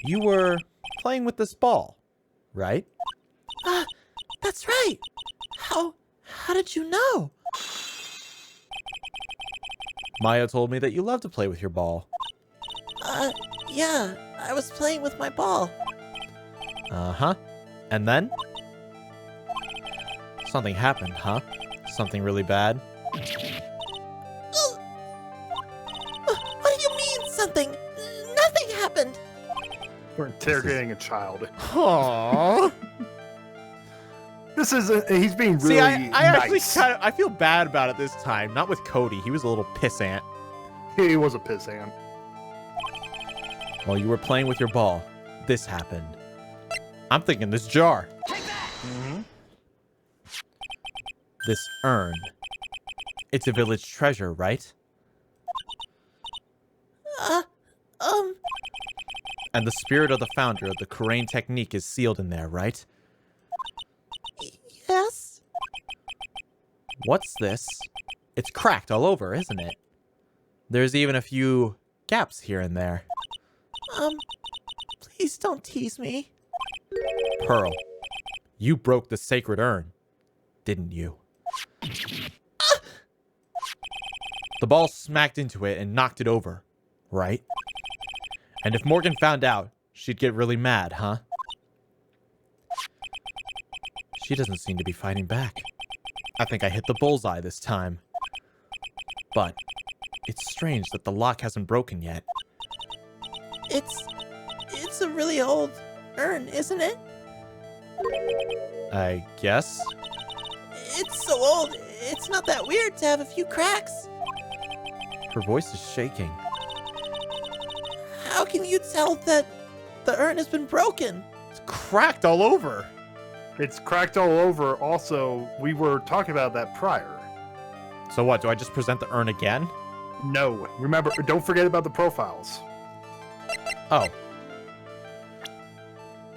You were playing with this ball, right? That's right. How did you know? Maya told me that you love to play with your ball. Yeah, I was playing with my ball. Uh-huh. And then? Something happened, huh? Something really bad? What do you mean, something? Nothing happened. We're interrogating a child. Aww. He's being really See, I actually nice. I feel bad about it this time. Not with Cody. He was a little pissant. He was a pissant. While you were playing with your ball, this happened. I'm thinking this jar. This urn. It's a village treasure, right? And the spirit of the founder of the Kurain technique is sealed in there, right? Yes? What's this? It's cracked all over, isn't it? There's even a few gaps here and there. Please don't tease me. Pearl, you broke the sacred urn, didn't you? The ball smacked into it and knocked it over, right? And if Morgan found out, she'd get really mad, huh? She doesn't seem to be fighting back. I think I hit the bullseye this time. But it's strange that the lock hasn't broken yet. It's a really old urn, isn't it? I guess? It's so old, it's not that weird to have a few cracks. Her voice is shaking. How can you tell that the urn has been broken? It's cracked all over. It's cracked all over. Also, we were talking about that prior. So what, do I just present the urn again? No. Remember, don't forget about the profiles. Oh.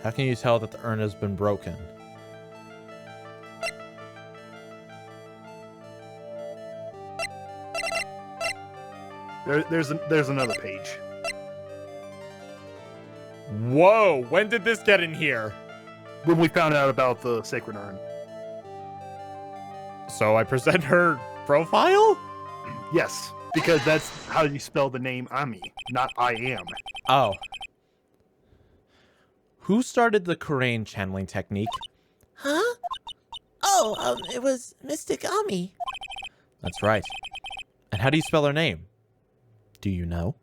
How can you tell that the urn has been broken? There's another page. Whoa, when did this get in here? When we found out about the sacred urn. So I present her profile? Yes, because that's how you spell the name Ami, not I am. Oh. Who started the Kurain channeling technique? Huh? Oh, it was Mystic Ami. That's right. And how do you spell her name? Do you know?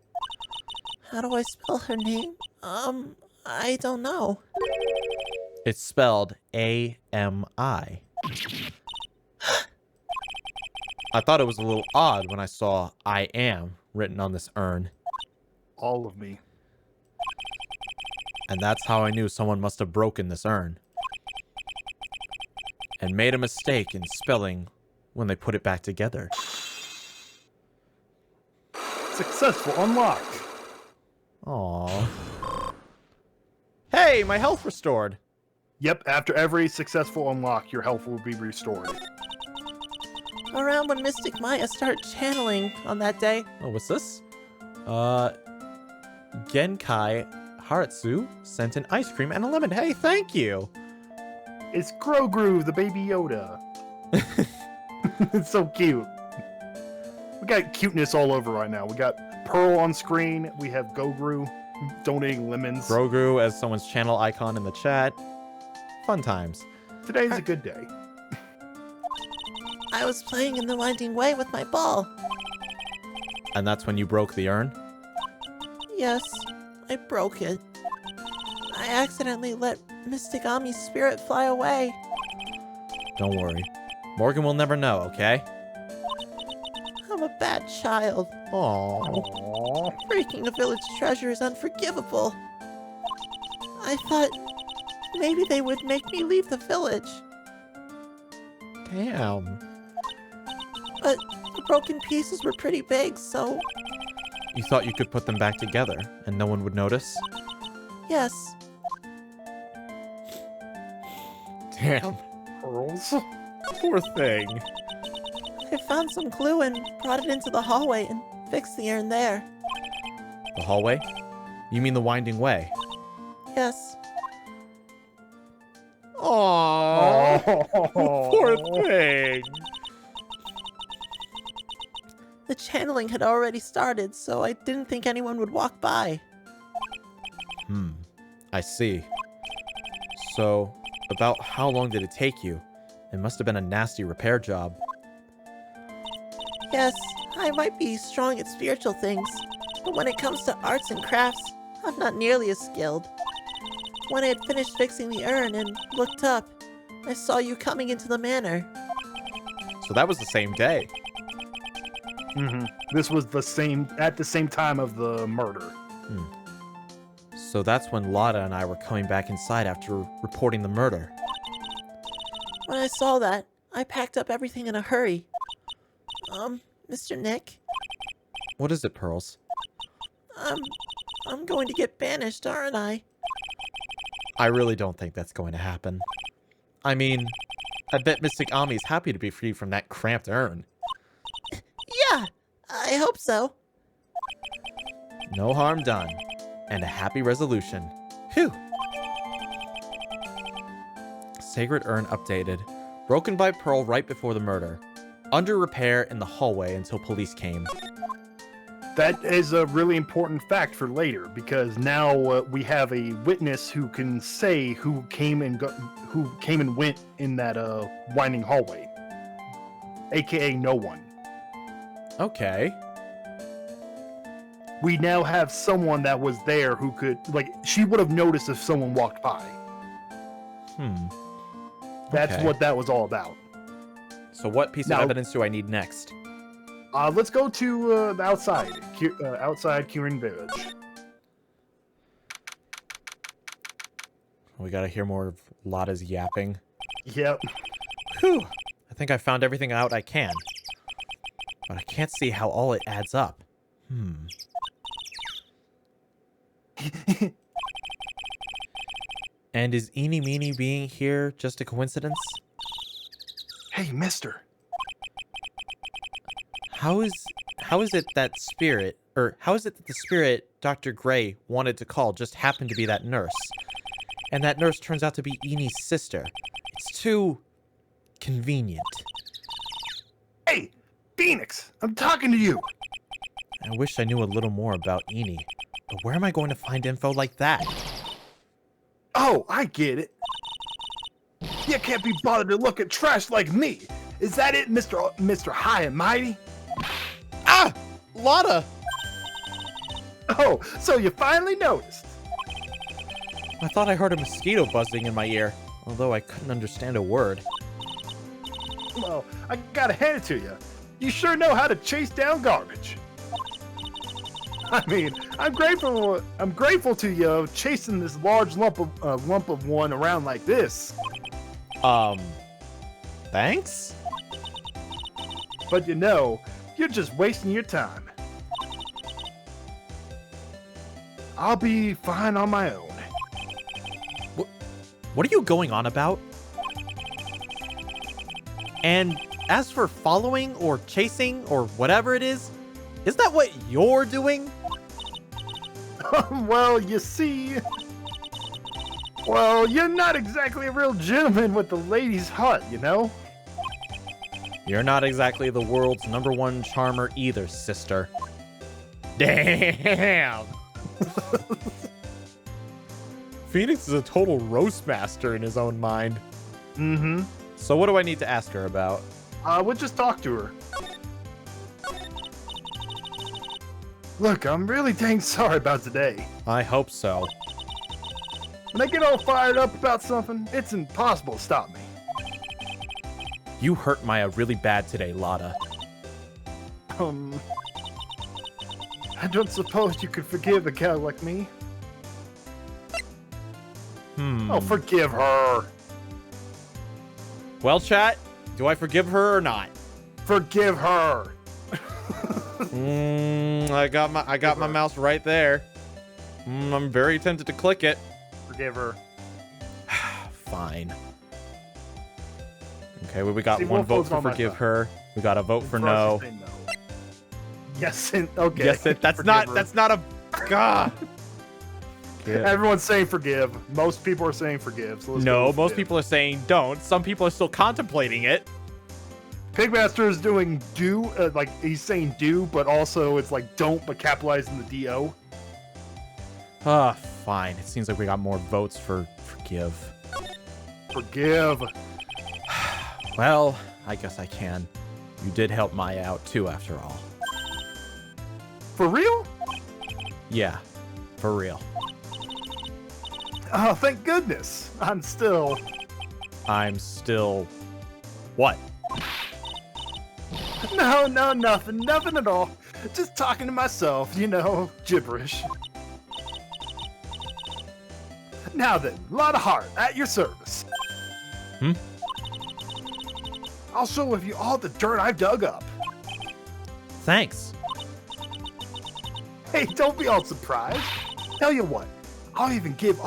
How do I spell her name? I don't know. It's spelled A-M-I. I thought it was a little odd when I saw I am written on this urn. All of me. And that's how I knew someone must have broken this urn. And made a mistake in spelling when they put it back together. Successful unlocked. Aww. Hey, my health restored. Yep, after every successful unlock, your health will be restored. Around when Mystic Maya started channeling on that day. Oh, what's this? Genkai Haratsu sent an ice cream and a lemon. Hey, thank you. It's Grogru, the baby Yoda. It's so cute. We got cuteness all over right now. We got Pearl on screen. We have Goguru donating lemons. Grogu as someone's channel icon in the chat. Fun times. Today's a good day. I was playing in the winding way with my ball. And that's when you broke the urn? Yes, I broke it. I accidentally let Mystic Ami's spirit fly away. Don't worry. Morgan will never know, okay? I'm a bad child. Aww. Aww. Breaking a village treasure is unforgivable. I thought maybe they would make me leave the village. Damn. But the broken pieces were pretty big, so You thought you could put them back together and no one would notice? yes. Damn. Pearls? Poor thing. I found some glue and brought it into the hallway and fixed the urn there. The hallway? You mean the winding way? Yes. Aww. Poor thing. The channeling had already started, so I didn't think anyone would walk by. I see. So, about how long did it take you? It must have been a nasty repair job. Yes, I might be strong at spiritual things, but when it comes to arts and crafts, I'm not nearly as skilled. When I had finished fixing the urn and looked up, I saw you coming into the manor. So that was the same day. This was at the same time of the murder. So that's when Lotta and I were coming back inside after reporting the murder. When I saw that, I packed up everything in a hurry. Mr. Nick, What is it, Pearls? I'm going to get banished, aren't I? I really don't think that's going to happen. I mean, I bet Mystic Ami's happy to be free from that cramped urn. Yeah, I hope so. No harm done. And a happy resolution. Phew! Sacred urn updated. Broken by Pearl right before the murder. Under repair in the hallway until police came. That is a really important fact for later, because now we have a witness who can say who came and went in that winding hallway, aka no one. Okay. We now have someone that was there who could, she would have noticed if someone walked by. That's Okay. what that was all about. So what piece Now- of evidence do I need next? Let's go to the outside, outside Kirin Village. We gotta hear more of Lotta's yapping. Yep. Whew. I think I found everything out I can. But I can't see how all it adds up. And is Eenie Meenie being here just a coincidence? Hey, mister. How is it that the spirit Dr. Gray wanted to call just happened to be that nurse? And that nurse turns out to be Enie's sister. It's too convenient. Hey, Phoenix, I'm talking to you. I wish I knew a little more about Eenie, but where am I going to find info like that? Oh, I get it. You can't be bothered to look at trash like me. Is that it, Mr. High and Mighty? Ah! Lotta! Oh, so you finally noticed. I thought I heard a mosquito buzzing in my ear, although I couldn't understand a word. Well, I gotta hand it to you. You sure know how to chase down garbage. I mean, I'm grateful to you chasing this large lump of one around like this. Thanks? But you know, you're just wasting your time. I'll be fine on my own. What are you going on about? And as for following or chasing or whatever it is that what you're doing? Well, you see... Well, you're not exactly a real gentleman with the lady's heart, you know? You're not exactly the world's #1 charmer either, sister. Damn. Phoenix is a total roast master in his own mind. Mm-hmm. So what do I need to ask her about? We'll just talk to her. Look, I'm really dang sorry about today. I hope so. When I get all fired up about something, it's impossible to stop me. You hurt Maya really bad today, Lotta. I don't suppose you could forgive a gal like me. Oh, forgive her. Well, chat, do I forgive her or not? Forgive her. I got my mouse right there. I'm very tempted to click it. Forgive her. Fine. Okay, well, we got See, one we'll vote vote for on my forgive side. her. We got a vote for no. Frosty say no. Yes, and okay. Yes, that's Forgive not. her. That's not a. God. Everyone's saying forgive. Most people are saying forgive. So let's go No, with most forgive. people are saying don't. Some people are still contemplating it. Pigmaster is doing do, like he's saying do, but also it's like don't, but capitalizing the D-O. Fine. It seems like we got more votes for forgive. Forgive. Well, I guess I can. You did help Maya out too, after all. For real? Yeah, for real. Oh, thank goodness. I'm still. What? No, nothing at all. Just talking to myself, gibberish. Now then, lot of heart at your service. I'll show you all the dirt I've dug up. Thanks. Hey, don't be all surprised. Tell you what, I'll even give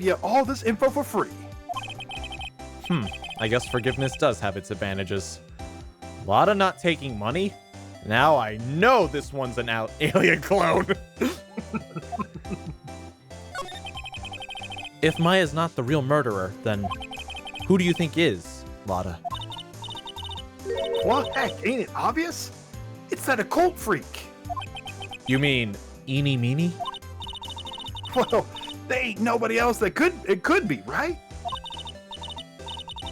you all this info for free. I guess forgiveness does have its advantages. Lotta not taking money? Now I know this one's an alien clone. If Maya's not the real murderer, then who do you think is, Lotta? What heck, ain't it obvious? It's that occult freak. You mean Eenie Meenie? Well, there ain't nobody else that could be, right?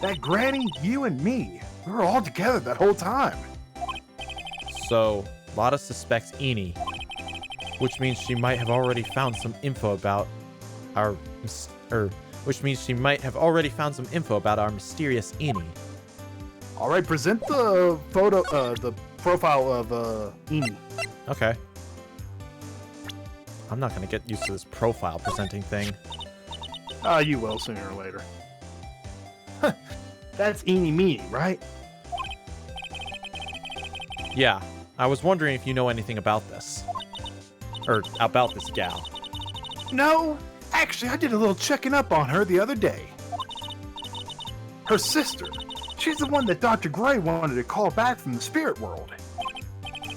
That Granny, you and me, we were all together that whole time. So, Lotta suspects Eenie, which means she might have already found some info about our mysterious Eenie. All right, present the photo, the profile of Eenie. Okay. I'm not gonna get used to this profile presenting thing. You will sooner or later. That's Eenie Meenie, right? Yeah, I was wondering if you know anything about this. Or about this gal. No, actually, I did a little checking up on her the other day. Her sister. She's the one that Dr. Gray wanted to call back from the spirit world.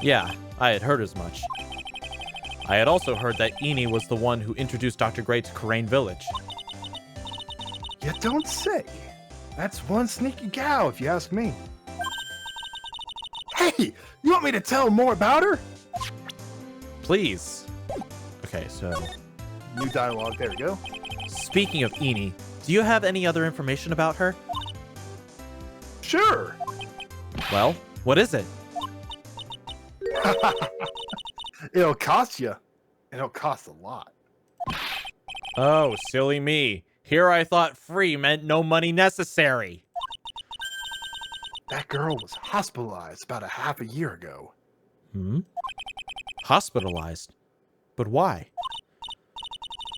Yeah, I had heard as much. I had also heard that Eenie was the one who introduced Dr. Gray to Karain Village. You don't say. That's one sneaky gal, if you ask me. Hey, you want me to tell more about her? Please. Okay, so New dialogue, there we go. speaking of Eenie, do you have any other information about her? Sure. Well, what is it? It'll cost you. It'll cost a lot. Oh, silly me. Here I thought free meant no money necessary. That girl was hospitalized about a half a year ago. Hospitalized? But why?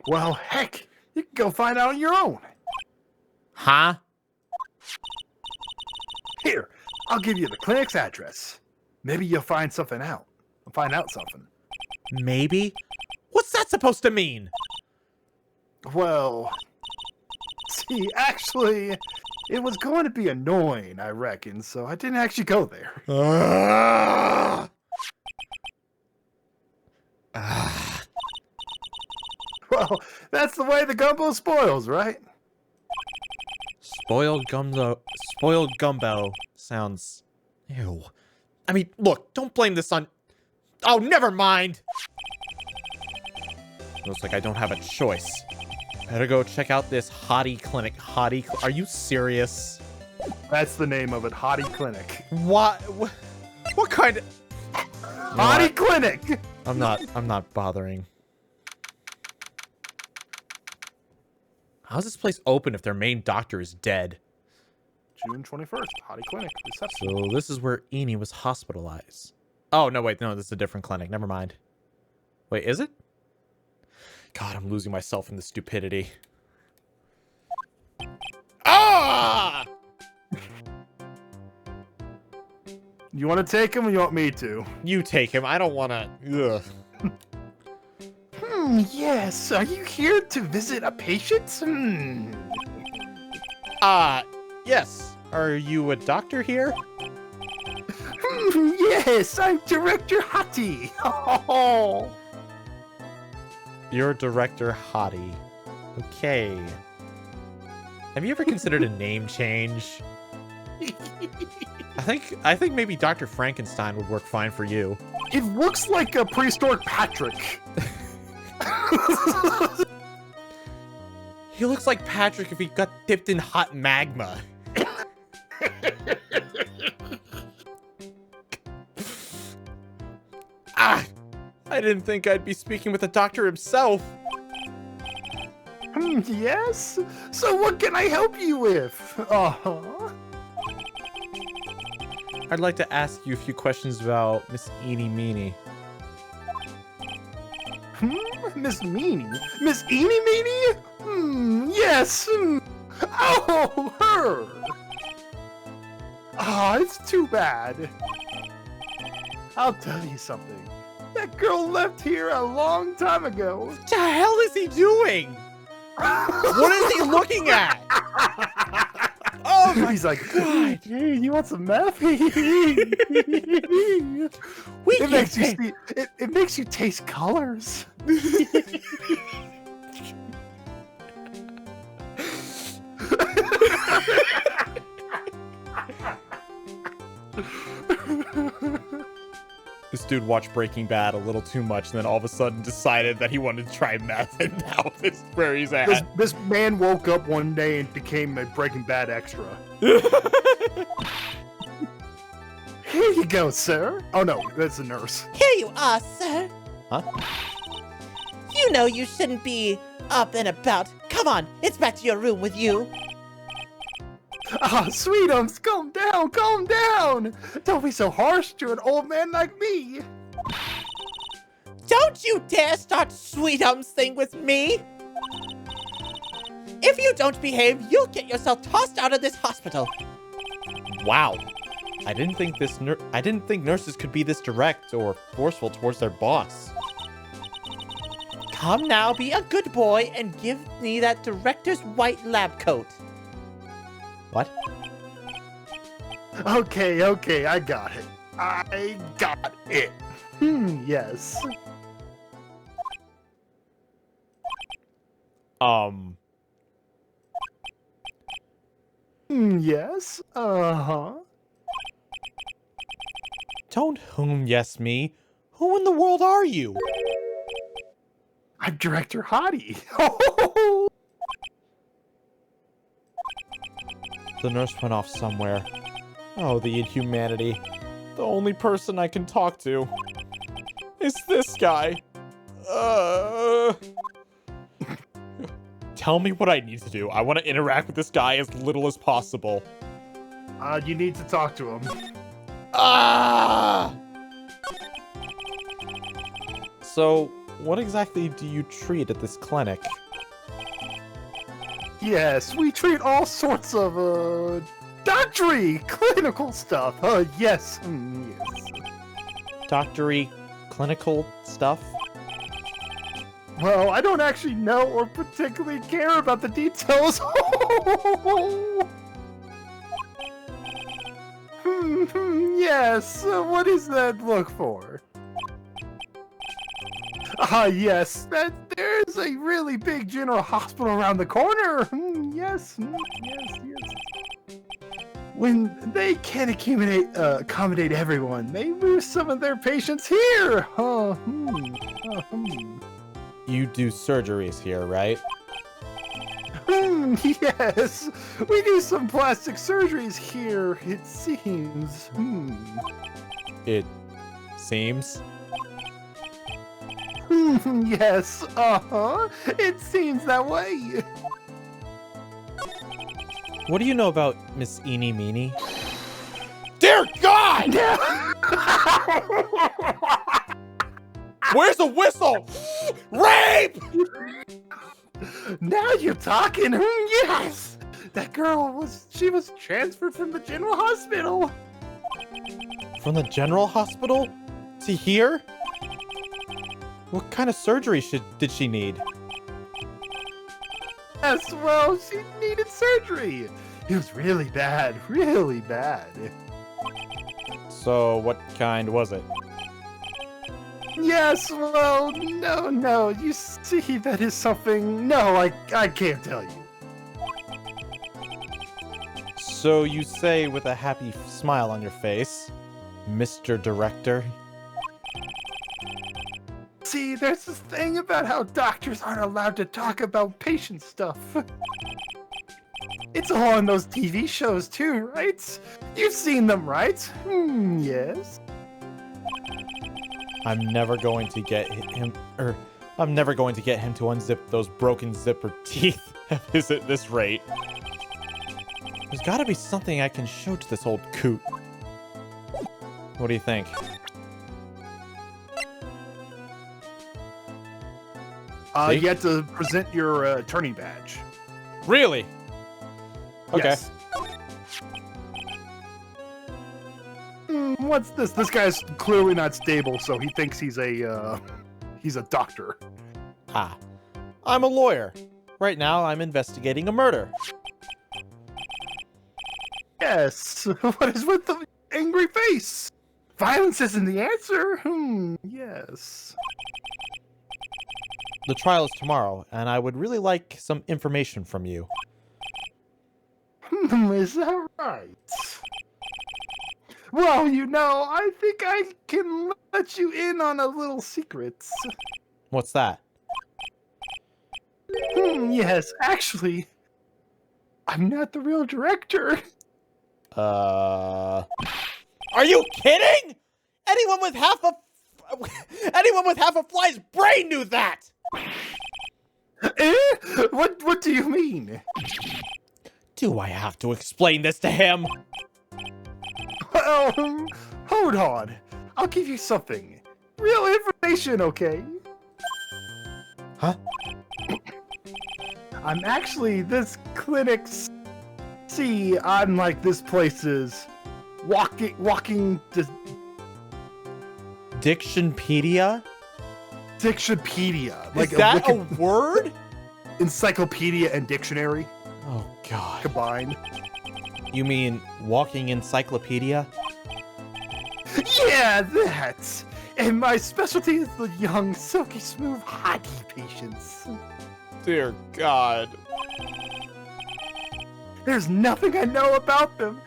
Well, heck, you can go find out on your own. Huh? Here, I'll give you the clinic's address. Maybe you'll find something out. Find out something. Maybe? What's that supposed to mean? Well, see, actually, it was going to be annoying, I reckon, so I didn't actually go there. Well, that's the way the gumbo spoils, right? Spoiled gumbo sounds... Ew. I mean, look, don't blame this on... Oh, never mind! Looks like I don't have a choice. Better go check out this hottie clinic. Are you serious? That's the name of it, Hottie Clinic. What kind of... Hottie Clinic! I'm not bothering. How's this place open if their main doctor is dead? June 21st, Hottie Clinic, reception. So this is where Eni was hospitalized. Oh, no, wait. No, this is a different clinic. Never mind. Wait, is it? God, I'm losing myself in the stupidity. Ah! You want to take him or you want me to? You take him. I don't want to... Ugh. Yes. Are you here to visit a patient? Yes. Are you a doctor here? Yes, I'm Director Hottie. Oh. You're Director Hottie. Okay. Have you ever considered a name change? I think maybe Dr. Frankenstein would work fine for you. It looks like a prehistoric Patrick. He looks like Patrick if he got dipped in hot magma. I didn't think I'd be speaking with the doctor himself. Yes? So what can I help you with? I'd like to ask you a few questions about Miss Eenie Meenie. Miss Meanie? Miss Eenie Meenie? Yes. Oh, her. It's too bad. I'll tell you something. That girl left here a long time ago. What the hell is he doing? What is he looking at? Oh my He's like, God. Hey, you want some meth? It makes you taste colors. This dude watched Breaking Bad a little too much and then all of a sudden decided that he wanted to try meth, and now this is where he's at. This man woke up one day and became a Breaking Bad extra. Here you go, sir. Oh no, that's a nurse. Here you are, sir. Huh? You know you shouldn't be up and about. Come on, it's back to your room with you. Sweetums, calm down, calm down. Don't be so harsh to an old man like me. Don't you dare start Sweetums thing with me. If you don't behave, you'll get yourself tossed out of this hospital. Wow. I didn't think nurses could be this direct or forceful towards their boss. Come now, be a good boy and give me that director's white lab coat. What? Okay, I got it. I got it. Yes. Yes. Don't yes me. Who in the world are you? I'm Director Hottie. The nurse went off somewhere. Oh, the inhumanity. The only person I can talk to is this guy. Tell me what I need to do. I want to interact with this guy as little as possible. You need to talk to him. So, what exactly do you treat at this clinic? Yes, we treat all sorts of, doctory, clinical stuff. Yes. Yes. Doctory, clinical stuff? Well, I don't actually know or particularly care about the details. Yes, what does that look for? Yes, there's a really big general hospital around the corner. Yes. When they can't accommodate everyone, they move some of their patients here. you do surgeries here, right? Yes, we do some plastic surgeries here, it seems. It seems. Yes, it seems that way. What do you know about Miss Eenie Meenie? Dear God! Where's the whistle? Rape! Now you're talking. Yes, that girl she was transferred from the general hospital. From the general hospital to here? What kind of surgery did she need? Yes, well, she needed surgery. It was really bad, really bad. So what kind was it? Yes, well, no, you see, that is something, no, I can't tell you. So you say with a happy smile on your face, Mr. Director? See, there's this thing about how doctors aren't allowed to talk about patient stuff. It's all on those TV shows too, right? You've seen them, right? Yes. I'm never going to get him to unzip those broken zipper teeth at this rate. There's gotta be something I can show to this old coot. What do you think? You have to present your attorney badge. Really? Okay. Yes. What's this? This guy's clearly not stable, so he thinks he's a doctor. Ah. I'm a lawyer. Right now, I'm investigating a murder. Yes. What is with the angry face? Violence isn't the answer. Yes. The trial is tomorrow, and I would really like some information from you. Is that right? Well, I think I can let you in on a little secret. What's that? Yes, actually, I'm not the real director. Are you kidding? Anyone with half a fly's brain knew that! What do you mean? Do I have to explain this to him? Well, hold on. I'll give you something. Real information, okay? Huh? I'm actually this clinic's... See, I'm like this place's... Walking... Dictionpedia? Dictionpedia. Is that a word? Encyclopedia and dictionary Oh, God. combined. You mean walking encyclopedia? Yeah, that! And my specialty is the young, silky smooth hockey patients. Dear God. There's nothing I know about them,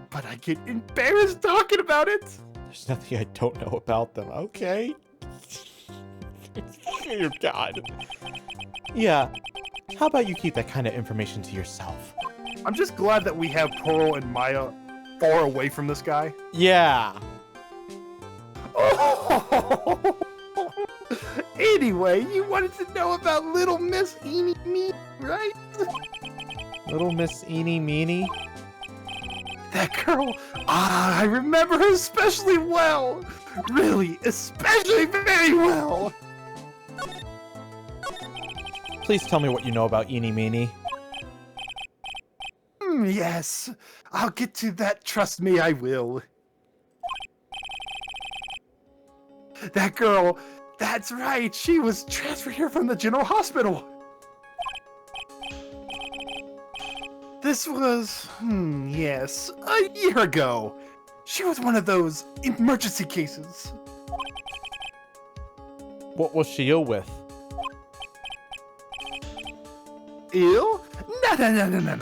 but I get embarrassed talking about it. There's nothing I don't know about them. Okay. Dear God. Yeah. How about you keep that kind of information to yourself? I'm just glad that we have Pearl and Maya far away from this guy. Yeah. Oh. Anyway, you wanted to know about little Miss Eenie Meenie, right? Little Miss Eenie Meenie? That girl, I remember her especially well. Really, especially very well. Please tell me what you know about Eenie Meenie. Yes, I'll get to that, trust me, I will. That girl, that's right, she was transferred here from the general hospital. This was, yes, a year ago. She was one of those emergency cases. What was she ill with? Ill? No.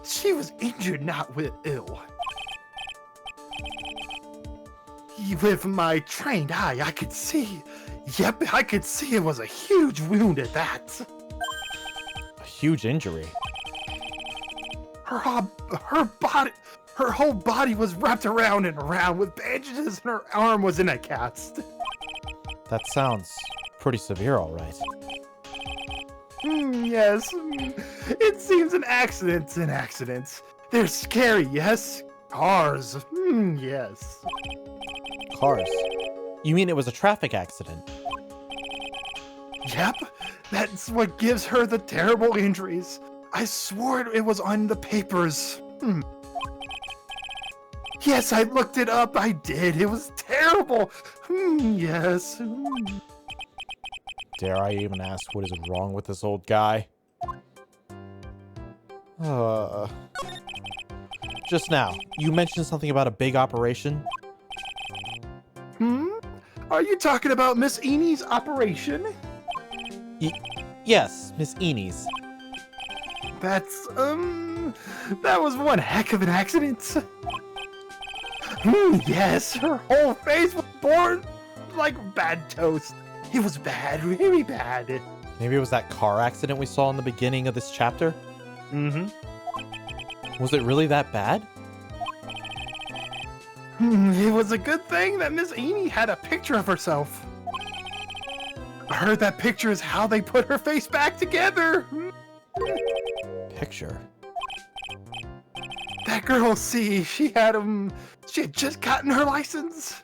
She was injured, not with ill. With my trained eye, I could see. Yep, I could see it was a huge wound at that. A huge injury. Her body, her whole body was wrapped around and around with bandages, and her arm was in a cast. That sounds pretty severe, all right. Yes. It seems an accident's an accident. They're scary, yes? Cars. Yes. Cars? You mean it was a traffic accident? Yep. That's what gives her the terrible injuries. I swore it was on the papers. Yes, I looked it up. I did. It was terrible. Yes. Dare I even ask what is wrong with this old guy? Just now, you mentioned something about a big operation? Are you talking about Miss Enie's operation? Yes, Miss Enie's. That's, that was one heck of an accident. Yes, her whole face was born like bad toast. It was bad, really bad. Maybe it was that car accident we saw in the beginning of this chapter? Was it really that bad? It was a good thing that Miss Enie had a picture of herself. I heard that picture is how they put her face back together. Picture? That girl, see, she had just gotten her license.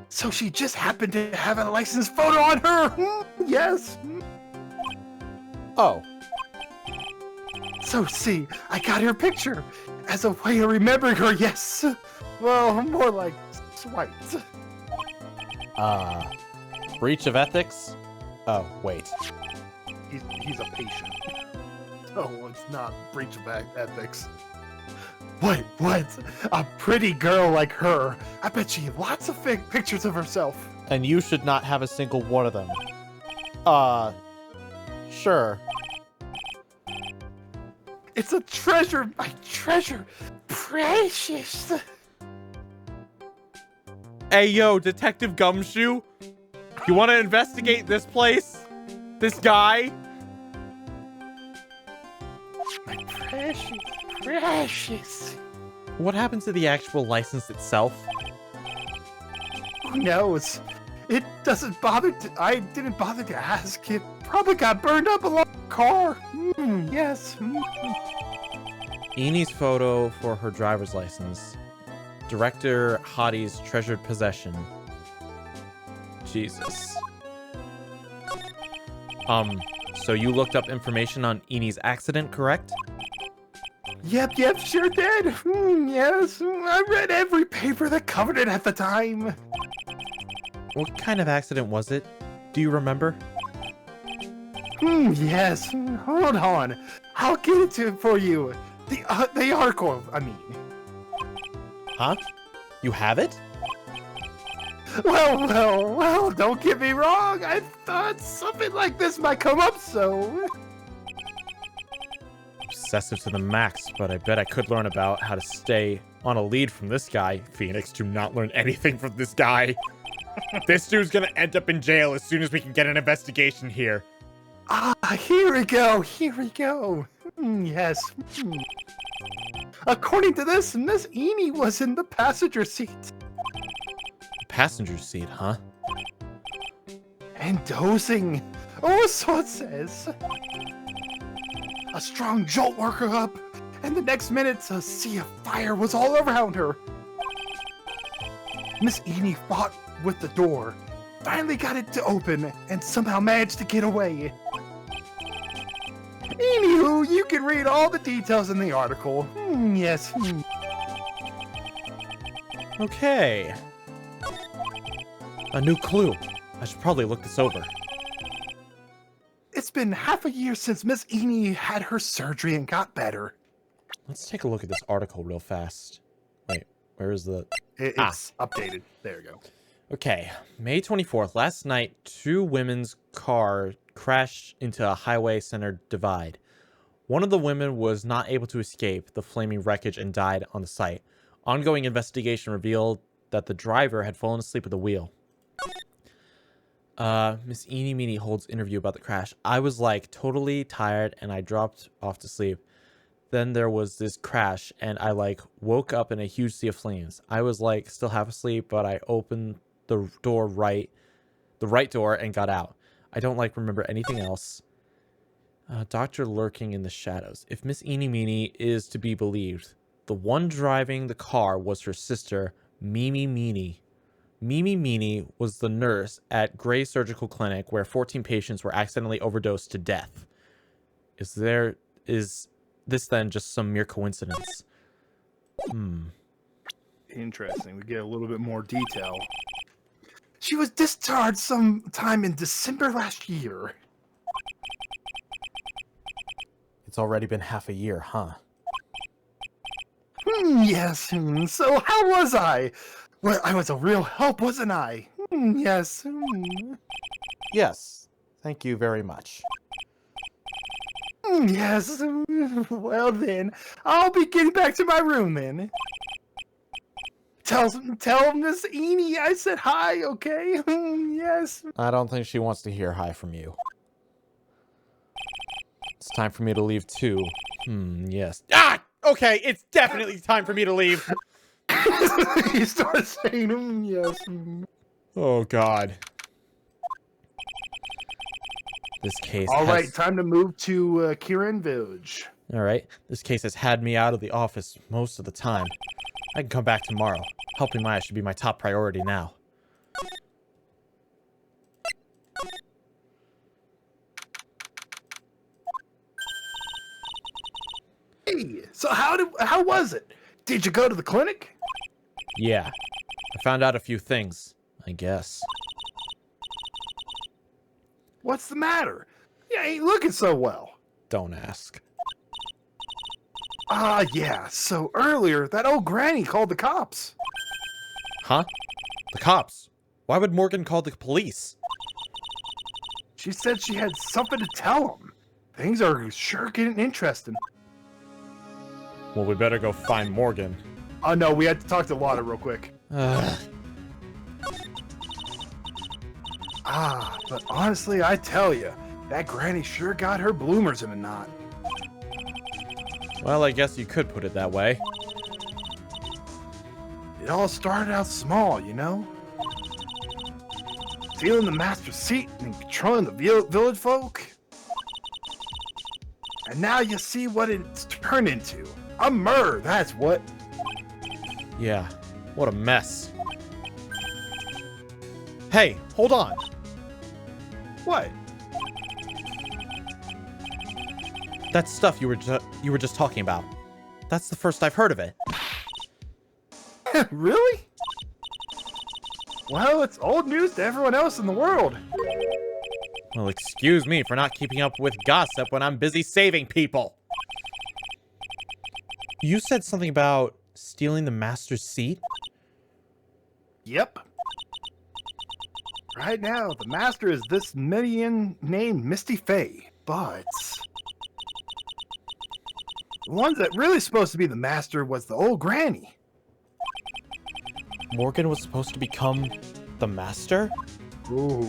So she just happened to have a license photo on her. Yes. Oh. So see, I got her picture as a way of remembering her, yes. Well, more like swiped. Breach of ethics? Oh, wait. He's a patient. Oh, it's not breach of ethics. Wait, what? A pretty girl like her. I bet she had lots of fake pictures of herself. And you should not have a single one of them. Sure. It's a treasure, my treasure. Precious. Hey, yo, Detective Gumshoe? You want to investigate this place? This guy? My precious, precious. What happened to the actual license itself? Who knows? It doesn't bother to, I didn't bother to ask. It probably got burned up along the car. Yes. Enie's photo for her driver's license. Director Hottie's treasured possession. Jesus. So you looked up information on Enie's accident, correct? Yep, sure did. Yes, I read every paper that covered it at the time. What kind of accident was it? Do you remember? Yes. Hold on. I'll get it to for you. The article, I mean. Huh? You have it? Well, don't get me wrong. I thought something like this might come up, so... Obsessive to the max, but I bet I could learn about how to stay on a lead from this guy. Phoenix, do not learn anything from this guy. This dude's gonna end up in jail as soon as we can get an investigation here. Here we go. Yes. According to this, Miss Enie was in the passenger seat. Passenger seat, huh? And dozing. Oh, so it says. A strong jolt woke her up, and the next minute, a sea of fire was all around her. Miss Enie fought with the door, finally got it to open, and somehow managed to get away. Anywho, you can read all the details in the article. Yes. Okay. A new clue. I should probably look this over. It's been half a year since Miss Enie had her surgery and got better. Let's take a look at this article real fast. Wait, where is the... It's updated. There you go. Okay, May 24th. Last night, 2 women's car crashed into a highway-centered divide. One of the women was not able to escape the flaming wreckage and died on the site. Ongoing investigation revealed that the driver had fallen asleep at the wheel. Miss Eenie Meenie holds interview about the crash. I was like totally tired and I dropped off to sleep. Then there was this crash and I like woke up in a huge sea of flames. I was like still half asleep, but I opened the right door and got out. I don't like remember anything else. Doctor lurking in the shadows. If Miss Eenie Meenie is to be believed, the one driving the car was her sister, Mimi Meenie. Mimi Meenie was the nurse at Gray Surgical Clinic where 14 patients were accidentally overdosed to death. Is this then just some mere coincidence? Interesting. We get a little bit more detail. She was discharged sometime in December last year. It's already been half a year, huh? Yes. So how was I? Well, I was a real help, wasn't I? Yes. Yes. Thank you very much. Yes. Well then, I'll be getting back to my room then. Tell Miss Eenie I said hi, okay? Yes. I don't think she wants to hear hi from you. It's time for me to leave too. Yes. Ah! Okay, it's definitely time for me to leave. He started saying, yes. Oh, God. This case All right, time to move to Kirin Village. All right. This case has had me out of the office most of the time. I can come back tomorrow. Helping Maya should be my top priority now. Hey, so how was it? Did you go to the clinic? Yeah. I found out a few things, I guess. What's the matter? You ain't looking so well. Don't ask. Yeah. So earlier, that old granny called the cops. Huh? The cops? Why would Morgan call the police? She said she had something to tell them. Things are sure getting interesting. Well, we better go find Morgan. Oh no, we had to talk to Lotta real quick. But honestly, I tell you, that granny sure got her bloomers in a knot. Well, I guess you could put it that way. It all started out small, you know? Stealing the master's seat and controlling the village folk. And now you see what it's turned into. A murder, that's what. Yeah, what a mess. Hey, hold on. What? That stuff you were just talking about. That's the first I've heard of it. Really? Well, it's old news to everyone else in the world. Well, excuse me for not keeping up with gossip when I'm busy saving people. You said something about stealing the master's seat? Yep. Right now, the master is this minion named Misty Faye, but the one that really supposed to be the master was the old granny. Morgan was supposed to become the master? Ooh,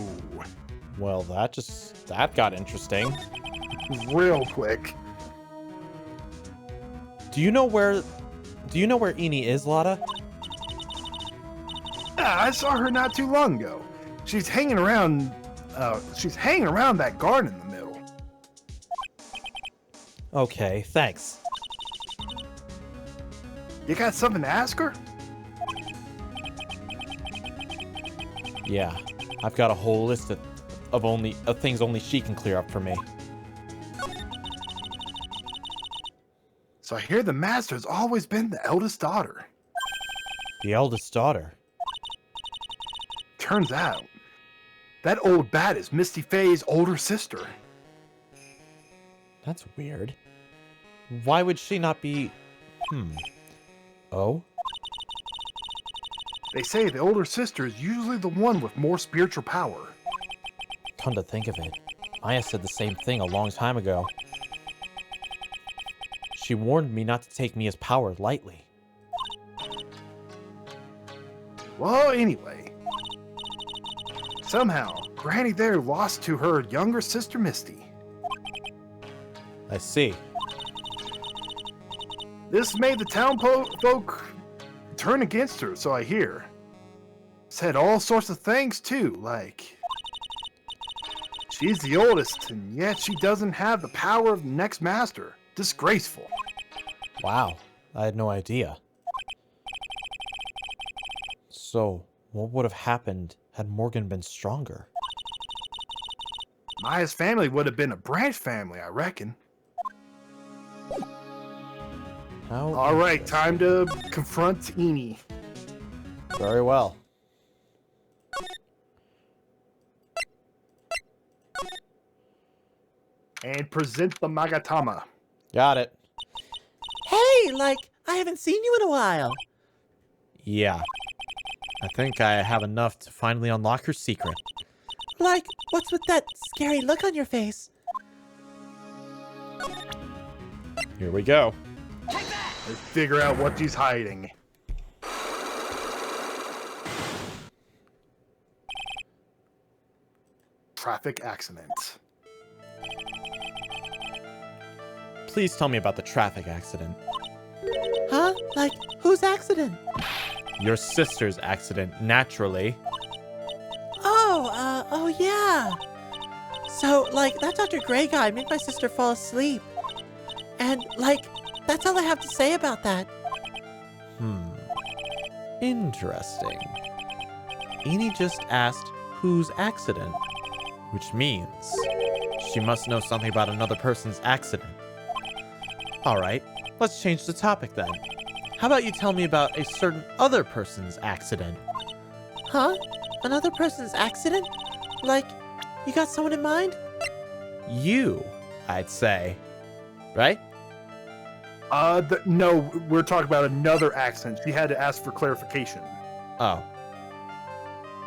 Well, that got interesting. real quick. Do you know where Eenie is, Lotta? Yeah, I saw her not too long ago. She's hanging around that garden in the middle. Okay, thanks. You got something to ask her? Yeah, I've got a whole list of things only she can clear up for me. So I hear the master's always been the eldest daughter. The eldest daughter? Turns out, that old bat is Misty Faye's older sister. That's weird. Why would she not be... Oh? They say the older sister is usually the one with more spiritual power. Come to think of it, Maya said the same thing a long time ago. She warned me not to take Mia's power lightly. Well, anyway. Somehow, Granny there lost to her younger sister Misty. I see. This made the town folk turn against her, so I hear. Said all sorts of things too, like she's the oldest, and yet she doesn't have the power of the next master. Disgraceful. Wow, I had no idea. So, what would have happened had Morgan been stronger? Maya's family would have been a branch family, I reckon. How All right, time to confront Eenie. Very well. And present the Magatama. Got it. Hey, like, I haven't seen you in a while. Yeah. I think I have enough to finally unlock her secret. Like, what's with that scary look on your face? Here we go. Let's figure out what she's hiding. Traffic accident. Please tell me about the traffic accident. Huh? Like, whose accident? Your sister's accident, naturally. Oh yeah. So, like, that Dr. Gray guy made my sister fall asleep. And, like, that's all I have to say about that. Interesting. Eenie just asked whose accident, which means she must know something about another person's accident. Alright, let's change the topic then. How about you tell me about a certain other person's accident? Huh? Another person's accident? Like, you got someone in mind? You, I'd say. Right? No, we're talking about another accident. She had to ask for clarification. Oh.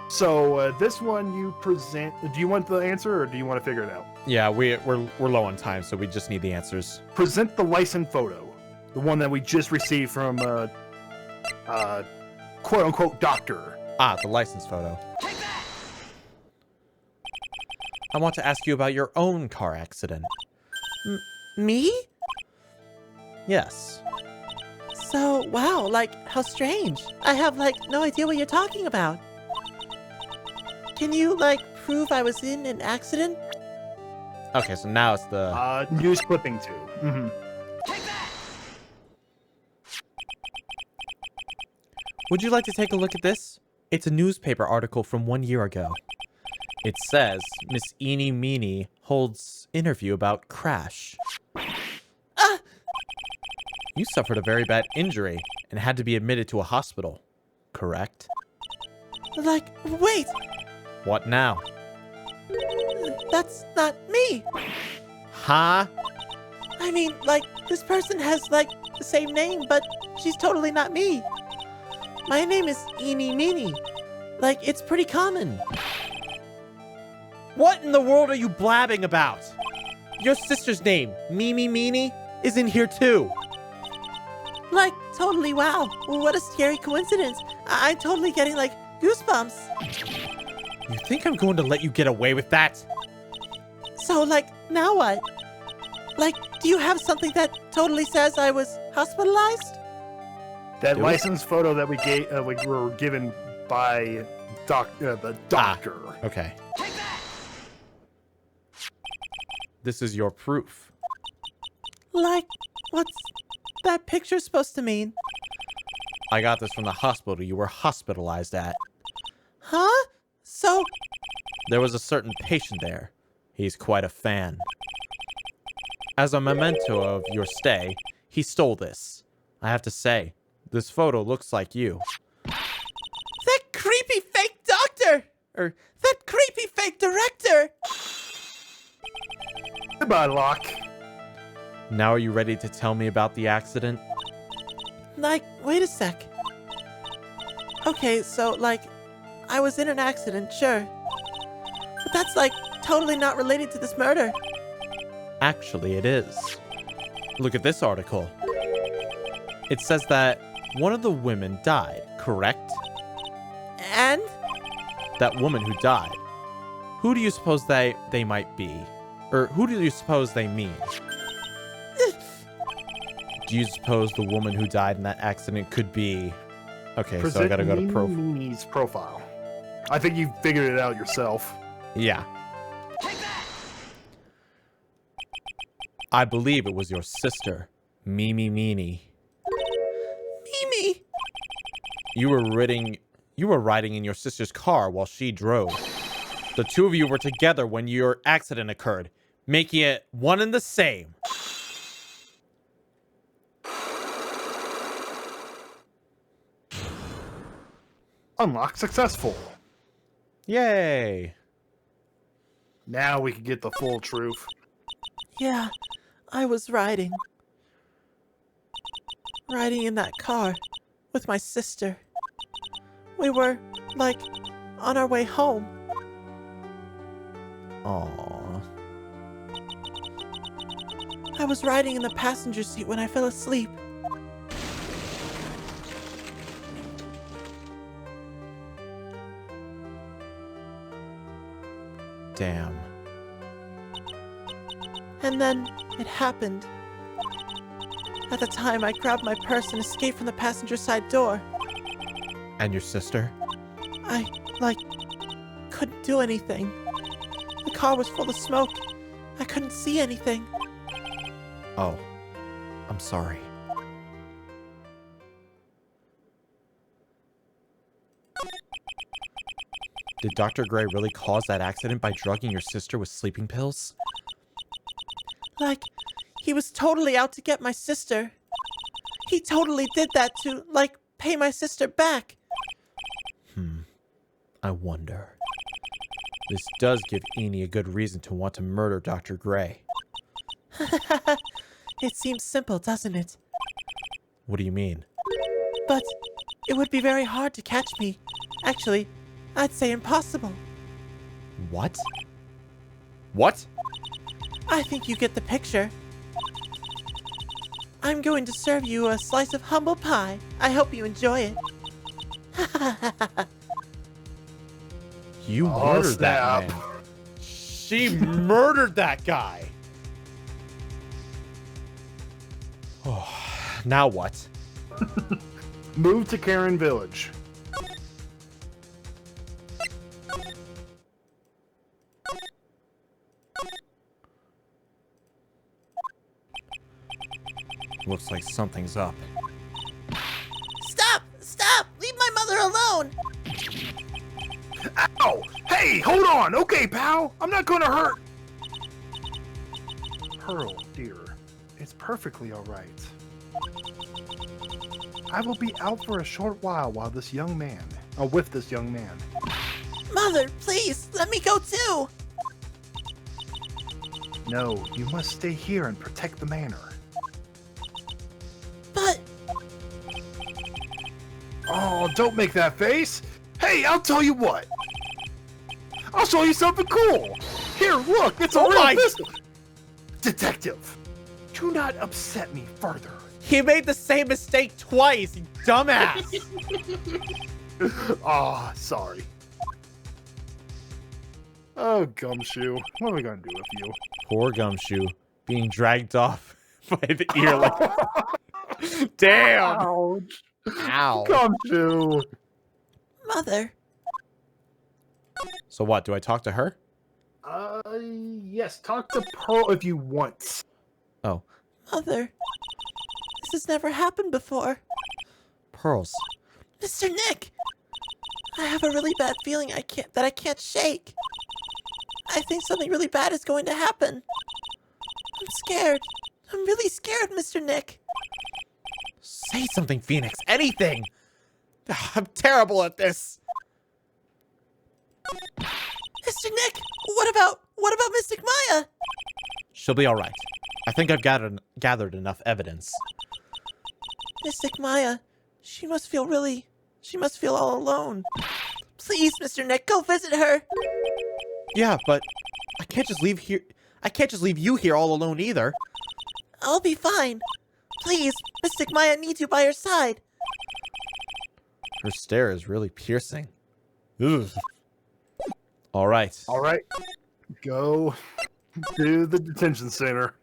So, this one you present... Do you want the answer, or do you want to figure it out? Yeah, we're low on time, so we just need the answers. Present the license photo. The one that we just received from, quote-unquote doctor. Ah, the license photo. I want to ask you about your own car accident. Me? Yes. So, wow, like, how strange. I have, like, no idea what you're talking about. Can you, like, prove I was in an accident? Okay, so now it's the... News clipping too. Mm-hmm. Would you like to take a look at this? It's a newspaper article from 1 year ago. It says Miss Eenie Meenie holds interview about crash. You suffered a very bad injury and had to be admitted to a hospital, correct? Like, wait! What now? That's not me! Huh? I mean, like, this person has, like, the same name, but she's totally not me. My name is Eenie Meenie. Like, it's pretty common. What in the world are you blabbing about? Your sister's name, Mimi Meenie, is in here too. Like, totally, wow. What a scary coincidence. I'm totally getting, like, goosebumps. You think I'm going to let you get away with that? So, like, now what? Like, do you have something that totally says I was hospitalized? That Do it. license photo that we gave, we were given by the doctor. Okay. This is your proof. Like, what's that picture supposed to mean? I got this from the hospital you were hospitalized at. Huh? So, There was a certain patient there. He's quite a fan. As a memento of your stay, he stole this. I have to say, this photo looks like you. that creepy fake doctor! Or that creepy fake director! Goodbye, Locke. Now are you ready to tell me about the accident? Like, wait a sec. Okay, so, like, I was in an accident, sure. But that's, like, totally not related to this murder. Actually, it is. Look at this article. It says that one of the women died, correct? And? That woman who died, Who do you suppose they might be? Or who do you suppose they mean? Do you suppose the woman who died in that accident could be... Okay, so I gotta go to Mimi's profile. I think you figured it out yourself. Yeah. Take that! I believe it was your sister, Mimi Meanie. Mimi! You were riding in your sister's car while she drove. The two of you were together when your accident occurred, making it one and the same. Unlock successful. Yay. Now we can get the full truth. Yeah, I was riding. Riding in that car with my sister. We were, like, on our way home. Aww. I was riding in the passenger seat when I fell asleep. Damn. And then it happened. At the time, I grabbed my purse and escaped from the passenger side door. And your sister? I, like, couldn't do anything. The car was full of smoke. I couldn't see anything. Oh. I'm sorry. Did Dr. Gray really cause that accident by drugging your sister with sleeping pills? Like, he was totally out to get my sister. He totally did that to, like, pay my sister back. I wonder. This does give Eni a good reason to want to murder Dr. Gray. It seems simple, doesn't it? What do you mean? But it would be very hard to catch me. Actually, I'd say impossible. What? What? I think you get the picture. I'm going to serve you a slice of humble pie. I hope you enjoy it. You Oh, murdered that snap. man. She murdered that guy. Oh, now what? Move to Karen Village. Looks like something's up. Stop! Stop! Leave my mother alone! Ow! Hey, hold on! Okay, pal! I'm not gonna hurt! Pearl, dear, it's perfectly alright. I will be out for a short while with this young man. Mother, please, let me go too! No, you must stay here and protect the manor. But... Oh, don't make that face! Hey, I'll tell you what! I'll show you something cool! Here, look, it's a real pistol! Detective, do not upset me further. He made the same mistake twice, you dumbass! Ah, sorry. Oh, Gumshoe. What are we gonna do with you? Poor Gumshoe, being dragged off by the ear like... Damn! Ouch! Ow. Gumshoe! Mother, So what, do I talk to her? Yes, talk to Pearl if you want. Oh, Mother, this has never happened before. pearls. Mr. Nick! I have a really bad feeling I can't shake. I think something really bad is going to happen. I'm scared. I'm really scared, Mr. Nick. Say something, Phoenix. Anything! I'm terrible at this. Mr. Nick, what about Mystic Maya? She'll be alright. I think I've gathered enough evidence. Mystic Maya, she must feel all alone. Please, Mr. Nick, go visit her. Yeah, but I can't just leave you here all alone either. I'll be fine. Please, Mystic Maya needs you by her side. Her stare is really piercing. Ugh. All right. All right. Go to the detention center.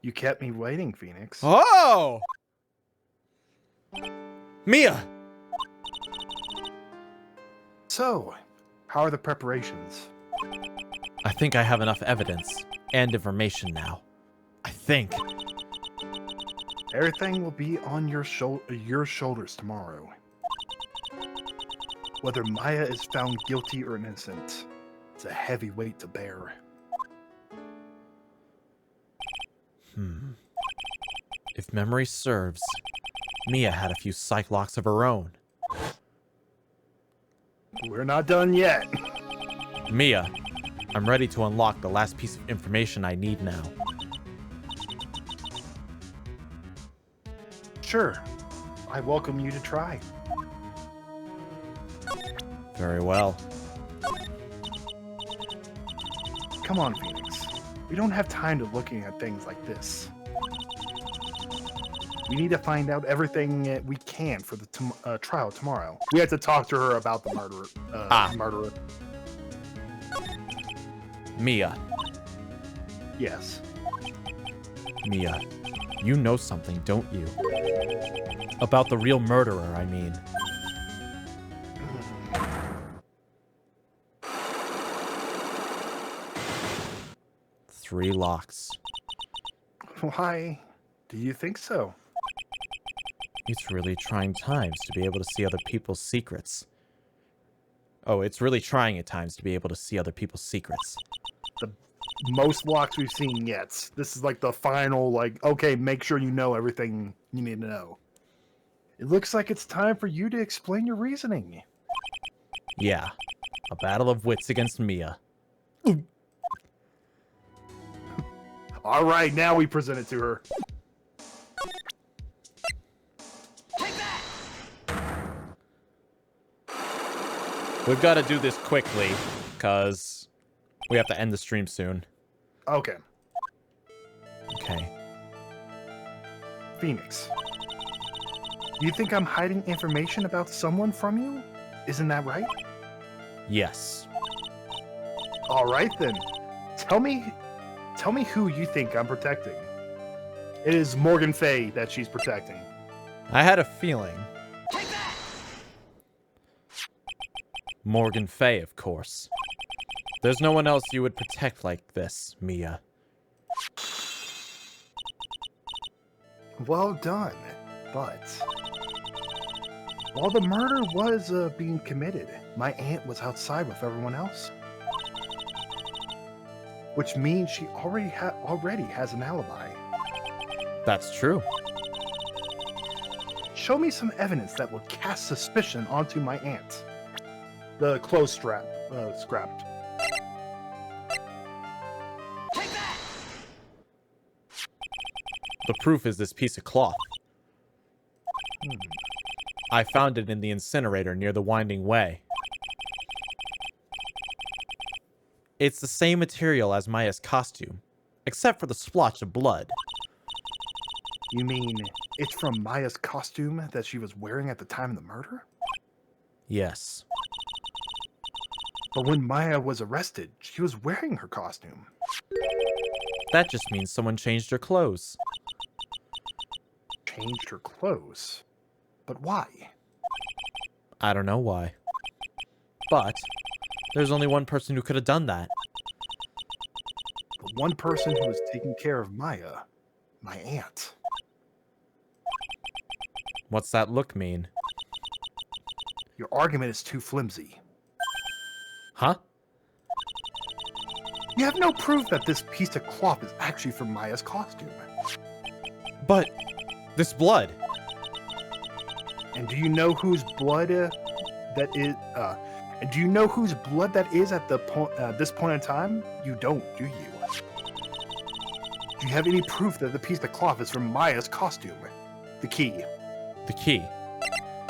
You kept me waiting, Phoenix. Oh! Mia! So, how are the preparations? I think I have enough evidence and information now. I think. Everything will be on your shoulders tomorrow. Whether Maya is found guilty or innocent, it's a heavy weight to bear. If memory serves, Mia had a few psych locks of her own. We're not done yet. Mia, I'm ready to unlock the last piece of information I need now. Sure. I welcome you to try. Very well. Come on, Phoenix. We don't have time to looking at things like this. We need to find out everything we can for the trial tomorrow. We have to talk to her about the murderer. Mia. Yes. Mia, you know something, don't you? About the real murderer, I mean. Three locks. Why do you think so? It's really trying times to be able to see other people's secrets. Oh, it's really trying at times to be able to see other people's secrets. The most locks we've seen yet. This is like the final, like, okay, make sure you know everything you need to know. It looks like it's time for you to explain your reasoning. Yeah, a battle of wits against Mia. All right, now we present it to her. We've got to do this quickly, because we have to end the stream soon. Okay. Okay. Phoenix. You think I'm hiding information about someone from you? Isn't that right? Yes. All right then. Tell me who you think I'm protecting. It is Morgan Fay that she's protecting. I had a feeling. Morgan Fay, of course. There's no one else you would protect like this, Mia. Well done, but while the murder was being committed, my aunt was outside with everyone else, which means she already has an alibi. That's true. Show me some evidence that will cast suspicion onto my aunt. The clothes scrapped. The proof is this piece of cloth. I found it in the incinerator near the Winding Way. It's the same material as Maya's costume, except for the splotch of blood. You mean it's from Maya's costume that she was wearing at the time of the murder? Yes. But when Maya was arrested, she was wearing her costume. That just means someone changed her clothes. Changed her clothes? But why? I don't know why. But there's only one person who could have done that. The one person who was taking care of Maya, my aunt. What's that look mean? Your argument is too flimsy. Huh? You have no proof that this piece of cloth is actually from Maya's costume. But this blood. And do you know whose blood that is? And do you know whose blood that is at the this point in time? You don't, do you? Do you have any proof that the piece of cloth is from Maya's costume? The key. The key.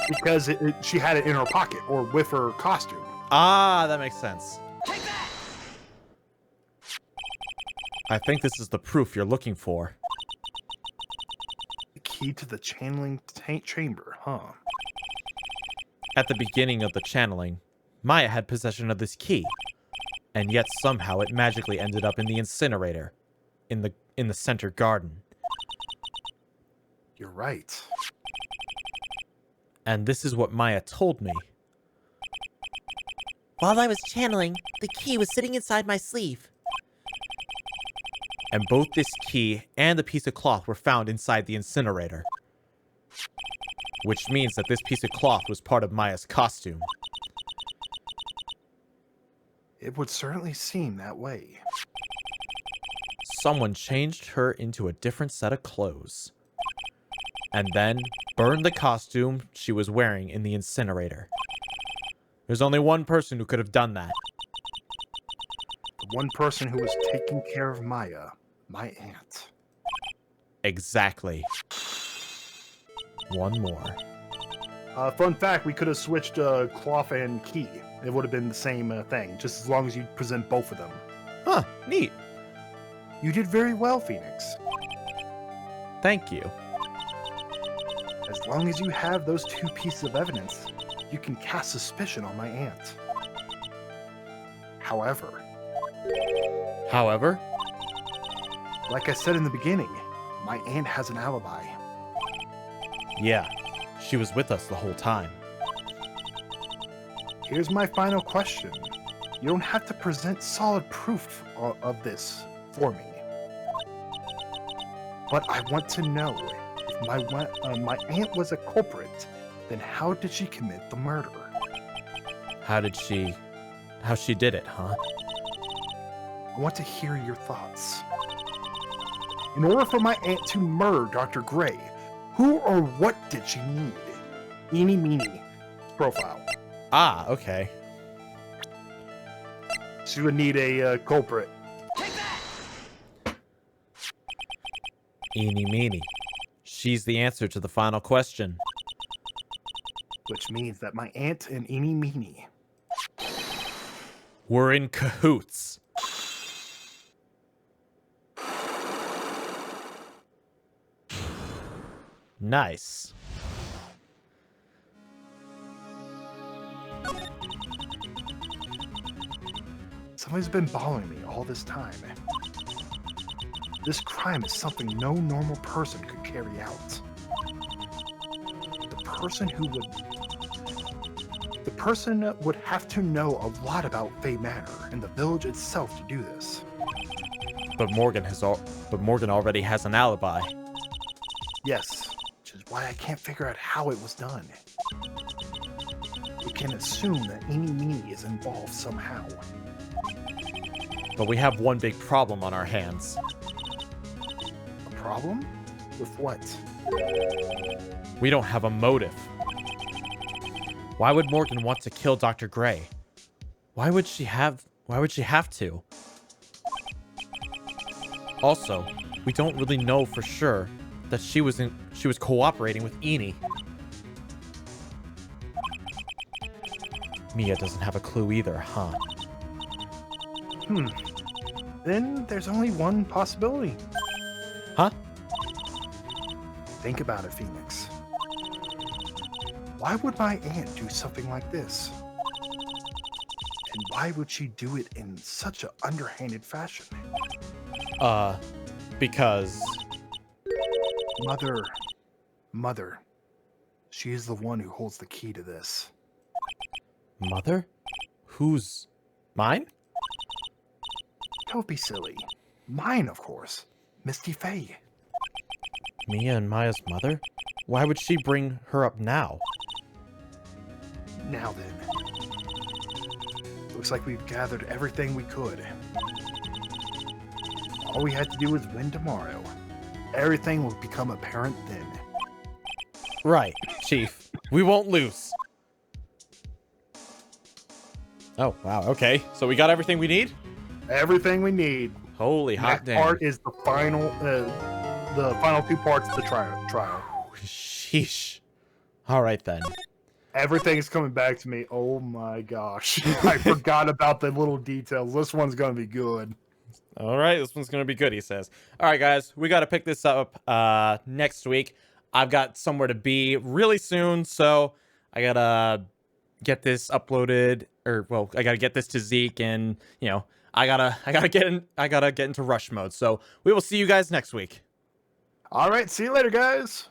Because she had it in her pocket or with her costume. Ah, that makes sense. I think this is the proof you're looking for. The key to the channeling chamber, huh? At the beginning of the channeling, Maya had possession of this key, and yet somehow it magically ended up in the incinerator, in the center garden. You're right. And this is what Maya told me. While I was channeling, the key was sitting inside my sleeve. And both this key and the piece of cloth were found inside the incinerator. Which means that this piece of cloth was part of Maya's costume. It would certainly seem that way. Someone changed her into a different set of clothes. And then burned the costume she was wearing in the incinerator. There's only one person who could have done that. The one person who was taking care of Maya, my aunt. Exactly. One more. Fun fact, we could have switched cloth and key. It would have been the same thing, just as long as you present both of them. Huh, neat. You did very well, Phoenix. Thank you. As long as you have those two pieces of evidence, you can cast suspicion on my aunt. However, like I said in the beginning, my aunt has an alibi. Yeah, she was with us the whole time. Here's my final question. You don't have to present solid proof of this for me. But I want to know, if my aunt was a culprit, then how did she commit the murder? How she did it, huh? I want to hear your thoughts. In order for my aunt to murder Dr. Gray, who or what did she need? Eeny, meeny, profile. Ah, okay. She would need a culprit. Eeny meeny. She's the answer to the final question. Which means that my aunt and Eeny Meeny. We're in cahoots. Nice. Somebody's been bothering me all this time. This crime is something no normal person could carry out. The person would have to know a lot about Fey Manor and the village itself to do this. But Morgan already has an alibi. Yes, which is why I can't figure out how it was done. We can assume that Eeny Meeny is involved somehow. But we have one big problem on our hands. A problem? With what? We don't have a motive. Why would Morgan want to kill Dr. Gray? Why would she have to? Also, we don't really know for sure that she was cooperating with Eeny. Mia doesn't have a clue either, huh? Then there's only one possibility. Huh? Think about it, Phoenix. Why would my aunt do something like this? And why would she do it in such an underhanded fashion? Because... Mother. She is the one who holds the key to this. Mother? Who's... mine? Don't be silly. Mine, of course. Misty Faye. Mia and Maya's mother? Why would she bring her up now? Now then. Looks like we've gathered everything we could. All we had to do is win tomorrow. Everything will become apparent then. Right, Chief. We won't lose. Oh, wow, okay. So we got everything we need? Everything we need. Holy hot That damn. part is the final two parts of the trial. Sheesh. Alright then. Everything is coming back to me. Oh my gosh. I forgot about the little details. This one's going to be good. Alright, this one's gonna be good, he says. Alright guys, we gotta pick this up next week. I've got somewhere to be really soon, so I gotta get this uploaded, or well, I gotta get this to Zeke, and you know, I gotta get into rush mode. So we will see you guys next week. All right, see you later, guys.